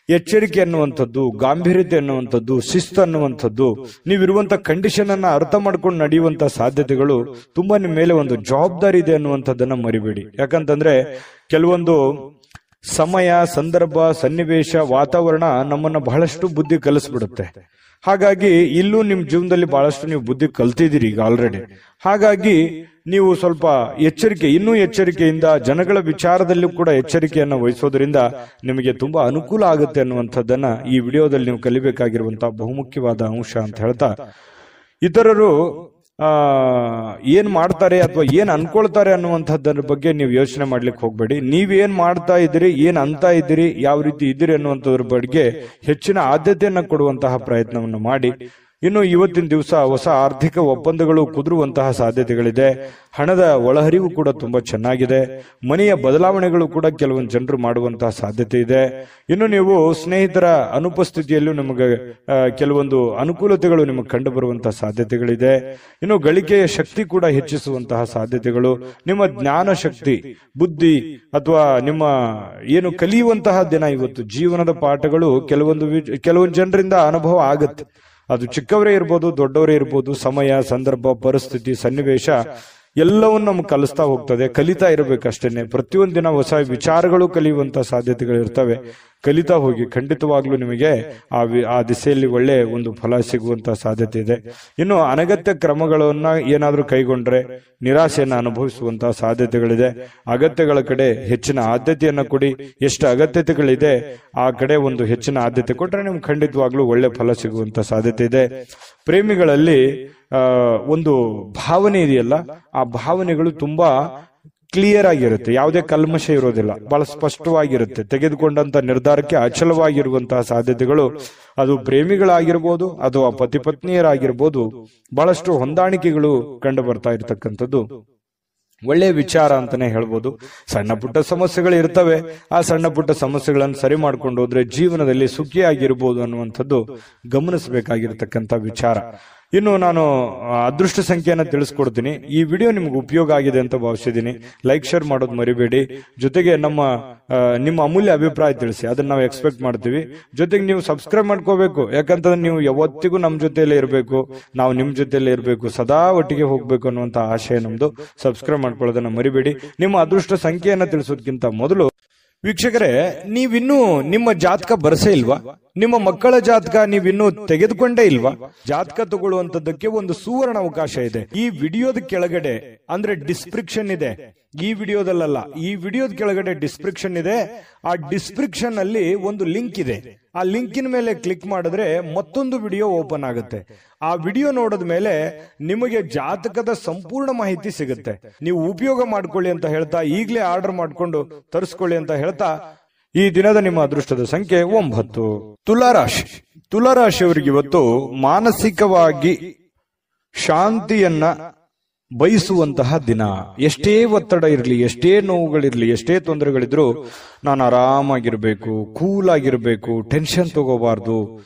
Speaker 1: ಎಚ್ಚರಿಕೆ ಅನ್ನುವಂಥದ್ದು, ಗಾಂಭೀರ್ಯತೆ ಅನ್ನುವಂಥದ್ದು, ಶಿಸ್ತು ಅನ್ನುವಂಥದ್ದು, ನೀವಿರುವಂತ ಕಂಡೀಷನ್ ಅನ್ನ ಅರ್ಥ ಮಾಡ್ಕೊಂಡು ನಡೆಯುವಂತ ಸಾಧ್ಯತೆಗಳು ತುಂಬಾ ನಿಮ್ಮ ಮೇಲೆ ಒಂದು ಜವಾಬ್ದಾರಿ ಇದೆ ಅನ್ನುವಂಥದ್ದನ್ನ ಮರಿಬೇಡಿ. ಯಾಕಂತಂದ್ರೆ ಕೆಲವೊಂದು ಸಮಯ, ಸಂದರ್ಭ, ಸನ್ನಿವೇಶ, ವಾತಾವರಣ ನಮ್ಮನ್ನ ಬಹಳಷ್ಟು ಬುದ್ಧಿ ಕಲಿಸ್ಬಿಡುತ್ತೆ. ಹಾಗಾಗಿ ಇಲ್ಲೂ ನಿಮ್ ಜೀವನದಲ್ಲಿ ಬಹಳಷ್ಟು ನೀವು ಬುದ್ಧಿ ಕಲ್ತಿದ್ದೀರಿ ಈಗ ಆಲ್ರೆಡಿ. ಹಾಗಾಗಿ ನೀವು ಸ್ವಲ್ಪ ಇನ್ನೂ ಎಚ್ಚರಿಕೆಯಿಂದ ಜನಗಳ ವಿಚಾರದಲ್ಲೂ ಕೂಡ ಎಚ್ಚರಿಕೆಯನ್ನು ವಹಿಸೋದ್ರಿಂದ ನಿಮಗೆ ತುಂಬಾ ಅನುಕೂಲ ಆಗುತ್ತೆ ಅನ್ನುವಂಥದ್ದನ್ನ ಈ ವಿಡಿಯೋದಲ್ಲಿ ನೀವು ಕಲಿಬೇಕಾಗಿರುವಂತಹ ಬಹುಮುಖ್ಯವಾದ ಅಂಶ ಅಂತ ಹೇಳ್ತಾ, ಇತರರು ಏನ್ ಮಾಡ್ತಾರೆ ಅಥವಾ ಏನ್ ಅನ್ಕೊಳ್ತಾರೆ ಅನ್ನುವಂಥದ್ದರ ಬಗ್ಗೆ ನೀವು ಯೋಚನೆ ಮಾಡ್ಲಿಕ್ಕೆ ಹೋಗ್ಬೇಡಿ. ನೀವೇನ್ ಮಾಡ್ತಾ ಇದ್ದೀರಿ, ಏನ್ ಅಂತ ಇದ್ದೀರಿ, ಯಾವ ರೀತಿ ಇದ್ದೀರಿ ಅನ್ನುವಂಥದ್ರ ಬಗ್ಗೆ ಹೆಚ್ಚಿನ ಆದ್ಯತೆಯನ್ನ ಕೊಡುವಂತಹ ಪ್ರಯತ್ನವನ್ನು ಮಾಡಿ. ಇನ್ನು ಇವತ್ತಿನ ದಿವಸ ಹೊಸ ಆರ್ಥಿಕ ಒಪ್ಪಂದಗಳು ಕುದುರುವಂತಹ ಸಾಧ್ಯತೆಗಳಿದೆ. ಹಣದ ಒಳಹರಿವು ಕೂಡ ತುಂಬಾ ಚೆನ್ನಾಗಿದೆ. ಮನೆಯ ಬದಲಾವಣೆಗಳು ಕೂಡ ಕೆಲವೊಂದು ಜನರು ಮಾಡುವಂತಹ ಸಾಧ್ಯತೆ ಇದೆ. ಇನ್ನು ನೀವು ಸ್ನೇಹಿತರ ಅನುಪಸ್ಥಿತಿಯಲ್ಲೂ ನಿಮಗೆ ಕೆಲವೊಂದು ಅನುಕೂಲತೆಗಳು ನಿಮಗೆ ಕಂಡು ಬರುವಂತಹ ಸಾಧ್ಯತೆಗಳಿದೆ. ಇನ್ನು ಗಳಿಕೆಯ ಶಕ್ತಿ ಕೂಡ ಹೆಚ್ಚಿಸುವಂತಹ ಸಾಧ್ಯತೆಗಳು, ನಿಮ್ಮ ಜ್ಞಾನ ಶಕ್ತಿ, ಬುದ್ಧಿ ಅಥವಾ ನಿಮ್ಮ ಏನು ಕಲಿಯುವಂತಹ ದಿನ ಇವತ್ತು. ಜೀವನದ ಪಾಠಗಳು ಕೆಲವೊಂದು ಜನರಿಂದ ಅನುಭವ ಆಗುತ್ತೆ. ಅದು ಚಿಕ್ಕವರೇ ಇರ್ಬೋದು, ದೊಡ್ಡವರೇ ಇರ್ಬೋದು. ಸಮಯ, ಸಂದರ್ಭ, ಪರಿಸ್ಥಿತಿ, ಸನ್ನಿವೇಶ ಎಲ್ಲವನ್ನು ನಮ್ಗೆ ಕಲಿಸ್ತಾ ಹೋಗ್ತದೆ. ಕಲಿತಾ ಇರಬೇಕಷ್ಟೇನೆ. ಪ್ರತಿಯೊಂದು ದಿನ ಹೊಸ ವಿಚಾರಗಳು ಕಲಿಯುವಂತ ಸಾಧ್ಯತೆಗಳು ಇರ್ತವೆ. ಕಲಿತಾ ಹೋಗಿ, ಖಂಡಿತವಾಗ್ಲೂ ನಿಮಗೆ ಆ ದಿಸೆಯಲ್ಲಿ ಒಳ್ಳೆ ಒಂದು ಫಲ ಸಿಗುವಂತ ಸಾಧ್ಯತೆ ಇದೆ. ಇನ್ನು ಅನಗತ್ಯ ಕ್ರಮಗಳನ್ನ ಏನಾದ್ರೂ ಕೈಗೊಂಡ್ರೆ ನಿರಾಸೆಯನ್ನು ಅನುಭವಿಸುವಂತಹ ಸಾಧ್ಯತೆಗಳಿದೆ. ಅಗತ್ಯಗಳ ಕಡೆ ಹೆಚ್ಚಿನ ಆದ್ಯತೆಯನ್ನ ಕೊಡಿ. ಎಷ್ಟು ಅಗತ್ಯತೆಗಳಿದೆ ಆ ಕಡೆ ಒಂದು ಹೆಚ್ಚಿನ ಆದ್ಯತೆ ಕೊಟ್ರೆ ನಿಮ್ಗೆ ಖಂಡಿತವಾಗ್ಲೂ ಒಳ್ಳೆ ಫಲ ಸಿಗುವಂತ ಸಾಧ್ಯತೆ ಇದೆ. ಪ್ರೇಮಿಗಳಲ್ಲಿ ಒಂದು ಭಾವನೆ ಇದೆಯಲ್ಲ, ಆ ಭಾವನೆಗಳು ತುಂಬಾ ಕ್ಲಿಯರ್ ಆಗಿರುತ್ತೆ, ಯಾವುದೇ ಕಲ್ಮಶ ಇರೋದಿಲ್ಲ, ಬಹಳ ಸ್ಪಷ್ಟವಾಗಿರುತ್ತೆ. ತೆಗೆದುಕೊಂಡಂತ ನಿರ್ಧಾರಕ್ಕೆ ಅಚಲವಾಗಿರುವಂತಹ ಸಾಧ್ಯತೆಗಳು, ಅದು ಪ್ರೇಮಿಗಳಾಗಿರ್ಬೋದು ಅಥವಾ ಪತಿ ಪತ್ನಿಯರಾಗಿರ್ಬೋದು, ಬಹಳಷ್ಟು ಹೊಂದಾಣಿಕೆಗಳು ಕಂಡು ಬರ್ತಾ ಇರತಕ್ಕಂಥದ್ದು ಒಳ್ಳೆಯ ವಿಚಾರ ಅಂತಾನೆ ಹೇಳ್ಬೋದು. ಸಣ್ಣ ಪುಟ್ಟ ಸಮಸ್ಯೆಗಳು ಇರ್ತವೆ, ಆ ಸಣ್ಣ ಪುಟ್ಟ ಸಮಸ್ಯೆಗಳನ್ನು ಸರಿ ಮಾಡ್ಕೊಂಡು ಹೋದ್ರೆ ಜೀವನದಲ್ಲಿ ಸುಖಿಯಾಗಿರ್ಬೋದು ಅನ್ನುವಂಥದ್ದು ಗಮನಿಸಬೇಕಾಗಿರ್ತಕ್ಕಂಥ ವಿಚಾರ. ಇನ್ನು ನಾನು ಅದೃಷ್ಟ ಸಂಖ್ಯೆಯನ್ನು ತಿಳಿಸ್ಕೊಡ್ತೀನಿ. ಈ ವಿಡಿಯೋ ನಿಮ್ಗೆ ಉಪಯೋಗ ಆಗಿದೆ ಅಂತ ಭಾವಿಸಿದ್ದೀನಿ. ಲೈಕ್ ಶೇರ್ ಮಾಡೋದು ಮರಿಬೇಡಿ. ಜೊತೆಗೆ ನಿಮ್ಮ ಅಮೂಲ್ಯ ಅಭಿಪ್ರಾಯ ತಿಳಿಸಿ, ಅದನ್ನ ನಾವು ಎಕ್ಸ್ಪೆಕ್ಟ್ ಮಾಡ್ತೀವಿ. ಜೊತೆಗೆ ನೀವು ಸಬ್ಸ್ಕ್ರೈಬ್ ಮಾಡ್ಕೋಬೇಕು, ಯಾಕಂತಂದ್ರೆ ನೀವು ಯಾವತ್ತಿಗೂ ನಮ್ಮ ಜೊತೆಯಲ್ಲೇ ಇರಬೇಕು, ನಾವು ನಿಮ್ ಜೊತೆಯಲ್ಲೇ ಇರಬೇಕು, ಸದಾ ಒಟ್ಟಿಗೆ ಹೋಗ್ಬೇಕು ಅನ್ನುವಂತ ಆಶಯ ನಮ್ದು. ಸಬ್ಸ್ಕ್ರೈಬ್ ಮಾಡ್ಕೊಳ್ಳೋದನ್ನ ಮರಿಬೇಡಿ. ನಿಮ್ಮ ಅದೃಷ್ಟ ಸಂಖ್ಯೆಯನ್ನ ತಿಳಿಸೋದಕ್ಕಿಂತ ಮೊದಲು ವೀಕ್ಷಕರೇ, ನೀವಿನ್ನೂ ನಿಮ್ಮ ಜಾತಕ ಬರಸೇ ಇಲ್ವಾ? ನಿಮ್ಮ ಮಕ್ಕಳ ಜಾತಕ ನೀವಿನ್ನೂ ತೆಗೆದುಕೊಂಡೇ ಇಲ್ವಾ? ಜಾತಕ ತಗೊಳ್ಳುವಂತದ್ದಕ್ಕೆ ಒಂದು ಸುವರ್ಣ ಅವಕಾಶ ಇದೆ. ಈ ವಿಡಿಯೋದ ಕೆಳಗಡೆ ಅಂದ್ರೆ ಡಿಸ್ಕ್ರಿಪ್ಷನ್ ಇದೆ, ಈ ವಿಡಿಯೋದಲ್ಲ, ಈ ವಿಡಿಯೋದ ಕೆಳಗಡೆ ಡಿಸ್ಕ್ರಿಪ್ಷನ್ ಇದೆ. ಆ ಡಿಸ್ಕ್ರಿಪ್ಷನ್ ಅಲ್ಲಿ ಒಂದು ಲಿಂಕ್ ಇದೆ. ಆ ಲಿಂಕಿನ ಮೇಲೆ ಕ್ಲಿಕ್ ಮಾಡಿದ್ರೆ ಮತ್ತೊಂದು ವಿಡಿಯೋ ಓಪನ್ ಆಗುತ್ತೆ. ಆ ವಿಡಿಯೋ ನೋಡಿದ ಮೇಲೆ ನಿಮಗೆ ಜಾತಕದ ಸಂಪೂರ್ಣ ಮಾಹಿತಿ ಸಿಗುತ್ತೆ. ನೀವು ಉಪಯೋಗ ಮಾಡ್ಕೊಳ್ಳಿ ಅಂತ ಹೇಳ್ತಾ, ಈಗಲೇ ಆರ್ಡರ್ ಮಾಡ್ಕೊಂಡು ತರಿಸ್ಕೊಳ್ಳಿ ಅಂತ ಹೇಳ್ತಾ, ಈ ದಿನದ ನಿಮ್ಮ ಅದೃಷ್ಟದ ಸಂಖ್ಯೆ 9. ತುಲಾರಾಶಿ. ತುಲಾರಾಶಿಯವರಿಗೆ ಇವತ್ತು ಮಾನಸಿಕವಾಗಿ ಶಾಂತಿಯನ್ನ ಬಯಸುವಂತಹ ದಿನ. ಎಷ್ಟೇ ಒತ್ತಡ ಇರಲಿ, ಎಷ್ಟೇ ನೋವುಗಳಿರ್ಲಿ, ಎಷ್ಟೇ ತೊಂದರೆಗಳಿದ್ರು ನಾನು ಆರಾಮಾಗಿರ್ಬೇಕು, ಕೂಲ್ ಆಗಿರ್ಬೇಕು, ಟೆನ್ಷನ್ ತಗೋಬಾರ್ದು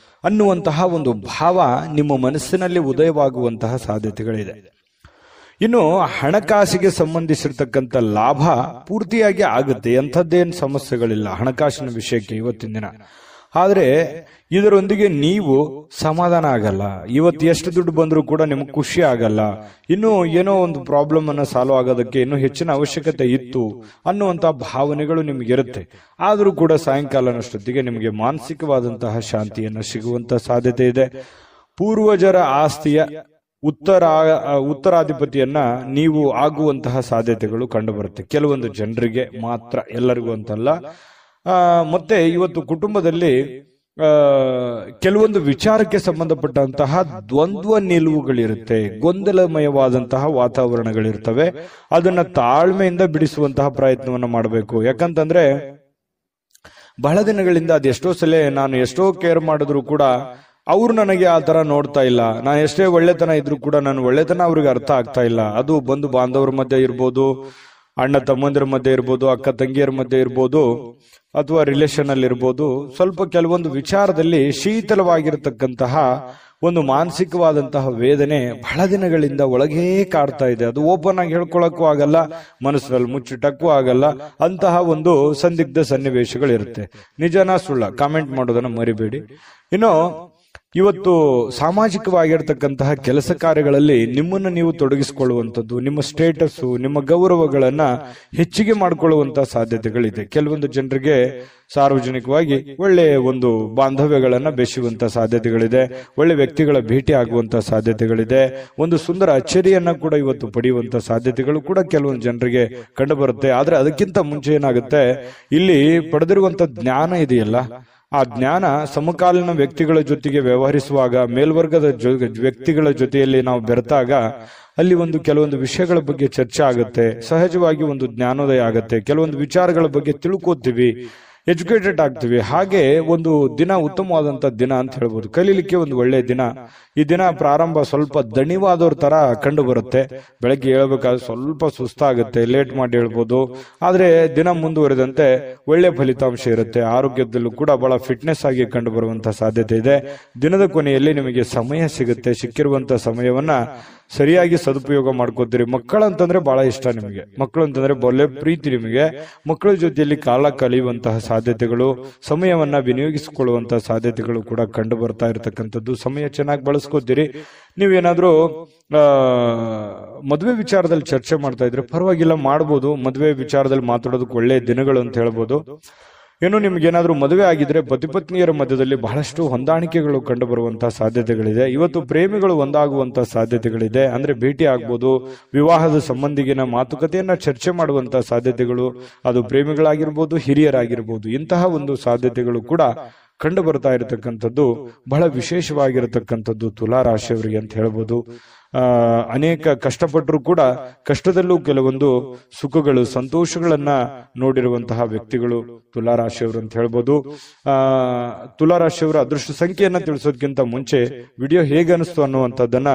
Speaker 1: ಅನ್ನುವಂತಹ ಒಂದು ಭಾವ ನಿಮ್ಮ ಮನಸ್ಸಿನಲ್ಲಿ ಉದಯವಾಗುವಂತಹ ಸಾಧ್ಯತೆಗಳಿದೆ. ಇನ್ನು ಹಣಕಾಸಿಗೆ ಸಂಬಂಧಿಸಿರ್ತಕ್ಕಂಥ ಲಾಭ ಪೂರ್ತಿಯಾಗಿ ಆಗುತ್ತೆ, ಎಂಥದ್ದೇನು ಸಮಸ್ಯೆಗಳಿಲ್ಲ ಹಣಕಾಸಿನ ವಿಷಯಕ್ಕೆ ಇವತ್ತಿನ ದಿನ. ಆದ್ರೆ ಇದರೊಂದಿಗೆ ನೀವು ಸಮಾಧಾನ ಆಗಲ್ಲ. ಇವತ್ತು ಎಷ್ಟು ದುಡ್ಡು ಬಂದರೂ ಕೂಡ ನಿಮ್ಗೆ ಖುಷಿ ಆಗಲ್ಲ. ಇನ್ನು ಏನೋ ಒಂದು ಪ್ರಾಬ್ಲಮ್ ಅನ್ನ ಸಾಲ್ವ್ ಆಗೋದಕ್ಕೆ ಇನ್ನೂ ಹೆಚ್ಚಿನ ಅವಶ್ಯಕತೆ ಇತ್ತು ಅನ್ನುವಂತಹ ಭಾವನೆಗಳು ನಿಮ್ಗಿರುತ್ತೆ. ಆದರೂ ಕೂಡ ಸಾಯಂಕಾಲನಷ್ಟೊತ್ತಿಗೆ ನಿಮಗೆ ಮಾನಸಿಕವಾದಂತಹ ಶಾಂತಿಯನ್ನ ಸಿಗುವಂತ ಸಾಧ್ಯತೆ ಇದೆ. ಪೂರ್ವಜರ ಆಸ್ತಿಯ ಉತ್ತರಾಧಿಪತಿಯನ್ನ ನೀವು ಆಗುವಂತಹ ಸಾಧ್ಯತೆಗಳು ಕಂಡುಬರುತ್ತೆ. ಕೆಲವೊಂದು ಜನರಿಗೆ ಮಾತ್ರ, ಎಲ್ಲರಿಗೂ ಅಂತಲ್ಲ. ಮತ್ತೆ ಇವತ್ತು ಕುಟುಂಬದಲ್ಲಿ ಕೆಲವೊಂದು ವಿಚಾರಕ್ಕೆ ಸಂಬಂಧಪಟ್ಟಂತಹ ದ್ವಂದ್ವ ನಿಲುವುಗಳಿರುತ್ತೆ, ಗೊಂದಲಮಯವಾದಂತಹ ವಾತಾವರಣಗಳಿರ್ತವೆ. ಅದನ್ನ ತಾಳ್ಮೆಯಿಂದ ಬಿಡಿಸುವಂತಹ ಪ್ರಯತ್ನವನ್ನ ಮಾಡಬೇಕು. ಯಾಕಂತಂದ್ರೆ ಬಹಳ ದಿನಗಳಿಂದ ಅದೆಷ್ಟೋ ಸಲ ನಾನು ಎಷ್ಟೋ ಕೇರ್ ಮಾಡಿದ್ರು ಕೂಡ ಅವ್ರು ನನಗೆ ಆ ತರ ನೋಡ್ತಾ ಇಲ್ಲ. ನಾನು ಎಷ್ಟೇ ಒಳ್ಳೆತನ ಇದ್ರು ಕೂಡ ನನ್ನ ಒಳ್ಳೆತನ ಅವ್ರಿಗೆ ಅರ್ಥ ಆಗ್ತಾ ಇಲ್ಲ. ಅದು ಬಂಧು ಬಾಂಧವರ ಮಧ್ಯೆ ಇರ್ಬೋದು, ಅಣ್ಣ ತಮ್ಮಂದಿರ ಮಧ್ಯೆ ಇರ್ಬೋದು, ಅಕ್ಕ ತಂಗಿಯರ ಮಧ್ಯೆ ಇರ್ಬೋದು, ಅಥವಾ ರಿಲೇಷನ್ ಅಲ್ಲಿ ಇರ್ಬೋದು. ಸ್ವಲ್ಪ ಕೆಲವೊಂದು ವಿಚಾರದಲ್ಲಿ ಶೀತಲವಾಗಿರತಕ್ಕಂತಹ ಒಂದು ಮಾನಸಿಕವಾದಂತಹ ವೇದನೆ ಬಹಳ ದಿನಗಳಿಂದ ಒಳಗೇ ಕಾಡ್ತಾ ಇದೆ. ಅದು ಓಪನ್ ಆಗಿ ಹೇಳ್ಕೊಳಕ್ಕೂ ಆಗಲ್ಲ, ಮನಸ್ಸಿನಲ್ಲಿ ಮುಚ್ಚಿಟ್ಟಕ್ಕೂ ಆಗಲ್ಲ. ಅಂತಹ ಒಂದು ಸಂದಿಗ್ಧ ಸನ್ನಿವೇಶಗಳಿರುತ್ತೆ. ನಿಜನಾ ಸುಳ್ಳ ಕಾಮೆಂಟ್ ಮಾಡೋದನ್ನ ಮರಿಬೇಡಿ. ಇನ್ನು ಇವತ್ತು ಸಾಮಾಜಿಕವಾಗಿರ್ತಕ್ಕಂತಹ ಕೆಲಸ ಕಾರ್ಯಗಳಲ್ಲಿ ನಿಮ್ಮನ್ನು ನೀವು ತೊಡಗಿಸಿಕೊಳ್ಳುವಂಥದ್ದು, ನಿಮ್ಮ ಸ್ಟೇಟಸ್, ನಿಮ್ಮ ಗೌರವಗಳನ್ನ ಹೆಚ್ಚಿಗೆ ಮಾಡಿಕೊಳ್ಳುವಂತಹ ಸಾಧ್ಯತೆಗಳಿದೆ. ಕೆಲವೊಂದು ಜನರಿಗೆ ಸಾರ್ವಜನಿಕವಾಗಿ ಒಳ್ಳೆಯ ಒಂದು ಬಾಂಧವ್ಯಗಳನ್ನ ಬೆಸೆಯುವಂತಹ ಸಾಧ್ಯತೆಗಳಿದೆ. ಒಳ್ಳೆ ವ್ಯಕ್ತಿಗಳ ಭೇಟಿ ಆಗುವಂತಹ ಸಾಧ್ಯತೆಗಳಿದೆ. ಒಂದು ಸುಂದರ ಅಚ್ಚರಿಯನ್ನ ಕೂಡ ಇವತ್ತು ಪಡೆಯುವಂತಹ ಸಾಧ್ಯತೆಗಳು ಕೂಡ ಕೆಲವೊಂದು ಜನರಿಗೆ ಕಂಡು ಬರುತ್ತೆ. ಆದ್ರೆ ಅದಕ್ಕಿಂತ ಮುಂಚೆ ಏನಾಗುತ್ತೆ, ಇಲ್ಲಿ ಪಡೆದಿರುವಂತ ಜ್ಞಾನ ಇದೆಯಲ್ಲ, ಆ ಜ್ಞಾನ ಸಮಕಾಲೀನ ವ್ಯಕ್ತಿಗಳ ಜೊತೆಗೆ ವ್ಯವಹರಿಸುವಾಗ, ಮೇಲ್ವರ್ಗದ ವ್ಯಕ್ತಿಗಳ ಜೊತೆಯಲ್ಲಿ ನಾವು ಬೆರೆತಾಗ ಅಲ್ಲಿ ಒಂದು ಕೆಲವೊಂದು ವಿಷಯಗಳ ಬಗ್ಗೆ ಚರ್ಚೆ ಆಗುತ್ತೆ. ಸಹಜವಾಗಿ ಒಂದು ಜ್ಞಾನೋದಯ ಆಗುತ್ತೆ. ಕೆಲವೊಂದು ವಿಚಾರಗಳ ಬಗ್ಗೆ ತಿಳ್ಕೋತೀವಿ, ಎಜುಕೇಟೆಡ್ ಆಗ್ತೀವಿ. ಹಾಗೆ ಒಂದು ದಿನ ಉತ್ತಮವಾದಂತ ದಿನ ಅಂತ ಹೇಳ್ಬೋದು. ಕಲೀಲಿಕ್ಕೆ ಒಂದು ಒಳ್ಳೆಯ ದಿನ. ಈ ದಿನ ಪ್ರಾರಂಭ ಸ್ವಲ್ಪ ದಣಿವಾದವ್ರ ತರ ಕಂಡು ಬರುತ್ತೆ. ಬೆಳಗ್ಗೆ ಹೇಳ್ಬೇಕಾದ್ರೆ ಸ್ವಲ್ಪ ಸುಸ್ತಾಗುತ್ತೆ, ಲೇಟ್ ಮಾಡಿ ಹೇಳ್ಬೋದು. ಆದ್ರೆ ದಿನ ಮುಂದುವರೆದಂತೆ ಒಳ್ಳೆ ಫಲಿತಾಂಶ ಇರುತ್ತೆ. ಆರೋಗ್ಯದಲ್ಲೂ ಕೂಡ ಬಹಳ ಫಿಟ್ನೆಸ್ ಆಗಿ ಕಂಡು ಬರುವಂತಹ ಸಾಧ್ಯತೆ ಇದೆ. ದಿನದ ಕೊನೆಯಲ್ಲಿ ನಿಮಗೆ ಸಮಯ ಸಿಗುತ್ತೆ. ಸಿಕ್ಕಿರುವಂತಹ ಸಮಯವನ್ನ ಸರಿಯಾಗಿ ಸದುಪಯೋಗ ಮಾಡ್ಕೋತೀರಿ. ಮಕ್ಕಳಂತಂದ್ರೆ ಬಹಳ ಇಷ್ಟ ನಿಮಗೆ, ಮಕ್ಕಳು ಅಂತಂದ್ರೆ ಒಳ್ಳೆ ಪ್ರೀತಿ ನಿಮಗೆ. ಮಕ್ಕಳ ಜೊತೆಯಲ್ಲಿ ಕಾಲ ಕಳೆಯುವಂತಹ ಸಾಧ್ಯತೆಗಳು, ಸಮಯವನ್ನ ವಿನಿಯೋಗಿಸಿಕೊಳ್ಳುವಂತಹ ಸಾಧ್ಯತೆಗಳು ಕೂಡ ಕಂಡು ಬರ್ತಾ ಇರತಕ್ಕಂಥದ್ದು. ಸಮಯ ಚೆನ್ನಾಗಿ ಬಳಸ್ಕೋತೀರಿ. ನೀವೇನಾದ್ರೂ ಮದುವೆ ವಿಚಾರದಲ್ಲಿ ಚರ್ಚೆ ಮಾಡ್ತಾ ಇದ್ರೆ ಪರವಾಗಿಲ್ಲ, ಮಾಡ್ಬೋದು. ಮದುವೆ ವಿಚಾರದಲ್ಲಿ ಮಾತಾಡೋದಕ್ಕೆ ಒಳ್ಳೆಯ ದಿನಗಳು ಅಂತ ಹೇಳ್ಬೋದು. ಏನು ನಿಮ್ಗೇನಾದ್ರೂ ಮದುವೆ ಆಗಿದ್ರೆ ಪತಿ ಪತ್ನಿಯರ ಮಧ್ಯದಲ್ಲಿ ಬಹಳಷ್ಟು ಹೊಂದಾಣಿಕೆಗಳು ಕಂಡು ಬರುವಂತಹ ಸಾಧ್ಯತೆಗಳಿದೆ. ಇವತ್ತು ಪ್ರೇಮಿಗಳು ಒಂದಾಗುವಂತಹ ಸಾಧ್ಯತೆಗಳಿದೆ. ಅಂದ್ರೆ ಭೇಟಿ ಆಗ್ಬೋದು, ವಿವಾಹದ ಸಂಬಂಧಿಗಿನ ಮಾತುಕತೆಯನ್ನ ಚರ್ಚೆ ಮಾಡುವಂತಹ ಸಾಧ್ಯತೆಗಳು, ಅದು ಪ್ರೇಮಿಗಳಾಗಿರ್ಬೋದು, ಹಿರಿಯರಾಗಿರ್ಬೋದು, ಇಂತಹ ಒಂದು ಸಾಧ್ಯತೆಗಳು ಕೂಡ ಕಂಡು ಬರ್ತಾ ಇರತಕ್ಕಂಥದ್ದು ಬಹಳ ವಿಶೇಷವಾಗಿರತಕ್ಕಂಥದ್ದು ತುಲಾ ರಾಶಿಯವರಿಗೆ ಅಂತ ಹೇಳ್ಬೋದು. ಅನೇಕ ಕಷ್ಟಪಟ್ಟರು ಕೂಡ ಕಷ್ಟದಲ್ಲೂ ಕೆಲವೊಂದು ಸುಖಗಳು ಸಂತೋಷಗಳನ್ನ ನೋಡಿರುವಂತಹ ವ್ಯಕ್ತಿಗಳು ತುಲಾರಾಶಿಯವರು ಅಂತ ಹೇಳ್ಬೋದು. ತುಲಾರಾಶಿಯವರ ಅದೃಷ್ಟ ಸಂಖ್ಯೆಯನ್ನ ತಿಳಿಸೋದಕ್ಕಿಂತ ಮುಂಚೆ ವಿಡಿಯೋ ಹೇಗೆ ಅನಿಸ್ತು ಅನ್ನುವಂಥದ್ದನ್ನ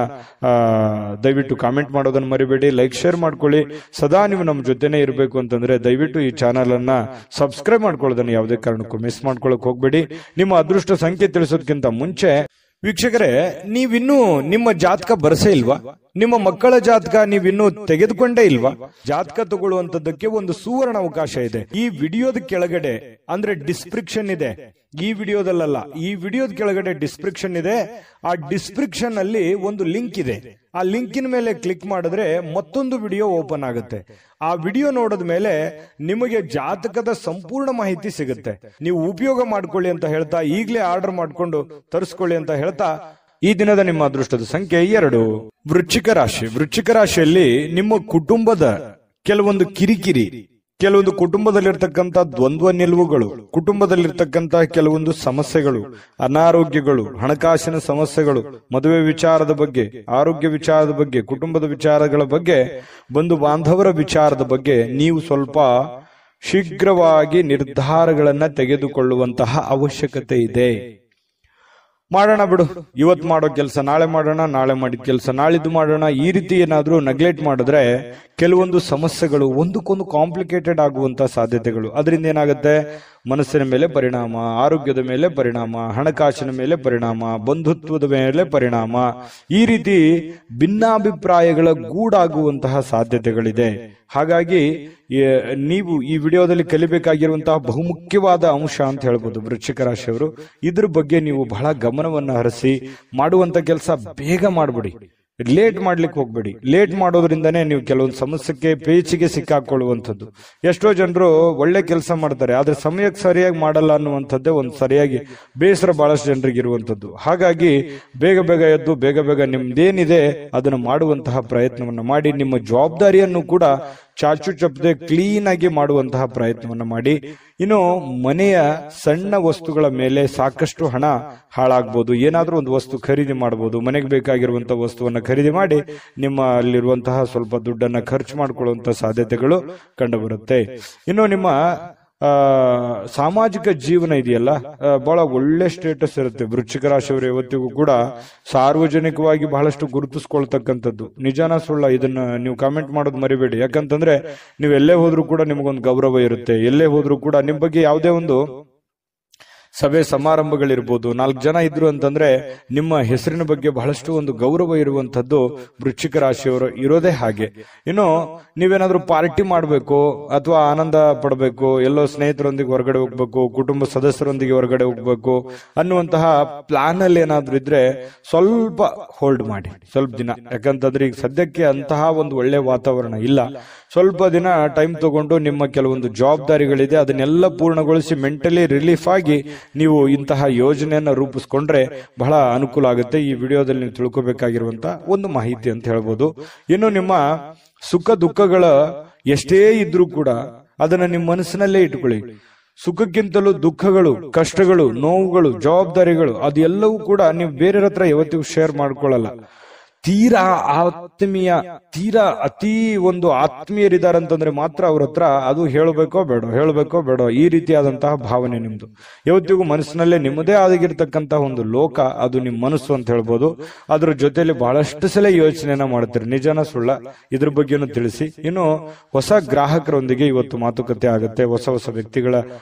Speaker 1: ದಯವಿಟ್ಟು ಕಾಮೆಂಟ್ ಮಾಡೋದನ್ನ ಮರಿಬೇಡಿ. ಲೈಕ್ ಶೇರ್ ಮಾಡ್ಕೊಳ್ಳಿ. ಸದಾ ನೀವು ನಮ್ಮ ಜೊತೆನೆ ಇರಬೇಕು ಅಂತಂದ್ರೆ ದಯವಿಟ್ಟು ಈ ಚಾನಲ್ ಅನ್ನ ಸಬ್ಸ್ಕ್ರೈಬ್ ಮಾಡ್ಕೊಳ್ಳೋದನ್ನ ಯಾವುದೇ ಕಾರಣಕ್ಕೂ ಮಿಸ್ ಮಾಡ್ಕೊಳ್ಳಕ್ ಹೋಗ್ಬೇಡಿ. ನಿಮ್ಮ ಅದೃಷ್ಟ ಸಂಖ್ಯೆ ತಿಳಿಸೋದಕ್ಕಿಂತ ಮುಂಚೆ ವೀಕ್ಷಕರೇ, ನೀವಿನ್ನೂ ನಿಮ್ಮ ಜಾತಕ ಬರಸೇ ಇಲ್ವಾ? ನಿಮ್ಮ ಮಕ್ಕಳ ಜಾತಕ ನೀವಿನ್ನೂ ತೆಗೆದುಕೊಂಡೇ ಇಲ್ವಾ? ಜಾತಕ ತಗೊಳ್ಳುವಂತದ್ದಕ್ಕೆ ಒಂದು ಸುವರ್ಣ ಅವಕಾಶ ಇದೆ. ಈ ವಿಡಿಯೋದ ಕೆಳಗಡೆ ಅಂದ್ರೆ ಡಿಸ್ಕ್ರಿಪ್ಷನ್ ಇದೆ. ಈ ವಿಡಿಯೋದಲ್ಲ, ಈ ವಿಡಿಯೋದ ಕೆಳಗಡೆ ಡಿಸ್ಕ್ರಿಪ್ಷನ್ ಇದೆ. ಆ ಡಿಸ್ಕ್ರಿಪ್ಷನ್ ಅಲ್ಲಿ ಒಂದು ಲಿಂಕ್ ಇದೆ. ಆ ಲಿಂಕಿನ ಮೇಲೆ ಕ್ಲಿಕ್ ಮಾಡಿದ್ರೆ ಮತ್ತೊಂದು ವಿಡಿಯೋ ಓಪನ್ ಆಗುತ್ತೆ. ಆ ವಿಡಿಯೋ ನೋಡಿದ ಮೇಲೆ ನಿಮಗೆ ಜಾತಕದ ಸಂಪೂರ್ಣ ಮಾಹಿತಿ ಸಿಗುತ್ತೆ. ನೀವು ಉಪಯೋಗ ಮಾಡ್ಕೊಳ್ಳಿ ಅಂತ ಹೇಳ್ತಾ, ಈಗಲೇ ಆರ್ಡರ್ ಮಾಡ್ಕೊಂಡು ತರಿಸ್ಕೊಳ್ಳಿ ಅಂತ ಹೇಳ್ತಾ, ಈ ದಿನದ ನಿಮ್ಮ ಅದೃಷ್ಟದ ಸಂಖ್ಯೆ 2. ವೃಶ್ಚಿಕ ರಾಶಿ. ವೃಶ್ಚಿಕ ರಾಶಿಯಲ್ಲಿ ನಿಮ್ಮ ಕುಟುಂಬದ ಕೆಲವೊಂದು ಕಿರಿಕಿರಿ, ಕೆಲವೊಂದು ಕುಟುಂಬದಲ್ಲಿರ್ತಕ್ಕಂಥ ದ್ವಂದ್ವ ನಿಲುವುಗಳು, ಕುಟುಂಬದಲ್ಲಿರ್ತಕ್ಕಂಥ ಕೆಲವೊಂದು ಸಮಸ್ಯೆಗಳು, ಅನಾರೋಗ್ಯಗಳು, ಹಣಕಾಸಿನ ಸಮಸ್ಯೆಗಳು, ಮದುವೆ ವಿಚಾರದ ಬಗ್ಗೆ, ಆರೋಗ್ಯ ವಿಚಾರದ ಬಗ್ಗೆ, ಕುಟುಂಬದ ವಿಚಾರಗಳ ಬಗ್ಗೆ, ಬಂಧು ಬಾಂಧವರ ವಿಚಾರದ ಬಗ್ಗೆ ನೀವು ಸ್ವಲ್ಪ ಶೀಘ್ರವಾಗಿ ನಿರ್ಧಾರಗಳನ್ನ ತೆಗೆದುಕೊಳ್ಳುವಂತಹ ಅವಶ್ಯಕತೆ ಇದೆ. ಮಾಡೋಣ ಬಿಡು, ಇವತ್ತು ಮಾಡೋ ಕೆಲಸ ನಾಳೆ ಮಾಡೋಣ, ನಾಳೆ ಮಾಡಿದ ಕೆಲಸ ನಾಳಿದ್ದು ಮಾಡೋಣ, ಈ ರೀತಿ ಏನಾದ್ರೂ ನೆಗ್ಲೆಕ್ಟ್ ಮಾಡಿದ್ರೆ ಕೆಲವೊಂದು ಸಮಸ್ಯೆಗಳು ಒಂದಕ್ಕೊಂದು ಕಾಂಪ್ಲಿಕೇಟೆಡ್ ಆಗುವಂತ ಸಾಧ್ಯತೆಗಳು. ಅದರಿಂದ ಏನಾಗುತ್ತೆ? ಮನಸ್ಸಿನ ಮೇಲೆ ಪರಿಣಾಮ, ಆರೋಗ್ಯದ ಮೇಲೆ ಪರಿಣಾಮ, ಹಣಕಾಸಿನ ಮೇಲೆ ಪರಿಣಾಮ, ಬಂಧುತ್ವದ ಮೇಲೆ ಪರಿಣಾಮ, ಈ ರೀತಿ ಭಿನ್ನಾಭಿಪ್ರಾಯಗಳ ಗೂಡಾಗುವಂತಹ ಸಾಧ್ಯತೆಗಳಿದೆ. ಹಾಗಾಗಿ ನೀವು ಈ ವಿಡಿಯೋದಲ್ಲಿ ಕಲಿಬೇಕಾಗಿರುವಂತಹ ಬಹುಮುಖ್ಯವಾದ ಅಂಶ ಅಂತ ಹೇಳ್ಬೋದು ವೃಶ್ಚಿಕ ರಾಶಿಯವರು. ಇದ್ರ ಬಗ್ಗೆ ನೀವು ಬಹಳ ಗಮನವನ್ನು ಹರಿಸಿ ಮಾಡುವಂತ ಕೆಲಸ ಬೇಗ ಮಾಡ್ಬಿಡಿ. ಲೇಟ್ ಮಾಡ್ಲಿಕ್ಕೆ ಹೋಗ್ಬೇಡಿ. ಲೇಟ್ ಮಾಡೋದ್ರಿಂದನೇ ನೀವು ಕೆಲವೊಂದು ಸಮಸ್ಯೆಗೆ ಪೇಚಿಗೆ ಸಿಕ್ಕಾಕೊಳ್ಳುವಂಥದ್ದು. ಎಷ್ಟೋ ಜನರು ಒಳ್ಳೆ ಕೆಲಸ ಮಾಡ್ತಾರೆ, ಆದ್ರೆ ಸಮಯಕ್ಕೆ ಸರಿಯಾಗಿ ಮಾಡಲ್ಲ ಅನ್ನುವಂಥದ್ದೇ ಒಂದು ಸರಿಯಾಗಿ ಬೇಸರ ಬಹಳಷ್ಟು ಜನರಿಗೆ ಇರುವಂಥದ್ದು. ಹಾಗಾಗಿ ಬೇಗ ಬೇಗ ಎದ್ದು ಬೇಗ ಬೇಗ ನಿಮ್ದೇನಿದೆ ಅದನ್ನು ಮಾಡುವಂತಹ ಪ್ರಯತ್ನವನ್ನು ಮಾಡಿ, ನಿಮ್ಮ ಜವಾಬ್ದಾರಿಯನ್ನು ಕೂಡ ಚಾಚು ಚಪ್ಪದೆ ಕ್ಲೀನ್ ಆಗಿ ಮಾಡುವಂತಹ ಪ್ರಯತ್ನವನ್ನು ಮಾಡಿ. ಇನ್ನು ಮನೆಯ ಸಣ್ಣ ವಸ್ತುಗಳ ಮೇಲೆ ಸಾಕಷ್ಟು ಹಣ ಹಾಳಾಗ್ಬೋದು. ಏನಾದ್ರೂ ಒಂದು ವಸ್ತು ಖರೀದಿ ಮಾಡಬಹುದು. ಮನೆಗೆ ಬೇಕಾಗಿರುವಂತಹ ವಸ್ತುವನ್ನ ಖರೀದಿ ಮಾಡಿ ನಿಮ್ಮಲ್ಲಿರುವಂತಹ ಸ್ವಲ್ಪ ದುಡ್ಡನ್ನ ಖರ್ಚು ಮಾಡ್ಕೊಳ್ಳುವಂತ ಸಾಧ್ಯತೆಗಳು ಕಂಡು ಬರುತ್ತೆ. ಇನ್ನು ನಿಮ್ಮ ಸಾಮಾಜಿಕ ಜೀವನ ಇದೆಯಲ್ಲ, ಬಹಳ ಒಳ್ಳೆ ಸ್ಟೇಟಸ್ ಇರುತ್ತೆ. ವೃಶ್ಚಿಕ ರಾಶಿಯವರು ಇವತ್ತಿಗೂ ಕೂಡ ಸಾರ್ವಜನಿಕವಾಗಿ ಬಹಳಷ್ಟು ಗುರುತಿಸ್ಕೊಳ್ತಕ್ಕಂಥದ್ದು. ನಿಜಾನ ಸುಳ್ಳ ಇದನ್ನ ನೀವು ಕಾಮೆಂಟ್ ಮಾಡೋದು ಮರಿಬೇಡಿ. ಯಾಕಂತಂದ್ರೆ ನೀವು ಎಲ್ಲೇ ಹೋದ್ರೂ ಕೂಡ ನಿಮಗೊಂದು ಗೌರವ ಇರುತ್ತೆ. ಎಲ್ಲೇ ಹೋದ್ರೂ ಕೂಡ ನಿಮ್ ಬಗ್ಗೆ ಯಾವುದೇ ಒಂದು ಸಭೆ ಸಮಾರಂಭಗಳಿರ್ಬೋದು, 4 ಜನ ಇದ್ರು ಅಂತಂದ್ರೆ ನಿಮ್ಮ ಹೆಸರಿನ ಬಗ್ಗೆ ಬಹಳಷ್ಟು ಒಂದು ಗೌರವ ಇರುವಂತದ್ದು ವೃಶ್ಚಿಕ ರಾಶಿಯವರು ಇರೋದೇ ಹಾಗೆ. ಇನ್ನು ನೀವೇನಾದ್ರೂ ಪಾರ್ಟಿ ಮಾಡ್ಬೇಕು ಅಥವಾ ಆನಂದ ಪಡಬೇಕು, ಎಲ್ಲೋ ಸ್ನೇಹಿತರೊಂದಿಗೆ ಹೊರಗಡೆ ಹೋಗ್ಬೇಕು, ಕುಟುಂಬ ಸದಸ್ಯರೊಂದಿಗೆ ಹೊರಗಡೆ ಹೋಗ್ಬೇಕು ಅನ್ನುವಂತಹ ಪ್ಲಾನ್ ಅಲ್ಲಿ ಏನಾದ್ರೂ ಇದ್ರೆ ಸ್ವಲ್ಪ ಹೋಲ್ಡ್ ಮಾಡಿ, ಸ್ವಲ್ಪ ದಿನ. ಯಾಕಂತಂದ್ರೆ ಈಗ ಸದ್ಯಕ್ಕೆ ಅಂತಹ ಒಂದು ಒಳ್ಳೆ ವಾತಾವರಣ ಇಲ್ಲ. ಸ್ವಲ್ಪ ದಿನ ಟೈಮ್ ತಗೊಂಡು ನಿಮ್ಮ ಕೆಲವೊಂದು ಜವಾಬ್ದಾರಿಗಳಿದೆ ಅದನ್ನೆಲ್ಲ ಪೂರ್ಣಗೊಳಿಸಿ ಮೆಂಟಲಿ ರಿಲೀಫ್ ಆಗಿ ನೀವು ಇಂತಹ ಯೋಜನೆಯನ್ನ ರೂಪಿಸ್ಕೊಂಡ್ರೆ ಬಹಳ ಅನುಕೂಲ ಆಗುತ್ತೆ. ಈ ವಿಡಿಯೋದಲ್ಲಿ ನೀವು ತಿಳ್ಕೊಬೇಕಾಗಿರುವಂತ ಒಂದು ಮಾಹಿತಿ ಅಂತ ಹೇಳ್ಬೋದು. ಇನ್ನು ನಿಮ್ಮ ಸುಖ ದುಃಖಗಳ ಎಷ್ಟೇ ಇದ್ರೂ ಕೂಡ ಅದನ್ನ ನಿಮ್ಮ ಮನಸ್ಸಿನಲ್ಲೇ ಇಟ್ಕೊಳ್ಳಿ. ಸುಖಕ್ಕಿಂತಲೂ ದುಃಖಗಳು, ಕಷ್ಟಗಳು, ನೋವುಗಳು, ಜವಾಬ್ದಾರಿಗಳು ಅದೆಲ್ಲವೂ ಕೂಡ ನೀವು ಬೇರೆಯವ್ರ ಹತ್ರ ಯಾವತ್ತಿಗೂ ಶೇರ್ ಮಾಡ್ಕೊಳ್ಳಲ್ಲ. ತೀರಾ ಆತ್ಮೀಯ, ತೀರಾ ಅತಿ ಒಂದು ಆತ್ಮೀಯರಿದಾರಂತಂದ್ರೆ ಮಾತ್ರ ಅವ್ರ ಹತ್ರ ಅದು ಹೇಳಬೇಕೋ ಬೇಡ ಈ ರೀತಿಯಾದಂತಹ ಭಾವನೆ ನಿಮ್ದು. ಯಾವತ್ತಿಗೂ ಮನಸ್ಸಿನಲ್ಲೇ ನಿಮ್ಮದೇ ಆಗಿರ್ತಕ್ಕಂತಹ ಒಂದು ಲೋಕ, ಅದು ನಿಮ್ಮ ಮನಸ್ಸು ಅಂತ ಹೇಳ್ಬೋದು. ಅದ್ರ ಜೊತೆಲಿ ಬಹಳಷ್ಟು ಸಲ ಯೋಚನೆಯನ್ನ ಮಾಡ್ತೀರಿ. ನಿಜಾನ ಸುಳ್ಳ ಇದ್ರ ಬಗ್ಗೆನೂ ತಿಳಿಸಿ. ಇನ್ನು ಹೊಸ ಗ್ರಾಹಕರೊಂದಿಗೆ ಇವತ್ತು ಮಾತುಕತೆ ಆಗುತ್ತೆ. ಹೊಸ ಹೊಸ ವ್ಯಕ್ತಿಗಳ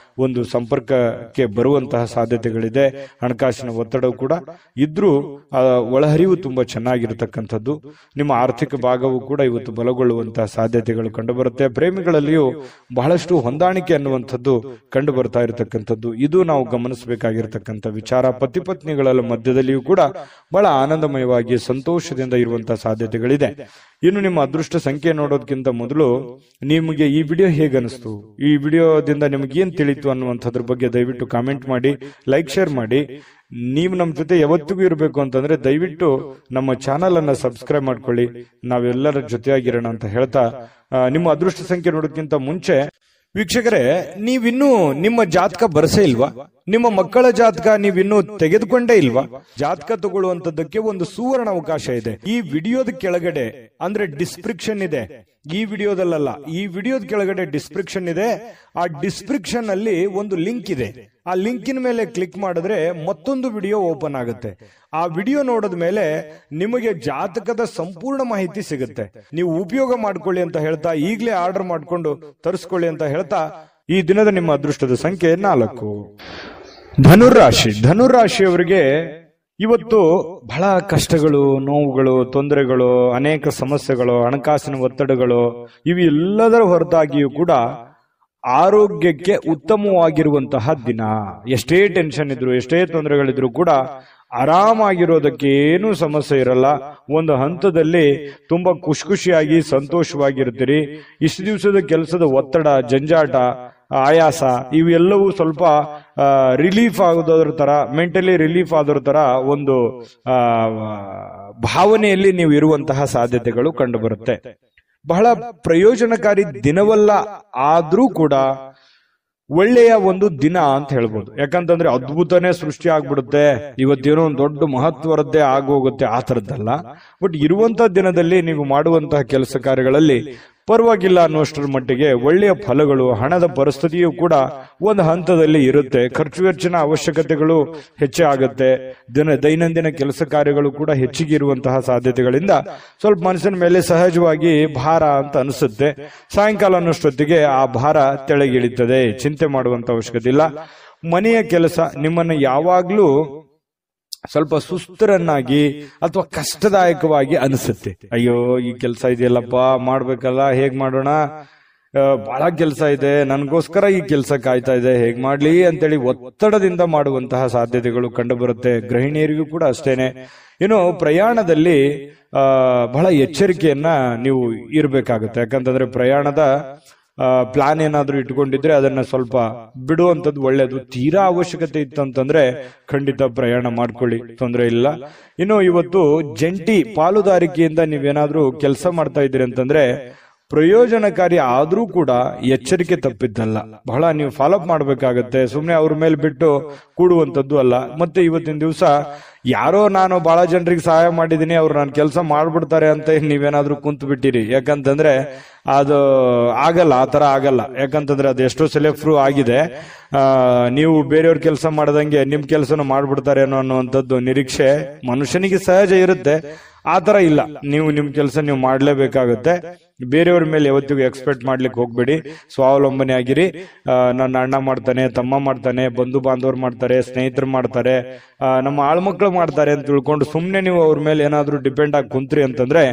Speaker 1: ಒಂದು ಸಂಪರ್ಕಕ್ಕೆ ಬರುವಂತಹ ಸಾಧ್ಯತೆಗಳಿದೆ. ಹಣಕಾಸಿನ ಒತ್ತಡ ಕೂಡ ಇದ್ರೂ ಒಳಹರಿವು ತುಂಬಾ ಚೆನ್ನಾಗಿರುತ್ತೆ. ನಿಮ್ಮ ಆರ್ಥಿಕ ಭಾಗವು ಕೂಡ ಇವತ್ತು ಬಲಗೊಳ್ಳುವಂತಹ ಸಾಧ್ಯತೆಗಳು ಕಂಡು ಬರುತ್ತೆ. ಪ್ರೇಮಿಗಳಲ್ಲಿಯೂ ಬಹಳಷ್ಟು ಹೊಂದಾಣಿಕೆ ಅನ್ನುವಂಥದ್ದು ಕಂಡು ಬರ್ತಾ ಇರತಕ್ಕಂಥದ್ದು, ಇದು ನಾವು ಗಮನಿಸಬೇಕಾಗಿರ್ತಕ್ಕಂಥ ವಿಚಾರ. ಪತಿ ಪತ್ನಿಗಳ ಮಧ್ಯದಲ್ಲಿಯೂ ಕೂಡ ಬಹಳ ಆನಂದಮಯವಾಗಿ ಸಂತೋಷದಿಂದ ಇರುವಂತಹ ಸಾಧ್ಯತೆಗಳಿದೆ. ಇನ್ನು ನಿಮ್ಮ ಅದೃಷ್ಟ ಸಂಖ್ಯೆ ನೋಡೋದಕ್ಕಿಂತ ಮೊದಲು ನಿಮಗೆ ಈ ವಿಡಿಯೋ ಹೇಗನಿಸ್ತು, ಈ ವಿಡಿಯೋದಿಂದ ನಿಮ್ಗೆ ಏನ್ ತಿಳಿತು ಅನ್ನುವಂಥದ್ರ ಬಗ್ಗೆ ದಯವಿಟ್ಟು ಕಾಮೆಂಟ್ ಮಾಡಿ, ಲೈಕ್ ಶೇರ್ ಮಾಡಿ. ನೀವು ನಮ್ಮ ಜೊತೆ ಯಾವತ್ತಿಗೂ ಇರಬೇಕು ಅಂತಂದ್ರೆ ದಯವಿಟ್ಟು ನಮ್ಮ ಚಾನಲ್ ಅನ್ನ ಸಬ್ಸ್ಕ್ರೈಬ್ ಮಾಡ್ಕೊಳ್ಳಿ. ನಾವೆಲ್ಲರ ಜೊತೆಯಾಗಿರೋಣ ಅಂತ ಹೇಳ್ತಾ, ನಿಮ್ಮ ಅದೃಷ್ಟ ಸಂಖ್ಯೆ ನೋಡೋದಕ್ಕಿಂತ ಮುಂಚೆ ವೀಕ್ಷಕರೇ, ನೀವಿನ್ನೂ ನಿಮ್ಮ ಜಾತಕ ಬರಸೇ ಇಲ್ವಾ? ನಿಮ್ಮ ಮಕ್ಕಳ ಜಾತಕ ನೀವಿನ್ನೂ ತೆಗೆದುಕೊಂಡೇ ಇಲ್ವಾ? ಜಾತಕ ತಗೊಳ್ಳುವಂತದ್ದಕ್ಕೆ ಒಂದು ಸುವರ್ಣ ಅವಕಾಶ ಇದೆ. ಈ ವಿಡಿಯೋದ ಕೆಳಗಡೆ ಅಂದ್ರೆ ಡಿಸ್ಕ್ರಿಪ್ಷನ್ ಇದೆ, ಈ ವಿಡಿಯೋದಲ್ಲ, ಈ ವಿಡಿಯೋದ ಕೆಳಗಡೆ ಡಿಸ್ಕ್ರಿಪ್ಷನ್ ಇದೆ. ಆ ಡಿಸ್ಕ್ರಿಪ್ಷನ್ ಅಲ್ಲಿ ಒಂದು ಲಿಂಕ್ ಇದೆ. ಆ ಲಿಂಕಿನ ಮೇಲೆ ಕ್ಲಿಕ್ ಮಾಡಿದ್ರೆ ಮತ್ತೊಂದು ವಿಡಿಯೋ ಓಪನ್ ಆಗುತ್ತೆ. ಆ ವಿಡಿಯೋ ನೋಡಿದ ಮೇಲೆ ನಿಮಗೆ ಜಾತಕದ ಸಂಪೂರ್ಣ ಮಾಹಿತಿ ಸಿಗುತ್ತೆ. ನೀವು ಉಪಯೋಗ ಮಾಡ್ಕೊಳ್ಳಿ ಅಂತ ಹೇಳ್ತಾ, ಈಗಲೇ ಆರ್ಡರ್ ಮಾಡ್ಕೊಂಡು ತರಿಸ್ಕೊಳ್ಳಿ ಅಂತ ಹೇಳ್ತಾ, ಈ ದಿನದ ನಿಮ್ಮ ಅದೃಷ್ಟದ ಸಂಖ್ಯೆ 4. ಧನುರಾಶಿ. ಧನುರಾಶಿಯವರಿಗೆ ಇವತ್ತು ಬಹಳ ಕಷ್ಟಗಳು, ನೋವುಗಳು, ತೊಂದರೆಗಳು, ಅನೇಕ ಸಮಸ್ಯೆಗಳು, ಹಣಕಾಸಿನ ಒತ್ತಡಗಳು ಇವೆಲ್ಲದರ ಹೊರತಾಗಿಯೂ ಕೂಡ ಆರೋಗ್ಯಕ್ಕೆ ಉತ್ತಮವಾಗಿರುವಂತಹ ದಿನ. ಎಷ್ಟೇ ಟೆನ್ಷನ್ ಇದ್ರು, ಎಷ್ಟೇ ತೊಂದರೆಗಳಿದ್ರು ಕೂಡ ಆರಾಮಾಗಿರೋದಕ್ಕೆ ಏನೂ ಸಮಸ್ಯೆ ಇರಲ್ಲ. ಒಂದು ಹಂತದಲ್ಲಿ ತುಂಬಾ ಖುಷಿಯಾಗಿ ಸಂತೋಷವಾಗಿರ್ತೀರಿ. ಇಷ್ಟು ದಿವಸದ ಕೆಲಸದ ಒತ್ತಡ, ಜಂಜಾಟ, ಆಯಾಸ ಇವೆಲ್ಲವೂ ಸ್ವಲ್ಪ ರಿಲೀಫ್ ಆಗೋದ್ರ ತರ, ಮೆಂಟಲಿ ರಿಲೀಫ್ ಆದೋದ್ರ ತರ ಒಂದು ಭಾವನೆಯಲ್ಲಿ ನೀವು ಇರುವಂತಹ ಸಾಧ್ಯತೆಗಳು ಕಂಡು ಬರುತ್ತೆ. ಬಹಳ ಪ್ರಯೋಜನಕಾರಿ ದಿನವಲ್ಲ, ಆದ್ರೂ ಕೂಡ ಒಳ್ಳೆಯ ಒಂದು ದಿನ ಅಂತ ಹೇಳ್ಬೋದು. ಯಾಕಂತಂದ್ರೆ ಅದ್ಭುತನೇ ಸೃಷ್ಟಿ ಆಗ್ಬಿಡುತ್ತೆ, ಇವತ್ತೇನೋ ಒಂದು ದೊಡ್ಡ ಮಹತ್ವರದ್ದೇ ಆಗೋಗುತ್ತೆ, ಆ ತರದ್ದಲ್ಲ. ಬಟ್ ಇರುವಂತಹ ದಿನದಲ್ಲಿ ನೀವು ಮಾಡುವಂತಹ ಕೆಲಸ ಕಾರ್ಯಗಳಲ್ಲಿ ಪರವಾಗಿಲ್ಲ ಅನ್ನುವಷ್ಟರ ಮಟ್ಟಿಗೆ ಒಳ್ಳೆಯ ಫಲಗಳು, ಹಣದ ಪರಿಸ್ಥಿತಿಯೂ ಕೂಡ ಒಂದು ಹಂತದಲ್ಲಿ ಇರುತ್ತೆ. ಖರ್ಚು ವೆಚ್ಚಿನ ಅವಶ್ಯಕತೆಗಳು ಹೆಚ್ಚೇ ಆಗುತ್ತೆ. ದೈನಂದಿನ ಕೆಲಸ ಕಾರ್ಯಗಳು ಕೂಡ ಹೆಚ್ಚಿಗೆ ಇರುವಂತಹ ಸಾಧ್ಯತೆಗಳಿಂದ ಸ್ವಲ್ಪ ಮನಸ್ಸಿನ ಮೇಲೆ ಸಹಜವಾಗಿ ಭಾರ ಅಂತ ಅನಿಸುತ್ತೆ. ಸಾಯಂಕಾಲ ಅನ್ನೋಷ್ಟೊತ್ತಿಗೆ ಆ ಭಾರ ತೆಳಗಿಳಿತದೆ, ಚಿಂತೆ ಮಾಡುವಂತ ಅವಶ್ಯಕತೆ ಇಲ್ಲ. ಮನೆಯ ಕೆಲಸ ನಿಮ್ಮನ್ನು ಯಾವಾಗ್ಲೂ ಸ್ವಲ್ಪ ಸುಸ್ತರನ್ನಾಗಿ ಅಥವಾ ಕಷ್ಟದಾಯಕವಾಗಿ ಅನಿಸುತ್ತೆ. ಅಯ್ಯೋ, ಈ ಕೆಲಸ ಇದೆಯಲ್ಲಪ್ಪ, ಮಾಡ್ಬೇಕಲ್ಲ, ಹೇಗ್ ಮಾಡೋಣ, ಬಹಳ ಕೆಲಸ ಇದೆ, ನನ್ಗೋಸ್ಕರ ಈ ಕೆಲಸ ಕಾಯ್ತಾ ಇದೆ, ಹೇಗ್ ಮಾಡ್ಲಿ ಅಂತೇಳಿ ಒತ್ತಡದಿಂದ ಮಾಡುವಂತಹ ಸಾಧ್ಯತೆಗಳು ಕಂಡು ಬರುತ್ತೆ. ಗೃಹಿಣಿಯರಿಗೂ ಕೂಡ ಅಷ್ಟೇನೆ. ಪ್ರಯಾಣದಲ್ಲಿ ಬಹಳ ಎಚ್ಚರಿಕೆಯನ್ನ ನೀವು ಇರಬೇಕಾಗುತ್ತೆ. ಯಾಕಂತಂದ್ರೆ ಪ್ರಯಾಣದ ಪ್ಲಾನ್ ಏನಾದ್ರೂ ಇಟ್ಕೊಂಡಿದ್ರೆ ಅದನ್ನ ಸ್ವಲ್ಪ ಬಿಡುವಂತದ್ದು ಒಳ್ಳೇದು. ತೀರಾ ಅವಶ್ಯಕತೆ ಇತ್ತಂತಂದ್ರೆ ಖಂಡಿತ ಪ್ರಯಾಣ ಮಾಡ್ಕೊಳ್ಳಿ, ತೊಂದರೆ ಇಲ್ಲ. ಇವತ್ತು ಜಂಟಿ ಪಾಲುದಾರಿಕೆಯಿಂದ ನೀವೇನಾದ್ರೂ ಕೆಲಸ ಮಾಡ್ತಾ ಇದ್ದೀರಿ ಅಂತಂದ್ರೆ ಪ್ರಯೋಜನಕಾರಿ ಆದ್ರೂ ಕೂಡ ಎಚ್ಚರಿಕೆ ತಪ್ಪಿದ್ದಲ್ಲ. ಬಹಳ ನೀವು ಫಾಲೋಅಪ್ ಮಾಡ್ಬೇಕಾಗತ್ತೆ. ಸುಮ್ನೆ ಅವ್ರ ಮೇಲೆ ಬಿಟ್ಟು ಕೂಡುವಂತದ್ದು ಅಲ್ಲ. ಮತ್ತೆ ಇವತ್ತಿನ ದಿವಸ ಯಾರೋ ನಾನು ಬಹಳ ಜನರಿಗೆ ಸಹಾಯ ಮಾಡಿದೀನಿ, ಅವ್ರು ನಾನು ಕೆಲಸ ಮಾಡ್ಬಿಡ್ತಾರೆ ಅಂತ ನೀವೇನಾದ್ರೂ ಕುಂತು ಬಿಟ್ಟಿರಿ. ಯಾಕಂತಂದ್ರೆ ಅದು ಆಗಲ್ಲ, ಆ ತರ ಆಗಲ್ಲ. ಯಾಕಂತಂದ್ರೆ ಅದು ಎಷ್ಟೋ ಸಲ ಪ್ರೂವ್ ಆಗಿದೆ. ನೀವು ಬೇರೆಯವ್ರ ಕೆಲಸ ಮಾಡದಂಗೆ ನಿಮ್ ಕೆಲಸನ ಮಾಡ್ಬಿಡ್ತಾರೆ ಅನ್ನುವಂಥದ್ದು ನಿರೀಕ್ಷೆ ಮನುಷ್ಯನಿಗೆ ಸಹಜ ಇರುತ್ತೆ. ಆತರ ಇಲ್ಲ, ನೀವು ನಿಮ್ ಕೆಲಸ ನೀವು ಮಾಡ್ಲೇಬೇಕಾಗುತ್ತೆ. ಬೇರೆಯವ್ರ ಮೇಲೆ ಯಾವತ್ತಿಗೂ ಎಕ್ಸ್ಪೆಕ್ಟ್ ಮಾಡ್ಲಿಕ್ಕೆ ಹೋಗ್ಬೇಡಿ. ಸ್ವಾವಲಂಬನೆ ಆಗಿರಿ. ನನ್ನ ಅಣ್ಣ ಮಾಡ್ತಾನೆ, ತಮ್ಮ ಮಾಡ್ತಾನೆ, ಬಂಧು ಬಾಂಧವರು ಮಾಡ್ತಾರೆ, ಸ್ನೇಹಿತರು ಮಾಡ್ತಾರೆ, ನಮ್ಮ ಆಳ್ಮಕ್ಳು ಮಾಡ್ತಾರೆ ಅಂತ ತಿಳ್ಕೊಂಡು ಸುಮ್ನೆ ನೀವು ಅವ್ರ ಮೇಲೆ ಏನಾದ್ರೂ ಡಿಪೆಂಡ್ ಆಗಿ ಕುಂತ್ರಿ ಅಂತಂದ್ರೆ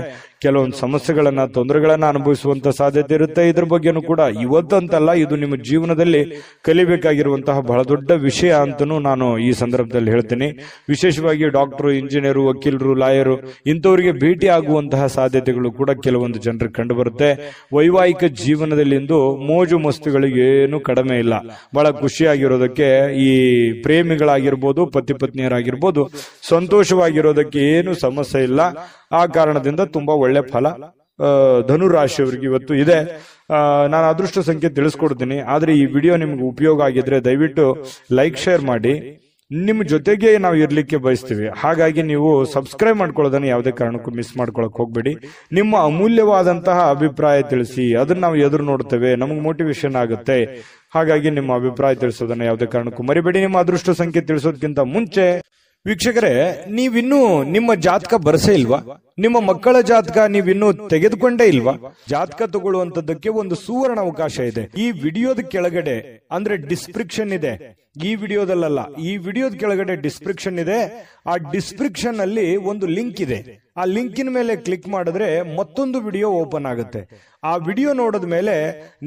Speaker 1: ಕೆಲವೊಂದು ಸಮಸ್ಯೆಗಳನ್ನ, ತೊಂದರೆಗಳನ್ನ ಅನುಭವಿಸುವಂತ ಸಾಧ್ಯತೆ ಇರುತ್ತೆ. ಇದ್ರ ಬಗ್ಗೆನೂ ಕೂಡ ಇವತ್ತಂತಲ್ಲ, ಇದು ನಿಮ್ಮ ಜೀವನದಲ್ಲಿ ಕಲಿಬೇಕಾಗಿರುವಂತಹ ಬಹಳ ದೊಡ್ಡ ವಿಷಯ ಅಂತನೂ ನಾನು ಈ ಸಂದರ್ಭದಲ್ಲಿ ಹೇಳ್ತೀನಿ. ವಿಶೇಷವಾಗಿ ಡಾಕ್ಟರು, ಇಂಜಿನಿಯರು, ವಕೀಲರು, ಲಾಯರು ಇಂಥವರಿಗೆ ಭೇಟಿ ಆಗುವಂತಹ ಸಾಧ್ಯತೆಗಳು ಕೂಡ ಕೆಲವೊಂದು ಜನರಿಗೆ ಕಂಡು ಬರುತ್ತೆ. ವೈವಾಹಿಕ ಜೀವನದಲ್ಲಿ ಇಂದು ಮೋಜು ಮಸ್ತುಗಳಿಗೆ ಏನು ಕಡಿಮೆ ಇಲ್ಲ. ಬಹಳ ಖುಷಿಯಾಗಿರೋದಕ್ಕೆ ಈ ಪ್ರೇಮಿಗಳಾಗಿರ್ಬೋದು, ಪತಿ ಪತ್ನಿಯರಾಗಿರ್ಬೋದು, ಸಂತೋಷವಾಗಿರೋದಕ್ಕೆ ಏನು ಸಮಸ್ಯೆ ಇಲ್ಲ. ಆ ಕಾರಣದಿಂದ ತುಂಬಾ ಒಳ್ಳೆ ಫಲ ಧನುರಾಶಿಯವರಿಗೆ ಇವತ್ತು ಇದೆ. ನಾನು ಅದೃಷ್ಟ ಸಂಖ್ಯೆ ತಿಳಿಸ್ಕೊಡ್ತೀನಿ. ಆದ್ರೆ ಈ ವಿಡಿಯೋ ನಿಮ್ಗೆ ಉಪಯೋಗ ಆಗಿದ್ರೆ ದಯವಿಟ್ಟು ಲೈಕ್, ಶೇರ್ ಮಾಡಿ. ನಿಮ್ ಜೊತೆಗೆ ನಾವು ಇರ್ಲಿಕ್ಕೆ ಬಯಸ್ತೀವಿ. ಹಾಗಾಗಿ ನೀವು ಸಬ್ಸ್ಕ್ರೈಬ್ ಮಾಡ್ಕೊಳ್ಳೋದನ್ನ ಯಾವುದೇ ಕಾರಣಕ್ಕೂ ಮಿಸ್ ಮಾಡ್ಕೊಳಕ್ ಹೋಗ್ಬೇಡಿ. ನಿಮ್ಮ ಅಮೂಲ್ಯವಾದಂತಹ ಅಭಿಪ್ರಾಯ ತಿಳಿಸಿ, ಅದನ್ನ ನಾವು ಎದುರು ನೋಡ್ತೇವೆ, ನಮಗೆ ಮೋಟಿವೇಶನ್ ಆಗುತ್ತೆ. ಹಾಗಾಗಿ ನಿಮ್ಮ ಅಭಿಪ್ರಾಯ ತಿಳಿಸೋದನ್ನ ಯಾವುದೇ ಕಾರಣಕ್ಕೂ ಮರಿಬೇಡಿ. ನಿಮ್ಮ ಅದೃಷ್ಟ ಸಂಖ್ಯೆ ತಿಳಿಸೋದಕ್ಕಿಂತ ಮುಂಚೆ ವೀಕ್ಷಕರೇ, ನೀವಿನ್ನೂ ನಿಮ್ಮ ಜಾತಕ ಬರಸೇ ಇಲ್ವಾ? ನಿಮ್ಮ ಮಕ್ಕಳ ಜಾತಕ ನೀವಿನ್ನೂ ತೆಗೆದುಕೊಂಡೇ ಇಲ್ವಾ? ಜಾತಕ ತಗೊಳ್ಳುವಂತದ್ದಕ್ಕೆ ಒಂದು ಸುವರ್ಣ ಅವಕಾಶ ಇದೆ. ಈ ವಿಡಿಯೋದ ಕೆಳಗಡೆ ಅಂದ್ರೆ ಡಿಸ್ಕ್ರಿಪ್ಷನ್ ಇದೆ, ಈ ವಿಡಿಯೋದಲ್ಲ, ಈ ವಿಡಿಯೋದ ಕೆಳಗಡೆ ಡಿಸ್ಕ್ರಿಪ್ಷನ್ ಇದೆ. ಆ ಡಿಸ್ಕ್ರಿಪ್ಷನ್ ಅಲ್ಲಿ ಒಂದು ಲಿಂಕ್ ಇದೆ. ಆ ಲಿಂಕಿನ ಮೇಲೆ ಕ್ಲಿಕ್ ಮಾಡಿದ್ರೆ ಮತ್ತೊಂದು ವಿಡಿಯೋ ಓಪನ್ ಆಗುತ್ತೆ. ಆ ವಿಡಿಯೋ ನೋಡಿದ ಮೇಲೆ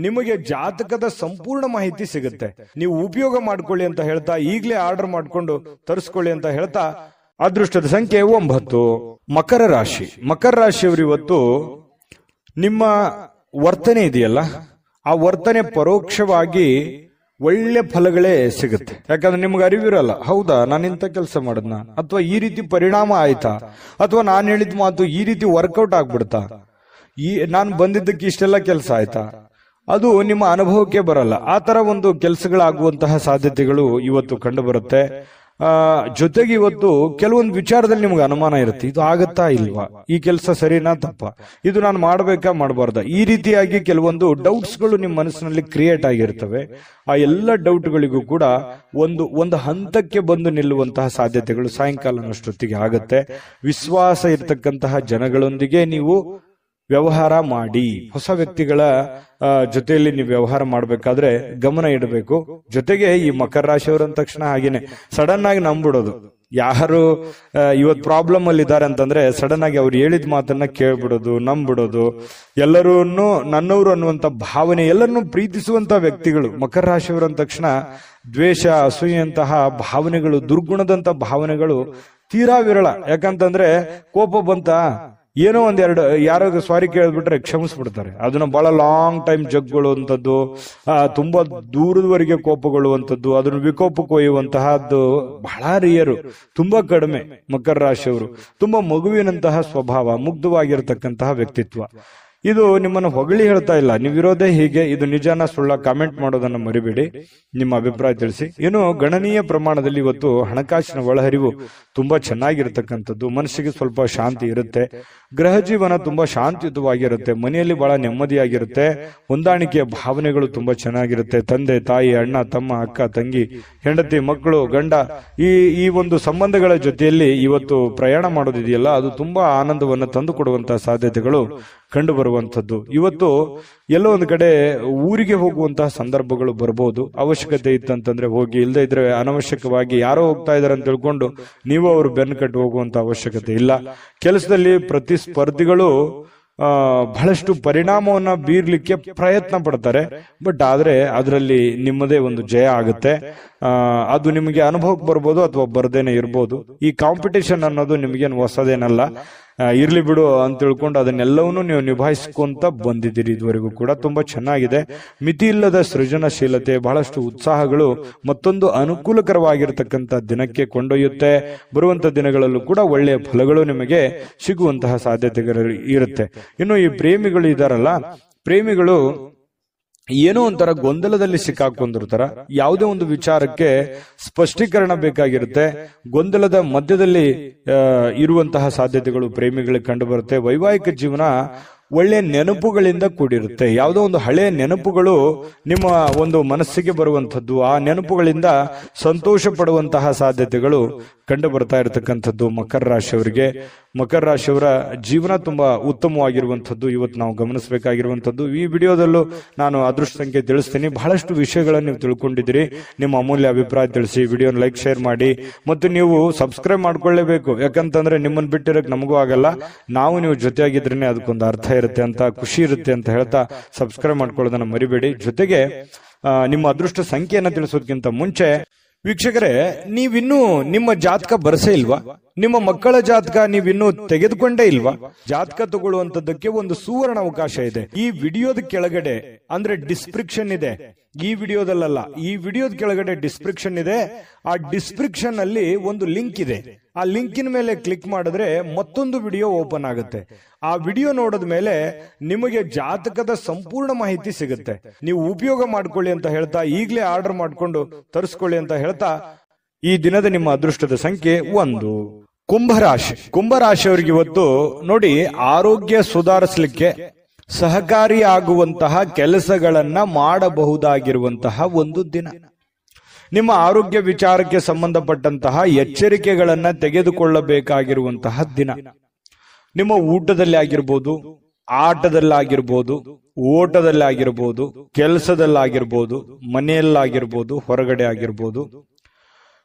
Speaker 1: ನಿಮಗೆ ಜಾತಕದ ಸಂಪೂರ್ಣ ಮಾಹಿತಿ ಸಿಗುತ್ತೆ. ನೀವು ಉಪಯೋಗ ಮಾಡ್ಕೊಳ್ಳಿ ಅಂತ ಹೇಳ್ತಾ, ಈಗಲೇ ಆರ್ಡರ್ ಮಾಡ್ಕೊಂಡು ತರಿಸ್ಕೊಳ್ಳಿ ಅಂತ ಹೇಳ್ತಾ, ಅದೃಷ್ಟದ ಸಂಖ್ಯೆ 9. ಮಕರ ರಾಶಿ. ಮಕರ ರಾಶಿಯವರು ಇವತ್ತು ನಿಮ್ಮ ವರ್ತನೆ ಇದೆಯಲ್ಲ, ಆ ವರ್ತನೆ ಪರೋಕ್ಷವಾಗಿ ಒಳ್ಳೆ ಫಲಗಳೇ ಸಿಗುತ್ತೆ. ಯಾಕಂದ್ರೆ ನಿಮ್ಗೆ ಅರಿವಿರಲ್ಲ, ಹೌದಾ ನಾನು ಇಂಥ ಕೆಲಸ ಮಾಡದ್ನ, ಅಥವಾ ಈ ರೀತಿ ಪರಿಣಾಮ ಆಯ್ತಾ, ಅಥವಾ ನಾನು ಹೇಳಿದ ಮಾತು ಈ ರೀತಿ ವರ್ಕೌಟ್ ಆಗ್ಬಿಡ್ತಾ, ನಾನು ಬಂದಿದ್ದಕ್ಕೆ ಇಷ್ಟೆಲ್ಲ ಕೆಲಸ ಆಯ್ತಾ, ಅದು ನಿಮ್ಮ ಅನುಭವಕ್ಕೆ ಬರಲ್ಲ. ಆ ತರ ಒಂದು ಕೆಲಸಗಳಾಗುವಂತಹ ಸಾಧ್ಯತೆಗಳು ಇವತ್ತು ಕಂಡು ಬರುತ್ತೆ. ಜೊತೆಗೆ ಇವತ್ತು ಕೆಲವೊಂದು ವಿಚಾರದಲ್ಲಿ ನಿಮ್ಗೆ ಅನುಮಾನ ಇರುತ್ತೆ, ಇದು ಆಗತ್ತಾ ಇಲ್ವಾ, ಈ ಕೆಲಸ ಸರಿನಾ ತಪ್ಪ, ಇದು ನಾನು ಮಾಡ್ಬೇಕಾ ಮಾಡಬಾರ್ದ, ಈ ರೀತಿಯಾಗಿ ಕೆಲವೊಂದು ಡೌಟ್ಸ್ಗಳು ನಿಮ್ಮ ಮನಸ್ಸಿನಲ್ಲಿ ಕ್ರಿಯೇಟ್ ಆಗಿರ್ತವೆ. ಆ ಎಲ್ಲ ಡೌಟ್ಗಳಿಗೂ ಕೂಡ ಒಂದು ಹಂತಕ್ಕೆ ಬಂದು ನಿಲ್ಲುವಂತಹ ಸಾಧ್ಯತೆಗಳು ಸಾಯಂಕಾಲನಷ್ಟೊತ್ತಿಗೆ ಆಗತ್ತೆ. ವಿಶ್ವಾಸ ಇರತಕ್ಕಂತಹ ಜನಗಳೊಂದಿಗೆ ನೀವು ವ್ಯವಹಾರ ಮಾಡಿ. ಹೊಸ ವ್ಯಕ್ತಿಗಳ ಜೊತೆಯಲ್ಲಿ ನೀವು ವ್ಯವಹಾರ ಮಾಡಬೇಕಾದ್ರೆ ಗಮನ ಇಡಬೇಕು. ಜೊತೆಗೆ ಈ ಮಕರ ರಾಶಿಯವರು ಅಂದ ತಕ್ಷಣ ಹಾಗೇನೆ ಸಡನ್ ಆಗಿ ನಂಬಿಡೋದು. ಯಾರು ಇವತ್ತು ಪ್ರಾಬ್ಲಮ್ ಅಲ್ಲಿ ಇದ್ದಾರೆ ಅಂತಂದ್ರೆ ಸಡನ್ ಆಗಿ ಅವ್ರು ಹೇಳಿದ ಮಾತನ್ನ ಕೇಳ್ಬಿಡೋದು, ನಂಬಿಡೋದು, ಎಲ್ಲರೂ ನನ್ನವರು ಅನ್ನುವಂತ ಭಾವನೆ, ಎಲ್ಲರನ್ನೂ ಪ್ರೀತಿಸುವಂತ ವ್ಯಕ್ತಿಗಳು ಮಕರ ರಾಶಿಯವರು ಅಂದ ತಕ್ಷಣ ದ್ವೇಷ, ಅಸೂಯೆಯಂತಹ ಭಾವನೆಗಳು, ದುರ್ಗುಣದಂತ ಭಾವನೆಗಳು ತೀರಾ ವಿರಳ. ಯಾಕಂತಂದ್ರೆ ಕೋಪ ಬಂತ ಏನೋ ಒಂದೆರಡು ಯಾರೋ ಸಾರಿ ಕೇಳ್ಬಿಟ್ರೆ ಕ್ಷಮಿಸ್ಬಿಡ್ತಾರೆ. ಅದನ್ನ ಬಹಳ ಲಾಂಗ್ ಟೈಮ್ ಜಗ್ಗೊಳ್ಳುವಂಥದ್ದು, ತುಂಬಾ ದೂರದವರೆಗೆ ಕೋಪಗೊಳ್ಳುವಂಥದ್ದು, ಅದನ್ನು ವಿಕೋಪಕ್ಕೆ ಒಯ್ಯುವಂತಹದ್ದು ಬಹಳ ರಿಯರು, ತುಂಬಾ ಕಡಿಮೆ. ಮಕರ ರಾಶಿಯವರು ತುಂಬಾ ಮಗುವಿನಂತಹ ಸ್ವಭಾವ, ಮುಗ್ಧವಾಗಿರತಕ್ಕಂತಹ ವ್ಯಕ್ತಿತ್ವ. ಇದು ನಿಮ್ಮನ್ನು ಹೊಗಳಿ ಹೇಳ್ತಾ ಇಲ್ಲ, ನೀವಿರೋದೇ ಹೀಗೆ, ಇದು ನಿಜಾನ ಸುಳ್ಳ ಕಾಮೆಂಟ್ ಮಾಡೋದನ್ನ ಮರಿಬೇಡಿ, ನಿಮ್ಮ ಅಭಿಪ್ರಾಯ ತಿಳಿಸಿ. ಇನ್ನು ಗಣನೀಯ ಪ್ರಮಾಣದಲ್ಲಿ ಇವತ್ತು ಹಣಕಾಸಿನ ಒಳಹರಿವು ತುಂಬಾ ಚೆನ್ನಾಗಿರ್ತಕ್ಕಂಥದ್ದು, ಮನಸ್ಸಿಗೆ ಸ್ವಲ್ಪ ಶಾಂತಿ ಇರುತ್ತೆ, ಗೃಹ ಜೀವನ ತುಂಬಾ ಶಾಂತಿಯುತವಾಗಿರುತ್ತೆ, ಮನೆಯಲ್ಲಿ ಬಹಳ ನೆಮ್ಮದಿಯಾಗಿರುತ್ತೆ, ಹೊಂದಾಣಿಕೆಯ ಭಾವನೆಗಳು ತುಂಬಾ ಚೆನ್ನಾಗಿರುತ್ತೆ. ತಂದೆ ತಾಯಿ, ಅಣ್ಣ ತಮ್ಮ, ಅಕ್ಕ ತಂಗಿ, ಹೆಂಡತಿ ಮಕ್ಕಳು, ಗಂಡ, ಈ ಒಂದು ಸಂಬಂಧಗಳ ಜೊತೆಯಲ್ಲಿ ಇವತ್ತು ಪ್ರಯಾಣ ಮಾಡೋದಿದೆಯಲ್ಲ, ಅದು ತುಂಬಾ ಆನಂದವನ್ನು ತಂದು ಕೊಡುವಂತಹ ಸಾಧ್ಯತೆಗಳು ಕಂಡು ಬರುವಂತದ್ದು. ಇವತ್ತು ಎಲ್ಲೋ ಒಂದು ಕಡೆ ಊರಿಗೆ ಹೋಗುವಂತಹ ಸಂದರ್ಭಗಳು ಬರಬಹುದು. ಅವಶ್ಯಕತೆ ಇತ್ತಂತಂದ್ರೆ ಹೋಗಿ, ಇಲ್ಲದೆ ಇದ್ರೆ ಅನವಶ್ಯಕವಾಗಿ ಯಾರೋ ಹೋಗ್ತಾ ಇದಾರೆ ಅಂತ ತಿಳ್ಕೊಂಡು ನೀವು ಅವರು ಬೆನ್ನು ಕಟ್ಟಿ ಹೋಗುವಂತ ಅವಶ್ಯಕತೆ ಇಲ್ಲ. ಕೆಲಸದಲ್ಲಿ ಪ್ರತಿಸ್ಪರ್ಧಿಗಳು ಬಹಳಷ್ಟು ಪರಿಣಾಮವನ್ನ ಬೀರ್ಲಿಕ್ಕೆ ಪ್ರಯತ್ನ ಪಡ್ತಾರೆ. ಬಟ್ ಆದ್ರೆ ಅದರಲ್ಲಿ ನಿಮ್ಮದೇ ಒಂದು ಜಯ ಆಗುತ್ತೆ. ಅದು ನಿಮಗೆ ಅನುಭವಕ್ಕೆ ಬರ್ಬೋದು ಅಥವಾ ಬರ್ದೇನೆ ಇರ್ಬೋದು. ಈ ಕಾಂಪಿಟೇಷನ್ ಅನ್ನೋದು ನಿಮಗೇನು ಹೊಸದೇನಲ್ಲ, ಇರ್ಲಿ ಬಿಡು ಅಂತ ತಿಳ್ಕೊಂಡು ಅದನ್ನೆಲ್ಲವನ್ನೂ ನೀವು ನಿಭಾಯಿಸ್ಕೊಂತ ಬಂದಿದ್ದೀರಿ. ಇದುವರೆಗೂ ಕೂಡ ತುಂಬಾ ಚೆನ್ನಾಗಿದೆ. ಮಿತಿ ಇಲ್ಲದ ಸೃಜನಶೀಲತೆ, ಬಹಳಷ್ಟು ಉತ್ಸಾಹಗಳು ಮತ್ತೊಂದು ಅನುಕೂಲಕರವಾಗಿರ್ತಕ್ಕಂಥ ದಿನಕ್ಕೆ ಕೊಂಡೊಯ್ಯುತ್ತೆ. ಬರುವಂತ ದಿನಗಳಲ್ಲೂ ಕೂಡ ಒಳ್ಳೆಯ ಫಲಗಳು ನಿಮಗೆ ಸಿಗುವಂತಹ ಸಾಧ್ಯತೆಗಳು ಇರುತ್ತೆ. ಇನ್ನು ಈ ಪ್ರೇಮಿಗಳು ಇದಾರಲ್ಲ, ಪ್ರೇಮಿಗಳು ಏನೋ ಒಂಥರ ಗೊಂದಲದಲ್ಲಿ ಸಿಕ್ಕಾಕೊಂಡಿರ್ತಾರ. ಯಾವುದೇ ಒಂದು ವಿಚಾರಕ್ಕೆ ಸ್ಪಷ್ಟೀಕರಣ ಬೇಕಾಗಿರುತ್ತೆ. ಗೊಂದಲದ ಮಧ್ಯದಲ್ಲಿ ಇರುವಂತಹ ಸಾಧ್ಯತೆಗಳು ಪ್ರೇಮಿಗಳಿಗೆ ಕಂಡು ಬರುತ್ತೆ. ವೈವಾಹಿಕ ಜೀವನ ಒಳ್ಳೆ ನೆನಪುಗಳಿಂದ ಕೂಡಿರುತ್ತೆ. ಯಾವುದೋ ಒಂದು ಹಳೆಯ ನೆನಪುಗಳು ನಿಮ್ಮ ಒಂದು ಮನಸ್ಸಿಗೆ ಬರುವಂಥದ್ದು, ಆ ನೆನಪುಗಳಿಂದ ಸಂತೋಷ ಪಡುವಂತಹ ಸಾಧ್ಯತೆಗಳು ಕಂಡು ಬರ್ತಾ ಇರತಕ್ಕಂಥದ್ದು ಮಕರ ರಾಶಿಯವರಿಗೆ. ಮಕರ ರಾಶಿಯವರ ಜೀವನ ತುಂಬಾ ಉತ್ತಮವಾಗಿರುವಂಥದ್ದು ಇವತ್ತು ನಾವು ಗಮನಿಸಬೇಕಾಗಿರುವಂಥದ್ದು. ಈ ವಿಡಿಯೋದಲ್ಲೂ ನಾನು ಅದೃಷ್ಟ ಸಂಖ್ಯೆ ತಿಳಿಸ್ತೀನಿ. ಬಹಳಷ್ಟು ವಿಷಯಗಳನ್ನು ನೀವು ತಿಳ್ಕೊಂಡಿದ್ದೀರಿ. ನಿಮ್ಮ ಅಮೂಲ್ಯ ಅಭಿಪ್ರಾಯ ತಿಳಿಸಿ, ವಿಡಿಯೋನ ಲೈಕ್ ಶೇರ್ ಮಾಡಿ, ಮತ್ತು ನೀವು ಸಬ್ಸ್ಕ್ರೈಬ್ ಮಾಡ್ಕೊಳ್ಳೇಬೇಕು. ಯಾಕಂತಂದ್ರೆ ನಿಮ್ಮನ್ನು ಬಿಟ್ಟಿರಕ್ ನಮಗೂ ಆಗಲ್ಲ, ನಾವು ನೀವು ಜೊತೆಯಾಗಿದ್ರೇನೆ ಅದಕ್ಕೊಂದು ಅರ್ಥ ಇರುತ್ತೆ ಅಂತ, ಖುಷಿ ಇರುತ್ತೆ ಅಂತ ಹೇಳ್ತಾ ಸಬ್ಸ್ಕ್ರೈಬ್ ಮಾಡ್ಕೊಳ್ಳೋದನ್ನ ಮರಿಬೇಡಿ. ಜೊತೆಗೆ ನಿಮ್ಮ ಅದೃಷ್ಟ ಸಂಖ್ಯೆಯನ್ನ ತಿಳಿಸೋದಕ್ಕಿಂತ ಮುಂಚೆ ವೀಕ್ಷಕರೇ, ನೀವಿನ್ನೂ ನಿಮ್ಮ ಜಾತಕ ಬರಸೇ ಇಲ್ವಾ? ನಿಮ್ಮ ಮಕ್ಕಳ ಜಾತಕ ನೀವಿನ್ನೂ ತೆಗೆದುಕೊಂಡೇ ಇಲ್ವಾ? ಜಾತಕ ತಗೊಳ್ಳುವಂತದ್ದಕ್ಕೆ ಒಂದು ಸುವರ್ಣ ಅವಕಾಶ ಇದೆ. ಈ ವಿಡಿಯೋದ ಕೆಳಗಡೆ ಅಂದ್ರೆ ಡಿಸ್ಕ್ರಿಪ್ಷನ್ ಇದೆ, ಈ ವಿಡಿಯೋದಲ್ಲ, ಈ ವಿಡಿಯೋದ ಕೆಳಗಡೆ ಡಿಸ್ಕ್ರಿಪ್ಷನ್ ಇದೆ. ಆ ಡಿಸ್ಕ್ರಿಪ್ಷನ್ ಅಲ್ಲಿ ಒಂದು ಲಿಂಕ್ ಇದೆ. ಆ ಲಿಂಕಿನ ಮೇಲೆ ಕ್ಲಿಕ್ ಮಾಡಿದ್ರೆ ಮತ್ತೊಂದು ವಿಡಿಯೋ ಓಪನ್ ಆಗುತ್ತೆ. ಆ ವಿಡಿಯೋ ನೋಡಿದ ಮೇಲೆ ನಿಮಗೆ ಜಾತಕದ ಸಂಪೂರ್ಣ ಮಾಹಿತಿ ಸಿಗುತ್ತೆ. ನೀವು ಉಪಯೋಗ ಮಾಡ್ಕೊಳ್ಳಿ ಅಂತ ಹೇಳ್ತಾ, ಈಗಲೇ ಆರ್ಡರ್ ಮಾಡ್ಕೊಂಡು ತರಿಸ್ಕೊಳ್ಳಿ ಅಂತ ಹೇಳ್ತಾ, ಈ ದಿನದ ನಿಮ್ಮ ಅದೃಷ್ಟದ ಸಂಖ್ಯೆ 1. ಕುಂಭರಾಶಿ. ಕುಂಭರಾಶಿಯವರಿಗೆ ಇವತ್ತು ನೋಡಿ, ಆರೋಗ್ಯ ಸುಧಾರಿಸಲಿಕ್ಕೆ ಸಹಕಾರಿಯಾಗುವಂತಹ ಕೆಲಸಗಳನ್ನ ಮಾಡಬಹುದಾಗಿರುವಂತಹ ಒಂದು ದಿನ. ನಿಮ್ಮ ಆರೋಗ್ಯ ವಿಚಾರಕ್ಕೆ ಸಂಬಂಧಪಟ್ಟಂತಹ ಎಚ್ಚರಿಕೆಗಳನ್ನ ತೆಗೆದುಕೊಳ್ಳಬೇಕಾಗಿರುವಂತಹ ದಿನ. ನಿಮ್ಮ ಊಟದಲ್ಲಿ ಆಗಿರ್ಬೋದು, ಆಟದಲ್ಲಾಗಿರ್ಬೋದು, ಓಟದಲ್ಲಾಗಿರ್ಬೋದು, ಕೆಲಸದಲ್ಲಾಗಿರ್ಬೋದು, ಮನೆಯಲ್ಲಾಗಿರ್ಬೋದು, ಹೊರಗಡೆ ಆಗಿರ್ಬೋದು,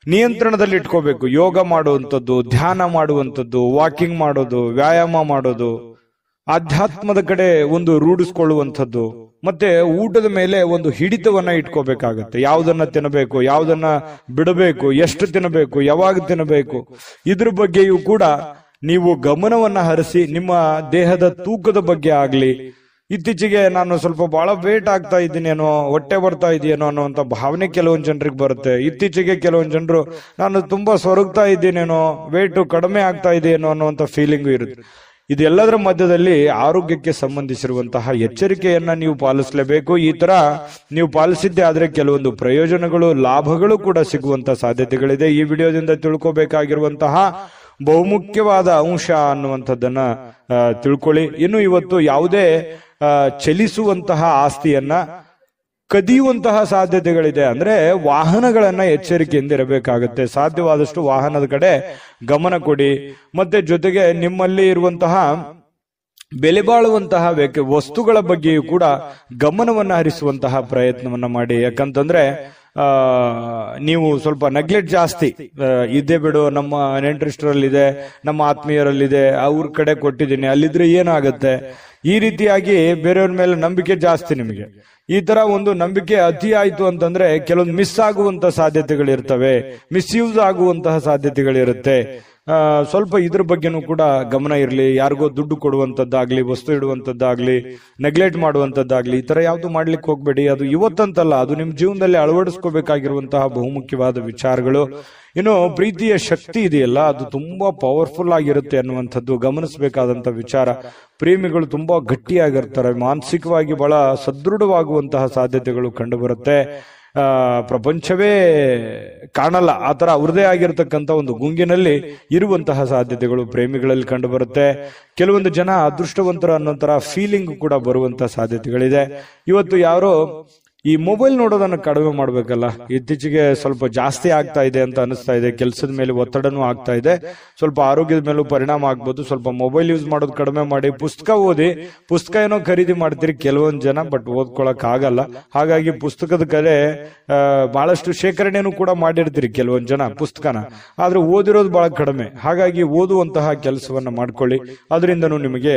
Speaker 1: ನಿಯಂತ್ರಣದಲ್ಲಿ ಇಟ್ಕೋಬೇಕು. ಯೋಗ ಮಾಡುವಂಥದ್ದು, ಧ್ಯಾನ ಮಾಡುವಂಥದ್ದು, ವಾಕಿಂಗ್ ಮಾಡೋದು, ವ್ಯಾಯಾಮ ಮಾಡೋದು, ಆಧ್ಯಾತ್ಮದ ಕಡೆ ಒಂದು ರೂಢಿಸ್ಕೊಳ್ಳುವಂಥದ್ದು, ಮತ್ತೆ ಊಟದ ಮೇಲೆ ಒಂದು ಹಿಡಿತವನ್ನ ಇಟ್ಕೋಬೇಕಾಗತ್ತೆ. ಯಾವುದನ್ನ ತಿನ್ನಬೇಕು, ಯಾವುದನ್ನ ಬಿಡಬೇಕು, ಎಷ್ಟು ತಿನ್ನಬೇಕು, ಯಾವಾಗ ತಿನ್ನಬೇಕು, ಇದ್ರ ಬಗ್ಗೆಯೂ ಕೂಡ ನೀವು ಗಮನವನ್ನ ಹರಿಸಿ, ನಿಮ್ಮ ದೇಹದ ತೂಕದ ಬಗ್ಗೆ ಆಗ್ಲಿ, ಇತ್ತೀಚೆಗೆ ನಾನು ಸ್ವಲ್ಪ ಬಹಳ ವೇಟ್ ಆಗ್ತಾ ಇದ್ದೀನೇನೋ, ಹೊಟ್ಟೆ ಬರ್ತಾ ಇದೆಯೇನೋ ಅನ್ನೋಂಥ ಭಾವನೆ ಕೆಲವೊಂದು ಜನರಿಗೆ ಬರುತ್ತೆ. ಇತ್ತೀಚೆಗೆ ಕೆಲವೊಂದು ಜನರು ನಾನು ತುಂಬಾ ಸೊರಗ್ತಾ ಇದ್ದೀನೇನೋ, ವೇಟ್ ಕಡಿಮೆ ಆಗ್ತಾ ಇದೆಯೇನೋ ಅನ್ನೋಂಥ ಫೀಲಿಂಗು ಇರುತ್ತೆ. ಇದೆಲ್ಲದರ ಮಧ್ಯದಲ್ಲಿ ಆರೋಗ್ಯಕ್ಕೆ ಸಂಬಂಧಿಸಿರುವಂತಹ ಎಚ್ಚರಿಕೆಯನ್ನ ನೀವು ಪಾಲಿಸಲೇಬೇಕು. ಈ ತರ ನೀವು ಪಾಲಿಸಿದ್ದೆ ಆದ್ರೆ ಕೆಲವೊಂದು ಪ್ರಯೋಜನಗಳು, ಲಾಭಗಳು ಕೂಡ ಸಿಗುವಂತಹ ಸಾಧ್ಯತೆಗಳಿದೆ. ಈ ವಿಡಿಯೋದಿಂದ ತಿಳ್ಕೋಬೇಕಾಗಿರುವಂತಹ ಬಹುಮುಖ್ಯವಾದ ಅಂಶ ಅನ್ನುವಂಥದ್ದನ್ನ ತಿಳ್ಕೊಳ್ಳಿ. ಇನ್ನು ಇವತ್ತು ಯಾವುದೇ ಚಲಿಸುವಂತಹ ಆಸ್ತಿಯನ್ನ ಕದಿಯುವಂತಹ ಸಾಧ್ಯತೆಗಳಿದೆ. ಅಂದ್ರೆ ವಾಹನಗಳನ್ನ ಎಚ್ಚರಿಕೆಯಿಂದ ಇರಬೇಕಾಗುತ್ತೆ. ಸಾಧ್ಯವಾದಷ್ಟು ವಾಹನದ ಕಡೆ ಗಮನ ಕೊಡಿ. ಮತ್ತೆ ಜೊತೆಗೆ ನಿಮ್ಮಲ್ಲಿ ಇರುವಂತಹ ಬೆಲೆ ಬಾಳುವಂತಹ ವಸ್ತುಗಳ ಬಗ್ಗೆಯೂ ಕೂಡ ಗಮನವನ್ನ ಹರಿಸುವಂತಹ ಪ್ರಯತ್ನವನ್ನ ಮಾಡಿ. ಯಾಕಂತಂದ್ರೆ ನೀವು ಸ್ವಲ್ಪ ನೆಗ್ಲೆಕ್ಟ್ ಜಾಸ್ತಿ ಇದ್ದೇ ಬಿಡು, ನಮ್ಮ ನೆಂಟರಿಷ್ಟರಲ್ಲಿದೆ, ನಮ್ಮ ಆತ್ಮೀಯರಲ್ಲಿದೆ, ಅವ್ರ ಕಡೆ ಕೊಟ್ಟಿದ್ದೀನಿ, ಅಲ್ಲಿದ್ರೆ ಏನಾಗುತ್ತೆ, ಈ ರೀತಿಯಾಗಿ ಬೇರೆಯವ್ರ ಮೇಲೆ ನಂಬಿಕೆ ಜಾಸ್ತಿ ನಿಮಗೆ. ಈ ತರ ಒಂದು ನಂಬಿಕೆ ಅತಿ ಆಯ್ತು ಅಂತಂದ್ರೆ ಕೆಲವೊಂದು ಮಿಸ್ ಆಗುವಂತಹ ಸಾಧ್ಯತೆಗಳಿರ್ತವೆ, ಮಿಸ್ಯೂಸ್ ಆಗುವಂತಹ ಸಾಧ್ಯತೆಗಳಿರುತ್ತೆ. ಸ್ವಲ್ಪ ಇದ್ರ ಬಗ್ಗೆನೂ ಕೂಡ ಗಮನ ಇರಲಿ. ಯಾರಿಗೋ ದುಡ್ಡು ಕೊಡುವಂತದ್ದಾಗ್ಲಿ, ವಸ್ತು ಇಡುವಂತದ್ದಾಗ್ಲಿ, ನೆಗ್ಲೆಕ್ಟ್ ಮಾಡುವಂತದ್ದಾಗ್ಲಿ, ಈ ತರ ಯಾವ್ದು ಮಾಡ್ಲಿಕ್ಕೆ ಹೋಗ್ಬೇಡಿ. ಅದು ಇವತ್ತಂತಲ್ಲ, ಅದು ನಿಮ್ ಜೀವನದಲ್ಲಿ ಅಳವಡಿಸ್ಕೋಬೇಕಾಗಿರುವಂತಹ ಬಹುಮುಖ್ಯವಾದ ವಿಚಾರಗಳು. ಇನ್ನು ಪ್ರೀತಿಯ ಶಕ್ತಿ ಇದೆಯಲ್ಲ, ಅದು ತುಂಬಾ ಪವರ್ಫುಲ್ ಆಗಿರುತ್ತೆ ಅನ್ನುವಂಥದ್ದು ಗಮನಿಸಬೇಕಾದಂತ ವಿಚಾರ. ಪ್ರೇಮಿಗಳು ತುಂಬಾ ಗಟ್ಟಿಯಾಗಿರ್ತಾರೆ, ಮಾನಸಿಕವಾಗಿ ಬಹಳ ಸದೃಢವಾಗುವಂತಹ ಸಾಧ್ಯತೆಗಳು ಕಂಡು ಬರುತ್ತೆ. ಪ್ರಪಂಚವೇ ಕಾಣಲ್ಲ ಆ ತರ ಅವ್ರದೇ ಆಗಿರತಕ್ಕಂತ ಒಂದು ಗುಂಗಿನಲ್ಲಿ ಇರುವಂತಹ ಸಾಧ್ಯತೆಗಳು ಪ್ರೇಮಿಗಳಲ್ಲಿ ಕಂಡು ಬರುತ್ತೆ. ಕೆಲವೊಂದು ಜನ ಅದೃಷ್ಟವಂತರ ಅನ್ನೋ ತರ ಫೀಲಿಂಗ್ ಕೂಡ ಬರುವಂತಹ ಸಾಧ್ಯತೆಗಳಿದೆ. ಇವತ್ತು ಯಾರೋ ಈ ಮೊಬೈಲ್ ನೋಡೋದನ್ನ ಕಡಿಮೆ ಮಾಡ್ಬೇಕಲ್ಲ, ಇತ್ತೀಚೆಗೆ ಸ್ವಲ್ಪ ಜಾಸ್ತಿ ಆಗ್ತಾ ಇದೆ ಅಂತ ಅನಿಸ್ತಾ ಇದೆ. ಕೆಲಸದ ಮೇಲೆ ಒತ್ತಡನೂ ಆಗ್ತಾ ಇದೆ, ಸ್ವಲ್ಪ ಆರೋಗ್ಯದ ಮೇಲೂ ಪರಿಣಾಮ ಆಗ್ಬೋದು. ಸ್ವಲ್ಪ ಮೊಬೈಲ್ ಯೂಸ್ ಮಾಡೋದು ಕಡಿಮೆ ಮಾಡಿ, ಪುಸ್ತಕ ಓದಿ. ಪುಸ್ತಕ ಏನೋ ಖರೀದಿ ಮಾಡ್ತೀರಿ ಕೆಲವೊಂದು ಜನ, ಬಟ್ ಓದ್ಕೊಳಕ್ ಆಗಲ್ಲ. ಹಾಗಾಗಿ ಪುಸ್ತಕದ ಕಡೆ ಬಹಳಷ್ಟು ಶೇಖರಣೆನೂ ಕೂಡ ಮಾಡಿರ್ತೀರಿ ಕೆಲವೊಂದು ಜನ ಪುಸ್ತಕನ, ಆದ್ರೆ ಓದಿರೋದು ಬಹಳ ಕಡಿಮೆ. ಹಾಗಾಗಿ ಓದುವಂತಹ ಕೆಲಸವನ್ನ ಮಾಡ್ಕೊಳ್ಳಿ, ಅದರಿಂದನೂ ನಿಮಗೆ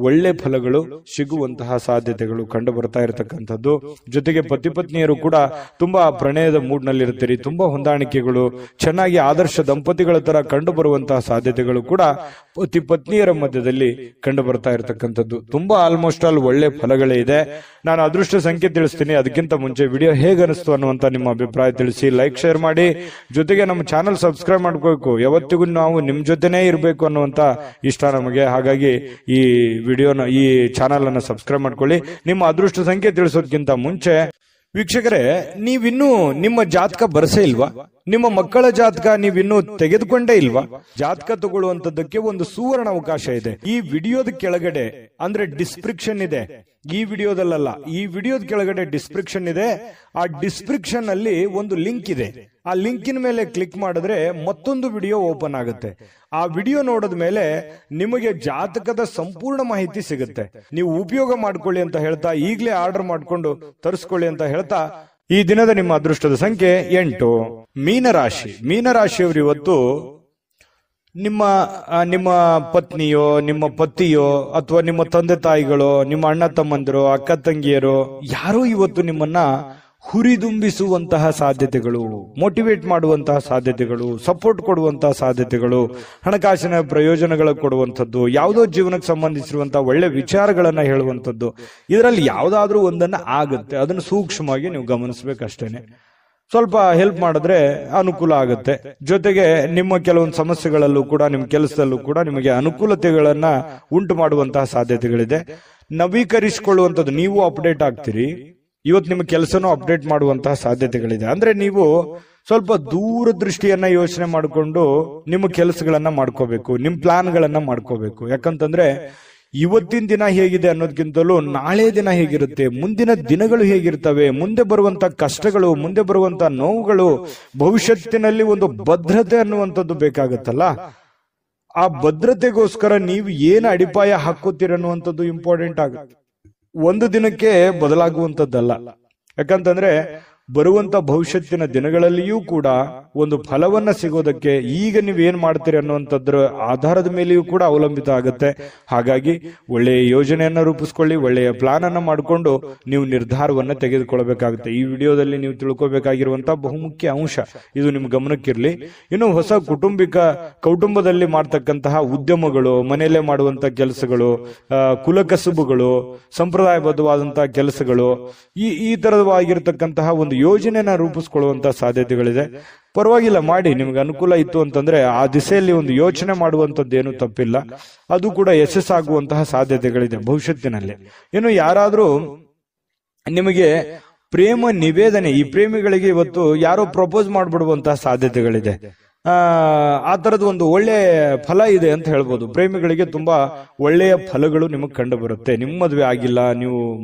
Speaker 1: ಒಳ್ಳೆ ಫಲಗಳು ಸಿಗುವಂತಹ ಸಾಧ್ಯತೆಗಳು ಕಂಡು ಬರ್ತಾ ಇರತಕ್ಕಂಥದ್ದು. ಜೊತೆಗೆ ಪತಿ ಪತ್ನಿಯರು ಕೂಡ ತುಂಬಾ ಪ್ರಣಯದ ಮೂಡ್ ನಲ್ಲಿ ಇರ್ತೀರಿ, ತುಂಬಾ ಹೊಂದಾಣಿಕೆಗಳು, ಚೆನ್ನಾಗಿ ಆದರ್ಶ ದಂಪತಿಗಳ ತರ ಕಂಡು ಬರುವಂತಹ ಸಾಧ್ಯತೆಗಳು ಕೂಡ ಪತಿ ಪತ್ನಿಯರ ಮಧ್ಯದಲ್ಲಿ ಕಂಡು ಬರ್ತಾ ಇರತಕ್ಕಂಥದ್ದು. ತುಂಬಾ ಆಲ್ಮೋಸ್ಟ್ ಆಲ್ ಒಳ್ಳೆ ಫಲಗಳೇ ಇದೆ. ನಾನು ಅದೃಷ್ಟ ಸಂಖ್ಯೆ ತಿಳಿಸ್ತೀನಿ. ಅದಕ್ಕಿಂತ ಮುಂಚೆ ವಿಡಿಯೋ ಹೇಗೆ ಅನಿಸ್ತು ಅನ್ನುವಂತ ನಿಮ್ಮ ಅಭಿಪ್ರಾಯ ತಿಳಿಸಿ, ಲೈಕ್ ಶೇರ್ ಮಾಡಿ. ಜೊತೆಗೆ ನಮ್ಮ ಚಾನಲ್ ಸಬ್ಸ್ಕ್ರೈಬ್ ಮಾಡ್ಕೋಬೇಕು. ಯಾವತ್ತಿಗೂ ನಾವು ನಿಮ್ ಜೊತೆನೇ ಇರಬೇಕು ಅನ್ನುವಂತ ಇಷ್ಟ ನಮಗೆ. ಹಾಗಾಗಿ ಈ ವಿಡಿಯೋನ, ಈ ಚಾನಲ್ ಅನ್ನ ಸಬ್ಸ್ಕ್ರೈಬ್ ಮಾಡ್ಕೊಳ್ಳಿ. ನಿಮ್ಮ ಅದೃಷ್ಟ ಸಂಖ್ಯೆ ತಿಳಿಸೋದಕ್ಕಿಂತ ಮುಂಚೆ ವೀಕ್ಷಕರೇ, ನೀವಿನ್ನೂ ನಿಮ್ಮ ಜಾತಕ ಬರಸೇ ಇಲ್ವಾ? ನಿಮ್ಮ ಮಕ್ಕಳ ಜಾತಕ ನೀವಿನ್ನೂ ತೆಗೆದುಕೊಂಡೇ ಇಲ್ವಾ? ಜಾತಕ ತಗೊಳ್ಳುವಂತದ್ದಕ್ಕೆ ಒಂದು ಸುವರ್ಣ ಅವಕಾಶ ಇದೆ. ಈ ವಿಡಿಯೋದ ಕೆಳಗಡೆ, ಅಂದ್ರೆ ಡಿಸ್ಕ್ರಿಪ್ಷನ್ ಇದೆ, ಈ ವಿಡಿಯೋದಲ್ಲ, ಈ ವಿಡಿಯೋದ ಕೆಳಗಡೆ ಡಿಸ್ಕ್ರಿಪ್ಷನ್ ಇದೆ. ಆ ಡಿಸ್ಕ್ರಿಪ್ಷನ್ ಅಲ್ಲಿ ಒಂದು ಲಿಂಕ್ ಇದೆ. ಆ ಲಿಂಕಿನ ಮೇಲೆ ಕ್ಲಿಕ್ ಮಾಡಿದ್ರೆ ಮತ್ತೊಂದು ವಿಡಿಯೋ ಓಪನ್ ಆಗುತ್ತೆ. ಆ ವಿಡಿಯೋ ನೋಡಿದ ಮೇಲೆ ನಿಮಗೆ ಜಾತಕದ ಸಂಪೂರ್ಣ ಮಾಹಿತಿ ಸಿಗುತ್ತೆ. ನೀವು ಉಪಯೋಗ ಮಾಡ್ಕೊಳ್ಳಿ ಅಂತ ಹೇಳ್ತಾ, ಈಗಲೇ ಆರ್ಡರ್ ಮಾಡ್ಕೊಂಡು ತರಿಸ್ಕೊಳ್ಳಿ ಅಂತ ಹೇಳ್ತಾ, ಈ ದಿನದ ನಿಮ್ಮ ಅದೃಷ್ಟದ ಸಂಖ್ಯೆ 8. ಮೀನರಾಶಿ. ಮೀನರಾಶಿಯವರು ಇವತ್ತು ನಿಮ್ಮ ಪತ್ನಿಯೋ, ನಿಮ್ಮ ಪತಿಯೋ, ಅಥವಾ ನಿಮ್ಮ ತಂದೆ ತಾಯಿಗಳೋ, ನಿಮ್ಮ ಅಣ್ಣ ತಮ್ಮಂದಿರೋ, ಅಕ್ಕ ತಂಗಿಯರೋ ಯಾರೋ ಇವತ್ತು ನಿಮ್ಮನ್ನ ಹುರಿದುಂಬಿಸುವಂತಹ ಸಾಧ್ಯತೆಗಳು, ಮೋಟಿವೇಟ್ ಮಾಡುವಂತಹ ಸಾಧ್ಯತೆಗಳು, ಸಪೋರ್ಟ್ ಕೊಡುವಂತಹ ಸಾಧ್ಯತೆಗಳು, ಹಣಕಾಸಿನ ಪ್ರಯೋಜನಗಳು ಕೊಡುವಂಥದ್ದು, ಯಾವುದೋ ಜೀವನಕ್ಕೆ ಸಂಬಂಧಿಸಿರುವಂತಹ ಒಳ್ಳೆ ವಿಚಾರಗಳನ್ನ ಹೇಳುವಂಥದ್ದು, ಇದರಲ್ಲಿ ಯಾವುದಾದ್ರೂ ಒಂದನ್ನ ಆಗುತ್ತೆ. ಅದನ್ನು ಸೂಕ್ಷ್ಮವಾಗಿ ನೀವು ಗಮನಿಸಬೇಕಷ್ಟೇನೆ. ಸ್ವಲ್ಪ ಹೆಲ್ಪ್ ಮಾಡಿದ್ರೆ ಅನುಕೂಲ ಆಗುತ್ತೆ. ಜೊತೆಗೆ ನಿಮ್ಮ ಕೆಲವೊಂದು ಸಮಸ್ಯೆಗಳಲ್ಲೂ ಕೂಡ, ನಿಮ್ಮ ಕೆಲಸದಲ್ಲೂ ಕೂಡ ನಿಮಗೆ ಅನುಕೂಲತೆಗಳನ್ನ ಉಂಟು ಮಾಡುವಂತಹ ಸಾಧ್ಯತೆಗಳಿದೆ. ನವೀಕರಿಸಿಕೊಳ್ಳುವಂಥದ್ದು, ನೀವು ಅಪ್ಡೇಟ್ ಆಗ್ತೀರಿ. ಇವತ್ತು ನಿಮ್ಮ ಕೆಲಸನೂ ಅಪ್ಡೇಟ್ ಮಾಡುವಂತಹ ಸಾಧ್ಯತೆಗಳಿದೆ. ಅಂದ್ರೆ ನೀವು ಸ್ವಲ್ಪ ದೂರದೃಷ್ಟಿಯನ್ನ ಯೋಚನೆ ಮಾಡಿಕೊಂಡು ನಿಮ್ಮ ಕೆಲಸಗಳನ್ನ ಮಾಡ್ಕೋಬೇಕು, ನಿಮ್ಮ ಪ್ಲಾನ್ಗಳನ್ನ ಮಾಡ್ಕೋಬೇಕು. ಯಾಕಂತಂದ್ರೆ ಇವತ್ತಿನ ದಿನ ಹೇಗಿದೆ ಅನ್ನೋದಕ್ಕಿಂತಲೂ ನಾಳೆ ದಿನ ಹೇಗಿರುತ್ತೆ, ಮುಂದಿನ ದಿನಗಳು ಹೇಗಿರ್ತವೆ, ಮುಂದೆ ಬರುವಂತ ಕಷ್ಟಗಳು, ಮುಂದೆ ಬರುವಂತ ನೋವುಗಳು, ಭವಿಷ್ಯತ್ತಿನಲ್ಲಿ ಒಂದು ಭದ್ರತೆ ಅನ್ನುವಂಥದ್ದು ಬೇಕಾಗುತ್ತಲ್ಲ. ಆ ಭದ್ರತೆಗೋಸ್ಕರ ನೀವು ಏನು ಅಡಿಪಾಯ ಹಾಕೋತೀರನ್ನುವಂಥದ್ದು ಇಂಪಾರ್ಟೆಂಟ್ ಆಗುತ್ತೆ. ಒಂದು ದಿನಕ್ಕೆ ಬದಲಾಗುವಂಥದ್ದಲ್ಲ. ಯಾಕಂತಂದ್ರೆ ಬರುವಂತ ಭವಿಷ್ಯತ್ತಿನ ದಿನಗಳಲ್ಲಿಯೂ ಕೂಡ ಒಂದು ಫಲವನ್ನ ಸಿಗೋದಕ್ಕೆ ಈಗ ನೀವೇನ್ ಮಾಡ್ತೀರಿ ಅನ್ನುವಂಥದ್ರ ಆಧಾರದ ಮೇಲೆಯೂ ಕೂಡ ಅವಲಂಬಿತ ಆಗುತ್ತೆ. ಹಾಗಾಗಿ ಒಳ್ಳೆಯ ಯೋಜನೆಯನ್ನ ರೂಪಿಸ್ಕೊಳ್ಳಿ, ಒಳ್ಳೆಯ ಪ್ಲಾನ್ ಅನ್ನ ಮಾಡಿಕೊಂಡು ನೀವು ನಿರ್ಧಾರವನ್ನ ತೆಗೆದುಕೊಳ್ಬೇಕಾಗುತ್ತೆ. ಈ ವಿಡಿಯೋದಲ್ಲಿ ನೀವು ತಿಳ್ಕೊಬೇಕಾಗಿರುವಂತಹ ಬಹುಮುಖ್ಯ ಅಂಶ ಇದು ನಿಮ್ಮ ಗಮನಕ್ಕಿರ್ಲಿ. ಇನ್ನು ಹೊಸ ಕೌಟುಂಬದಲ್ಲಿ ಮಾಡ್ತಕ್ಕಂತಹ ಉದ್ಯಮಗಳು, ಮನೆಯಲ್ಲೇ ಮಾಡುವಂತ ಕೆಲಸಗಳು, ಕುಲಕಸುಬುಗಳು, ಸಂಪ್ರದಾಯಬದ್ಧವಾದಂತಹ ಕೆಲಸಗಳು, ಈ ತರವಾಗಿರ್ತಕ್ಕಂತಹ ಒಂದು ಯೋಜನೆನ ರೂಪಿಸ್ಕೊಳ್ಳುವಂತ ಸಾಧ್ಯತೆಗಳಿದೆ. ಪರವಾಗಿಲ್ಲ, ಮಾಡಿ. ನಿಮ್ಗೆ ಅನುಕೂಲ ಇತ್ತು ಅಂತಂದ್ರೆ ಆ ದಿಸೆಯಲ್ಲಿ ಒಂದು ಯೋಚನೆ ಮಾಡುವಂತದ್ದೇನು ತಪ್ಪಿಲ್ಲ. ಅದು ಕೂಡ ಯಶಸ್ಸಾಗುವಂತಹ ಸಾಧ್ಯತೆಗಳಿದೆ ಭವಿಷ್ಯತ್ತಿನಲ್ಲಿ. ಇನ್ನು ಯಾರಾದ್ರೂ ನಿಮಗೆ ಪ್ರೇಮ ನಿವೇದನೆ, ಈ ಪ್ರೇಮಿಗಳಿಗೆ ಇವತ್ತು ಯಾರೋ ಪ್ರಪೋಸ್ ಮಾಡ್ಬಿಡುವಂತಹ ಸಾಧ್ಯತೆಗಳಿದೆ. ಆ ತರದ ಒಂದು ಒಳ್ಳೆ ಫಲ ಇದೆ ಅಂತ ಹೇಳ್ಬೋದು. ಪ್ರೇಮಿಗಳಿಗೆ ತುಂಬಾ ಒಳ್ಳೆಯ ಫಲಗಳು ನಿಮಗೆ ಕಂಡು ಬರುತ್ತೆ. ನಿಮ್ಮ ಮದುವೆ ಆಗಿಲ್ಲ, ನೀವು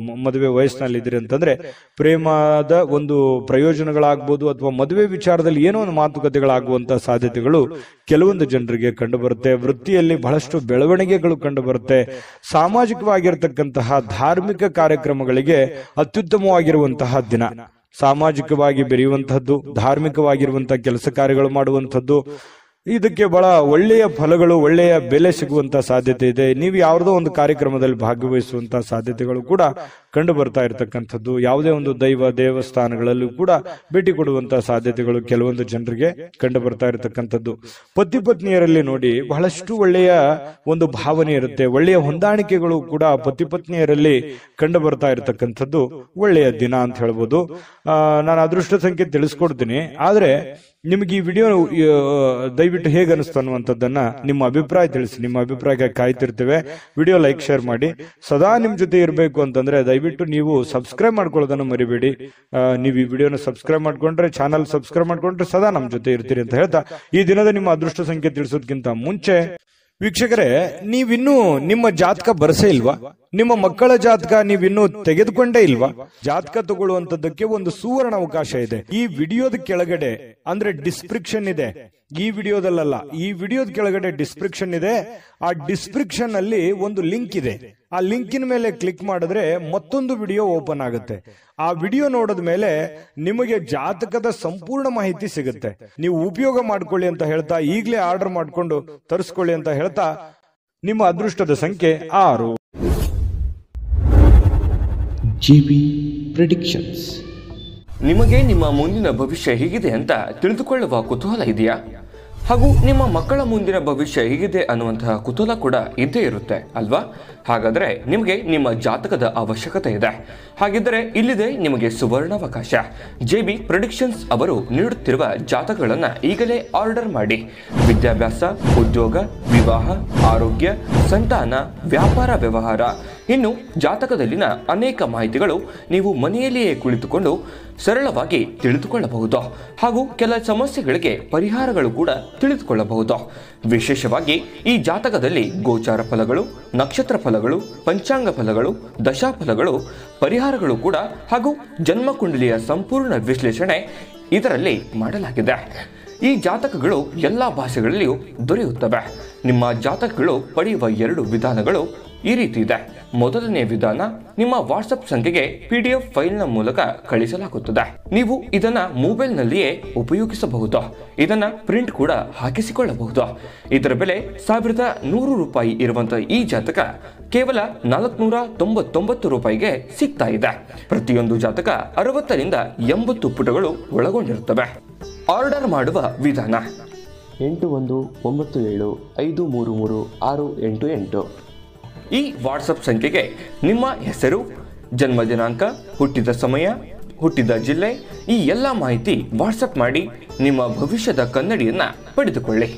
Speaker 1: ಮದುವೆ ವಯಸ್ಸಿನಲ್ಲಿ ಇದ್ರಿ ಅಂತಂದ್ರೆ ಪ್ರೇಮದ ಒಂದು ಪ್ರಯೋಜನಗಳಾಗ್ಬೋದು ಅಥವಾ ಮದುವೆ ವಿಚಾರದಲ್ಲಿ ಏನೋ ಒಂದು ಮಾತುಕತೆಗಳಾಗುವಂತಹ ಸಾಧ್ಯತೆಗಳು ಕೆಲವೊಂದು ಜನರಿಗೆ ಕಂಡು ಬರುತ್ತೆ. ವೃತ್ತಿಯಲ್ಲಿ ಬಹಳಷ್ಟು ಬೆಳವಣಿಗೆಗಳು ಕಂಡು ಬರುತ್ತೆ. ಸಾಮಾಜಿಕವಾಗಿರ್ತಕ್ಕಂತಹ ಧಾರ್ಮಿಕ ಕಾರ್ಯಕ್ರಮಗಳಿಗೆ ಅತ್ಯುತ್ತಮವಾಗಿರುವಂತಹ ದಿನ. ಸಾಮಾಜಿಕವಾಗಿ ಬೆರೆಯುವಂತಹದ್ದು, ಧಾರ್ಮಿಕವಾಗಿರುವಂತಹ ಕೆಲಸ ಕಾರ್ಯಗಳು ಮಾಡುವಂಥದ್ದು, ಇದಕ್ಕೆ ಬಹಳ ಒಳ್ಳೆಯ ಫಲಗಳು, ಒಳ್ಳೆಯ ಬೆಲೆ ಸಿಗುವಂತಹ ಸಾಧ್ಯತೆ ಇದೆ. ನೀವು ಯಾವುದೋ ಒಂದು ಕಾರ್ಯಕ್ರಮದಲ್ಲಿ ಭಾಗವಹಿಸುವಂತಹ ಸಾಧ್ಯತೆಗಳು ಕೂಡ ಕಂಡು ಬರ್ತಾ ಇರತಕ್ಕಂಥದ್ದು. ಯಾವುದೇ ಒಂದು ದೇವಸ್ಥಾನಗಳಲ್ಲೂ ಕೂಡ ಭೇಟಿ ಕೊಡುವಂತಹ ಸಾಧ್ಯತೆಗಳು ಕೆಲವೊಂದು ಜನರಿಗೆ ಕಂಡು ಬರ್ತಾ ಇರತಕ್ಕಂಥದ್ದು. ಪತಿ ಪತ್ನಿಯರಲ್ಲಿ ನೋಡಿ ಬಹಳಷ್ಟು ಒಳ್ಳೆಯ ಒಂದು ಭಾವನೆ ಇರುತ್ತೆ. ಒಳ್ಳೆಯ ಹೊಂದಾಣಿಕೆಗಳು ಕೂಡ ಪತಿ ಪತ್ನಿಯರಲ್ಲಿ ಕಂಡು ಬರ್ತಾ ಇರತಕ್ಕಂಥದ್ದು ಒಳ್ಳೆಯ ದಿನ ಅಂತ ಹೇಳ್ಬೋದು. ನಾನು ಅದೃಷ್ಟ ಸಂಖ್ಯೆ ತಿಳಿಸ್ಕೊಡ್ತೀನಿ. ಆದ್ರೆ ನಿಮ್ಗೆ ಈ ವಿಡಿಯೋ ದಯವಿಟ್ಟು ಹೇಗೆ ಅನಿಸ್ತು ಅನ್ನುವಂಥದ್ದನ್ನ ನಿಮ್ಮ ಅಭಿಪ್ರಾಯ ತಿಳಿಸಿ. ನಿಮ್ಮ ಅಭಿಪ್ರಾಯಕ್ಕೆ ಕಾಯ್ತಿರ್ತೇವೆ. ವಿಡಿಯೋ ಲೈಕ್, ಶೇರ್ ಮಾಡಿ. ಸದಾ ನಿಮ್ ಜೊತೆ ಇರಬೇಕು ಅಂತಂದ್ರೆ ದಯವಿಟ್ಟು ನೀವು ಸಬ್ಸ್ಕ್ರೈಬ್ ಮಾಡ್ಕೊಳ್ಳೋದನ್ನು ಮರಿಬೇಡಿ. ನೀವು ಈ ವಿಡಿಯೋನ ಸಬ್ಸ್ಕ್ರೈಬ್ ಮಾಡ್ಕೊಂಡ್ರೆ, ಚಾನಲ್ ಸಬ್ಸ್ಕ್ರೈಬ್ ಮಾಡ್ಕೊಂಡ್ರೆ ಸದಾ ನಮ್ ಜೊತೆ ಇರ್ತೀರಿ ಅಂತ ಹೇಳ್ತಾ ಈ ದಿನದ ನಿಮ್ಮ ಅದೃಷ್ಟ ಸಂಖ್ಯೆ ತಿಳಿಸೋದಕ್ಕಿಂತ ಮುಂಚೆ ವೀಕ್ಷಕರೇ, ನೀವಿನ್ನೂ ನಿಮ್ಮ ಜಾತಕ ಬರಸೇ ಇಲ್ವಾ? ನಿಮ್ಮ ಮಕ್ಕಳ ಜಾತಕ ನೀವಿನ್ನೂ ತೆಗೆದುಕೊಂಡೇ ಇಲ್ವಾ? ಜಾತಕ ತಗೊಳ್ಳುವಂತದ್ದಕ್ಕೆ ಒಂದು ಸುವರ್ಣ ಅವಕಾಶ ಇದೆ. ಈ ವಿಡಿಯೋದ ಕೆಳಗಡೆ ಅಂದ್ರೆ ಡಿಸ್ಕ್ರಿಪ್ಷನ್ ಇದೆ. ಈ ವಿಡಿಯೋದಲ್ಲ, ಈ ವಿಡಿಯೋದ ಕೆಳಗಡೆ ಡಿಸ್ಕ್ರಿಪ್ಷನ್ ಇದೆ. ಆ ಡಿಸ್ಕ್ರಿಪ್ಷನ್ ಅಲ್ಲಿ ಒಂದು ಲಿಂಕ್ ಇದೆ. ಆ ಲಿಂಕಿನ ಮೇಲೆ ಕ್ಲಿಕ್ ಮಾಡಿದ್ರೆ ಮತ್ತೊಂದು ವಿಡಿಯೋ ಓಪನ್ ಆಗುತ್ತೆ. ಆ ವಿಡಿಯೋ ನೋಡಿದ ಮೇಲೆ ನಿಮಗೆ ಜಾತಕದ ಸಂಪೂರ್ಣ ಮಾಹಿತಿ ಸಿಗುತ್ತೆ. ನೀವು ಉಪಯೋಗ ಮಾಡ್ಕೊಳ್ಳಿ ಅಂತ ಹೇಳ್ತಾ, ಈಗಲೇ ಆರ್ಡರ್ ಮಾಡ್ಕೊಂಡು ತರಿಸ್ಕೊಳ್ಳಿ ಅಂತ ಹೇಳ್ತಾ, ನಿಮ್ಮ ಅದೃಷ್ಟದ ಸಂಖ್ಯೆ 6.
Speaker 2: GB Predictions.
Speaker 3: ನಿಮಗೆ ನಿಮ್ಮ ಮುಂದಿನ ಭವಿಷ್ಯ ಹೇಗಿದೆ ಅಂತ ತಿಳಿದುಕೊಳ್ಳುವ ಕುತೂಹಲ ಇದೆಯಾ? ಹಾಗೂ ನಿಮ್ಮ ಮಕ್ಕಳ ಮುಂದಿನ ಭವಿಷ್ಯ ಹೇಗಿದೆ ಅನ್ನುವಂತಹ ಕುತೂಹಲ ಕೂಡ ಇದ್ದೇ ಇರುತ್ತೆ ಅಲ್ವಾ? ಹಾಗಾದರೆ ನಿಮಗೆ ನಿಮ್ಮ ಜಾತಕದ ಅವಶ್ಯಕತೆ ಇದೆ. ಹಾಗಿದ್ದರೆ ಇಲ್ಲಿದೆ ನಿಮಗೆ ಸುವರ್ಣಾವಕಾಶ. JB Predictions ಅವರು ನೀಡುತ್ತಿರುವ ಜಾತಕಗಳನ್ನು ಈಗಲೇ ಆರ್ಡರ್ ಮಾಡಿ. ವಿದ್ಯಾಭ್ಯಾಸ, ಉದ್ಯೋಗ, ವಿವಾಹ, ಆರೋಗ್ಯ, ಸಂತಾನ, ವ್ಯಾಪಾರ ವ್ಯವಹಾರ, ಇನ್ನು ಜಾತಕದಲ್ಲಿನ ಅನೇಕ ಮಾಹಿತಿಗಳು ನೀವು ಮನೆಯಲ್ಲಿಯೇ ಕುಳಿತುಕೊಂಡು ಸರಳವಾಗಿ ತಿಳಿದುಕೊಳ್ಳಬಹುದು. ಹಾಗೂ ಕೆಲ ಸಮಸ್ಯೆಗಳಿಗೆ ಪರಿಹಾರಗಳು ಕೂಡ ತಿಳಿದುಕೊಳ್ಳಬಹುದು. ವಿಶೇಷವಾಗಿ ಈ ಜಾತಕದಲ್ಲಿ ಗೋಚಾರ ಫಲಗಳು, ನಕ್ಷತ್ರ ಫಲಗಳು, ಪಂಚಾಂಗ ಫಲಗಳು, ದಶಾಫಲಗಳು, ಪರಿಹಾರಗಳು ಕೂಡ ಹಾಗೂ ಜನ್ಮಕುಂಡಲಿಯ ಸಂಪೂರ್ಣ ವಿಶ್ಲೇಷಣೆ ಇದರಲ್ಲಿ ಮಾಡಲಾಗಿದೆ. ಈ ಜಾತಕಗಳು ಎಲ್ಲ ಭಾಷೆಗಳಲ್ಲಿಯೂ ದೊರೆಯುತ್ತವೆ. ನಿಮ್ಮ ಜಾತಕಗಳು ಪಡೆಯುವ 2 ವಿಧಾನಗಳು ಈ ರೀತಿ ಇದೆ. ಮೊದಲನೇ ವಿಧಾನ, ನಿಮ್ಮ ವಾಟ್ಸಪ್ ಸಂಖ್ಯೆಗೆ PDF ಫೈಲ್ನ ಮೂಲಕ ಕಳಿಸಲಾಗುತ್ತದೆ. ನೀವು ಇದನ್ನ ಮೊಬೈಲ್ನಲ್ಲಿಯೇ ಉಪಯೋಗಿಸಬಹುದು. ಇದನ್ನ ಪ್ರಿಂಟ್ ಕೂಡ ಹಾಕಿಸಿಕೊಳ್ಳಬಹುದು. ಇದರ ಬೆಲೆ 1100 ರೂಪಾಯಿ ಇರುವಂತಹ ಈ ಜಾತಕ ಕೇವಲ 499 ರೂಪಾಯಿಗೆ ಸಿಗ್ತಾ ಇದೆ. ಪ್ರತಿಯೊಂದು ಜಾತಕ 60 ರಿಂದ 80 ಪುಟಗಳು ಒಳಗೊಂಡಿರುತ್ತವೆ. ಆರ್ಡರ್ ಮಾಡುವ ವಿಧಾನ:
Speaker 2: 8197533688.
Speaker 3: ಈ ವಾಟ್ಸಪ್ ಸಂಖ್ಯೆಗೆ ನಿಮ್ಮ ಹೆಸರು, ಜನ್ಮ ದಿನಾಂಕ, ಹುಟ್ಟಿದ ಸಮಯ, ಹುಟ್ಟಿದ ಜಿಲ್ಲೆ, ಈ ಎಲ್ಲ ಮಾಹಿತಿ ವಾಟ್ಸಪ್ ಮಾಡಿ ನಿಮ್ಮ ಭವಿಷ್ಯದ ಕನ್ನಡಿಯನ್ನ ಪಡೆದುಕೊಳ್ಳಿ.